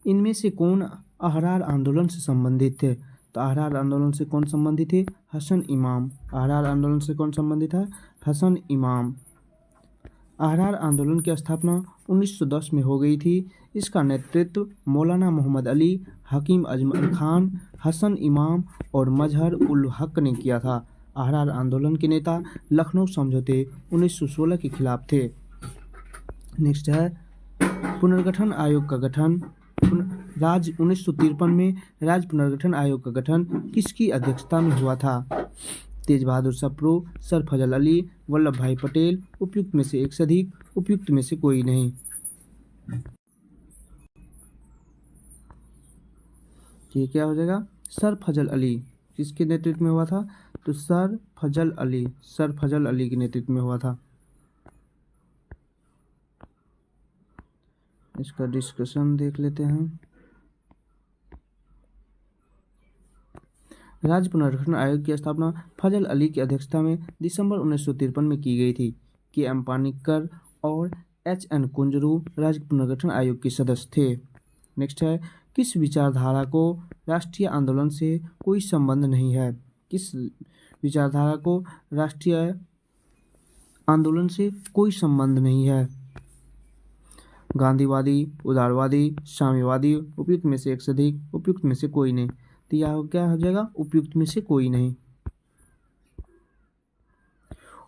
Speaker 1: इनमें से कौन अहरार आंदोलन से संबंधित थे? तो अहरार आंदोलन से कौन संबंधित थे? हसन इमाम। अहरार आंदोलन से कौन संबंधित है? हसन इमाम। अहरार आंदोलन की स्थापना 1910 में हो गई थी। इसका नेतृत्व मौलाना मोहम्मद अली, हकीम अजमल खान, हसन इमाम और मजहर उल हक ने किया था। अहरार आंदोलन के नेता लखनऊ समझौते 1916 के खिलाफ थे। नेक्स्ट है, पुनर्गठन आयोग का गठन। 1953 में राज्य पुनर्गठन आयोग का गठन किसकी अध्यक्षता में हुआ था? तेज बहादुर सप्रू, सरफजल अली, वल्लभ भाई पटेल, उपयुक्त में से एक से अधिक, उपयुक्त में से कोई नहीं। ये क्या हो जाएगा? सरफजल अली। किसके नेतृत्व में हुआ था? तो सरफजल अली के नेतृत्व में हुआ था। इसका डिस्कशन देख लेते हैं। राज्य पुनर्गठन आयोग की स्थापना फजल अली की अध्यक्षता में दिसंबर 1953 में की गई थी। के.एम. पानिक्कर और H.N. कुंजरू राज्य पुनर्गठन आयोग के सदस्य थे। नेक्स्ट है, किस विचारधारा को राष्ट्रीय आंदोलन से कोई संबंध नहीं है? किस विचारधारा को राष्ट्रीय आंदोलन से कोई संबंध नहीं है? गांधीवादी, उदारवादी, साम्यवादी, उपयुक्त में से एक से अधिक, उपयुक्त में से कोई नहीं। तो यह क्या हो जाएगा? उपयुक्त में से कोई नहीं।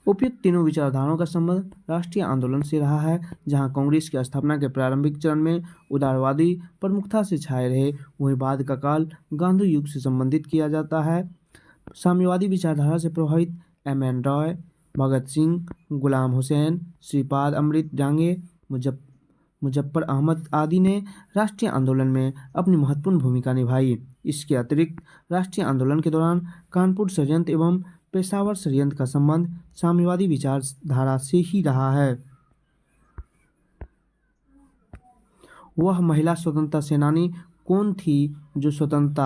Speaker 1: उपयुक्त तीनों विचारधाराओं का संबंध राष्ट्रीय आंदोलन से रहा है। जहां कांग्रेस की स्थापना के प्रारंभिक चरण में उदारवादी प्रमुखता से छाए रहे, वहीं बाद का काल गांधी युग से संबंधित किया जाता है। साम्यवादी विचारधारा से प्रभावित M.N. रॉय, भगत सिंह, गुलाम हुसैन, श्रीपाद अमृत डांगे, मुजफ्फर अहमद आदि ने राष्ट्रीय आंदोलन में अपनी महत्वपूर्ण भूमिका निभाई। इसके अतिरिक्त राष्ट्रीय आंदोलन के दौरान कानपुर षड्यंत्र एवं पेशावर षड्यंत्र का संबंध साम्यवादी विचारधारा से ही रहा है। वह महिला स्वतंत्रता सेनानी कौन थी जो स्वतंत्रता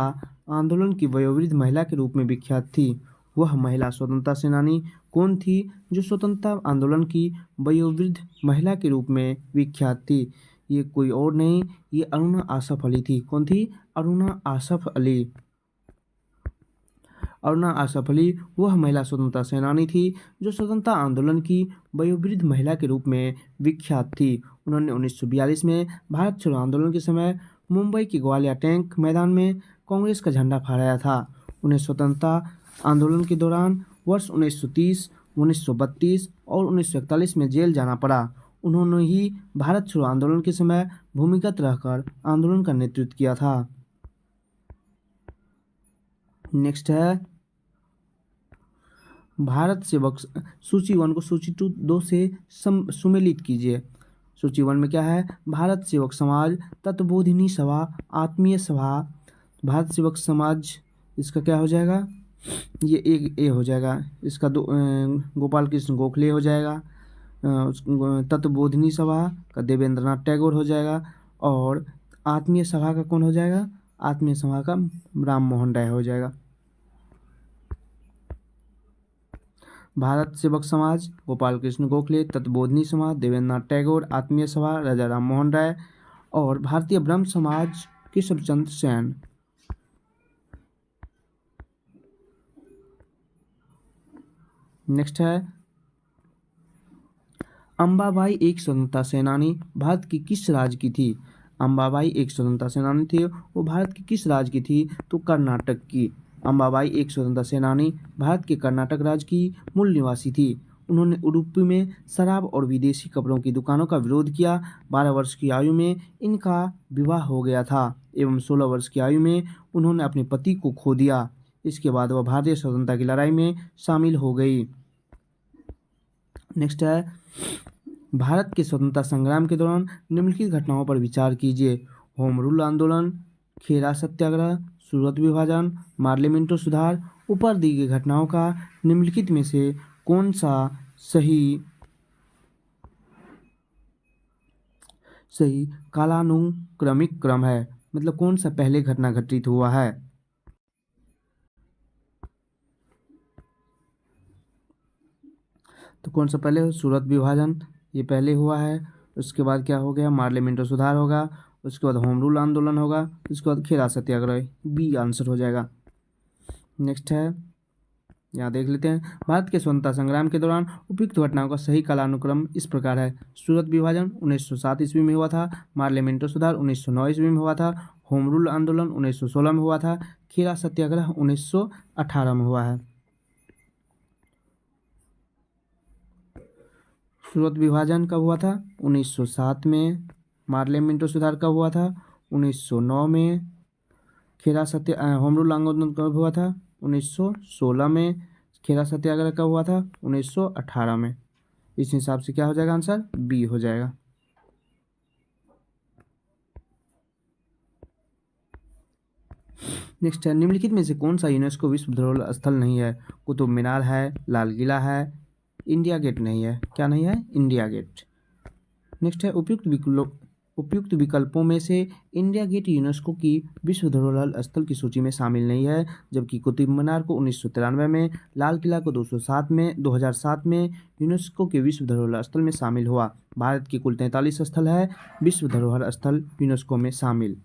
Speaker 1: आंदोलन की वयोवृद्ध महिला के रूप में विख्यात थी? वह महिला स्वतंत्रता सेनानी कौन थी जो स्वतंत्रता आंदोलन की वयोवृद्ध महिला के रूप में विख्यात थी? ये कोई और नहीं, ये अरुणा आसफ अली थी। कौन थी? अरुणा आसफ अली। अरुणा आसफ अली वह महिला स्वतंत्रता सेनानी थी जो स्वतंत्रता आंदोलन की वयोवृद्ध महिला के रूप में विख्यात थी। उन्होंने 1942 में भारत छोड़ो आंदोलन के समय मुंबई के ग्वालियर टैंक मैदान में कांग्रेस का झंडा फहराया था। उन्हें स्वतंत्रता आंदोलन के दौरान वर्ष 1930, 1932 और 1941 में जेल जाना पड़ा। उन्होंने ही भारत छोड़ो आंदोलन के समय भूमिगत रहकर आंदोलन का नेतृत्व किया था। नेक्स्ट है, भारत सेवक सूची 1 को सूची 2 से सुमेलित कीजिए। सूची 1 में क्या है? भारत सेवक समाज, तत्वबोधिनी सभा, आत्मीय सभा। भारत सेवक समाज इसका क्या हो जाएगा? ये एक ए हो जाएगा। इसका गोपाल कृष्ण गोखले हो जाएगा। तत्वबोधिनी सभा का देवेंद्रनाथ टैगोर हो जाएगा। और आत्मीय सभा का कौन हो जाएगा? आत्मीय सभा का राम मोहन राय हो जाएगा। भारत सेवक समाज गोपाल कृष्ण गोखले, तत्वबोधिनी समाज देवेंद्रनाथ टैगोर, आत्मीय सभा राजा राम मोहन राय और भारतीय ब्रह्म समाज केशव चंद्र सेन। नेक्स्ट है, अंबाबाई एक स्वतंत्रता सेनानी भारत की किस राज्य की थी? अंबाबाई एक स्वतंत्रता सेनानी थी, वो भारत की किस राज्य की थी? तो कर्नाटक की। अंबाबाई एक स्वतंत्रता सेनानी भारत के कर्नाटक राज्य की मूल निवासी थी। उन्होंने उडुपी में शराब और विदेशी कपड़ों की दुकानों का विरोध किया। 12 वर्ष की आयु में इनका विवाह हो गया था एवं 16 वर्ष की आयु में उन्होंने अपने पति को खो दिया। इसके बाद वह भारतीय स्वतंत्रता की लड़ाई में शामिल हो गई। नेक्स्ट है, भारत के स्वतंत्रता संग्राम के दौरान निम्नलिखित घटनाओं पर विचार कीजिए। होम रूल आंदोलन, खेरा सत्याग्रह, सूरत विभाजन, पार्लियामेंटो सुधार। ऊपर दी गई घटनाओं का निम्नलिखित में से कौन सा सही सही कालानुक्रमिक क्रम है, मतलब कौन सा पहले घटना घटित हुआ है। तो कौन सा पहले, सूरत विभाजन ये पहले हुआ है। उसके बाद क्या हो गया, मार्लेमेंटो सुधार होगा। उसके बाद होम रूल आंदोलन होगा। उसके बाद खेरा सत्याग्रह, बी आंसर हो जाएगा। नेक्स्ट है, यहाँ देख लेते हैं, भारत के स्वतंत्रता संग्राम के दौरान उपयुक्त घटनाओं का सही कालानुक्रम इस प्रकार है। सूरत विभाजन 1907 ईस्वी में हुआ था। मार्लेमेंटो सुधार 1909 ईस्वी में हुआ था। होम रूल आंदोलन 1916 में हुआ था। खेरा सत्याग्रह 1918 में हुआ है। सूरत विभाजन कब हुआ था, 1907 में। मार्लेमेंटो सुधार कब हुआ था, 1909 में। खेरा सत्य होम रूल आंदोलन कब हुआ था, 1916 में। खेरा सत्याग्रह कब हुआ था, 1918 में। इस हिसाब से क्या हो जाएगा आंसर, बी हो जाएगा। नेक्स्ट है, निम्नलिखित में से कौन सा यूनेस्को विश्व धरोहर स्थल नहीं है। कुतुब मीनार है, लाल किला है, इंडिया गेट नहीं है। क्या नहीं है, इंडिया गेट। नेक्स्ट है, उपयुक्त विकल्पों में से इंडिया गेट यूनेस्को की विश्व धरोहर स्थल की सूची में शामिल नहीं है, जबकि कुतुब मीनार को 1993 में, लाल किला को 2007 में यूनेस्को के विश्व धरोहर स्थल में शामिल हुआ। भारत के कुल 43 स्थल है विश्व धरोहर स्थल यूनेस्को में शामिल।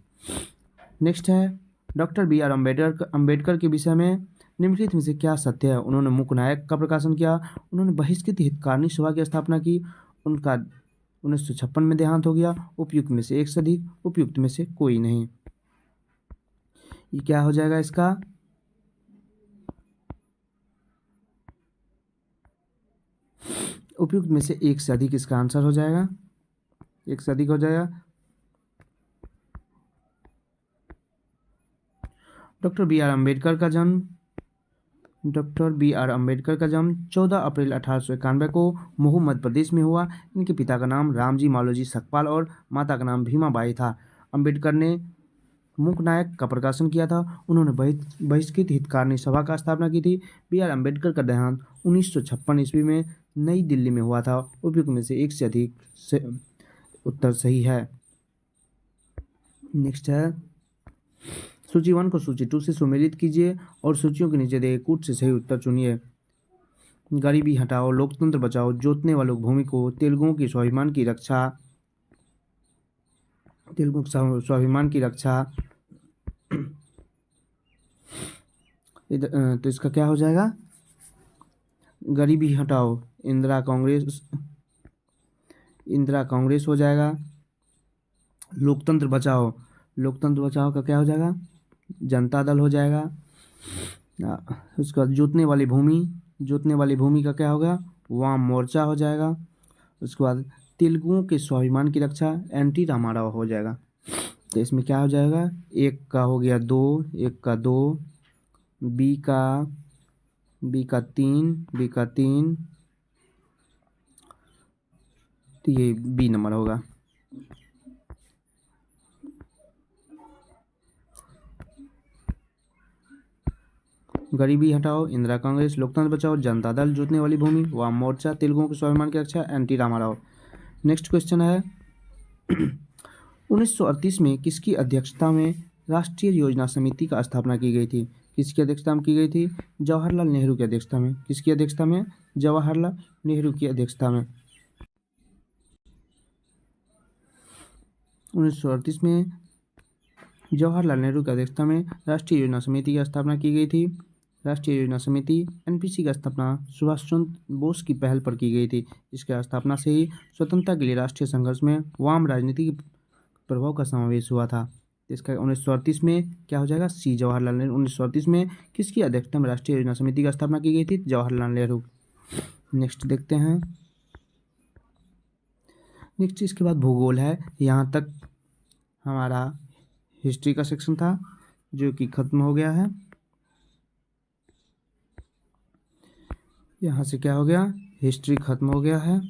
Speaker 1: नेक्स्ट है, डॉक्टर बी आर अम्बेडकर के विषय में निम्नलिखित में से क्या सत्य है। उन्होंने मूकनायक का प्रकाशन किया। उन्होंने बहिष्कृत हितकारिणी सभा की स्थापना की। उनका 1956 में देहांत हो गया। उपयुक्त में से एक से अधिक, उपयुक्त में से कोई नहीं। ये क्या हो जाएगा इसका, उपयुक्त में से एक से अधिक इसका आंसर हो जाएगा, एक से अधिक हो जाएगा। डॉक्टर बी आर अम्बेडकर का जन्म 14 अप्रैल 1891 को महू मध्य प्रदेश में हुआ। इनके पिता का नाम रामजी मालोजी सकपाल और माता का नाम भीमाबाई था। अम्बेडकर ने मूकनायक का प्रकाशन किया था। उन्होंने बहिष्कृत हितकारिणी सभा का स्थापना की थी। बी आर अम्बेडकर का देहांत 1956 ईस्वी में नई दिल्ली में हुआ था। उपयुक्त में से एक से अधिक से उत्तर सही है। नेक्स्ट है, सूची 1 को सूची 2 से सुमेलित कीजिए और सूचियों के नीचे दिए कूट से सही उत्तर चुनिए। गरीबी हटाओ, लोकतंत्र बचाओ, जोतने वालों भूमि को, तेलुगुओं की स्वाभिमान की रक्षा, तो इसका क्या हो जाएगा, गरीबी हटाओ इंदिरा कांग्रेस हो जाएगा। लोकतंत्र बचाओ का क्या हो जाएगा, जनता दल हो जाएगा। उसके बाद जोतने वाली भूमि का क्या होगा, वाम मोर्चा हो जाएगा। उसके बाद तेलुगुओं के स्वाभिमान की रक्षा, एनटी रामाराव हो जाएगा। तो इसमें क्या हो जाएगा, एक का हो गया 2, एक का 2, बी का 3, तो ये बी नंबर होगा। गरीबी हटाओ इंदिरा कांग्रेस, लोकतंत्र बचाओ जनता दल, जोतने वाली भूमि वाम मोर्चा, तेलुगुओं के स्वाभिमान की रक्षा एनटी रामाराव। नेक्स्ट क्वेश्चन है 1938 में किसकी अध्यक्षता में राष्ट्रीय योजना समिति का स्थापना की गई थी। किसकी अध्यक्षता में की गई थी, जवाहरलाल नेहरू की अध्यक्षता में। किसकी अध्यक्षता में, जवाहरलाल नेहरू की अध्यक्षता में। 1938 में जवाहरलाल नेहरू की अध्यक्षता में राष्ट्रीय योजना समिति की स्थापना की गई थी। राष्ट्रीय योजना समिति एनपीसी की स्थापना सुभाष चंद्र बोस की पहल पर की गई थी। इसकी स्थापना से ही स्वतंत्रता के लिए राष्ट्रीय संघर्ष में वाम राजनीति के प्रभाव का समावेश हुआ था। इसका 1938 में क्या हो जाएगा, सी जवाहरलाल नेहरू। 1938 में किसकी अध्यक्षता में राष्ट्रीय योजना समिति की स्थापना की गई थी, जवाहरलाल नेहरू। नेक्स्ट देखते हैं, नेक्स्ट इसके बाद भूगोल है। यहाँ तक हमारा हिस्ट्री का सेक्शन था जो कि खत्म हो गया है। यहाँ से क्या हो गया, हिस्ट्री खत्म हो गया है।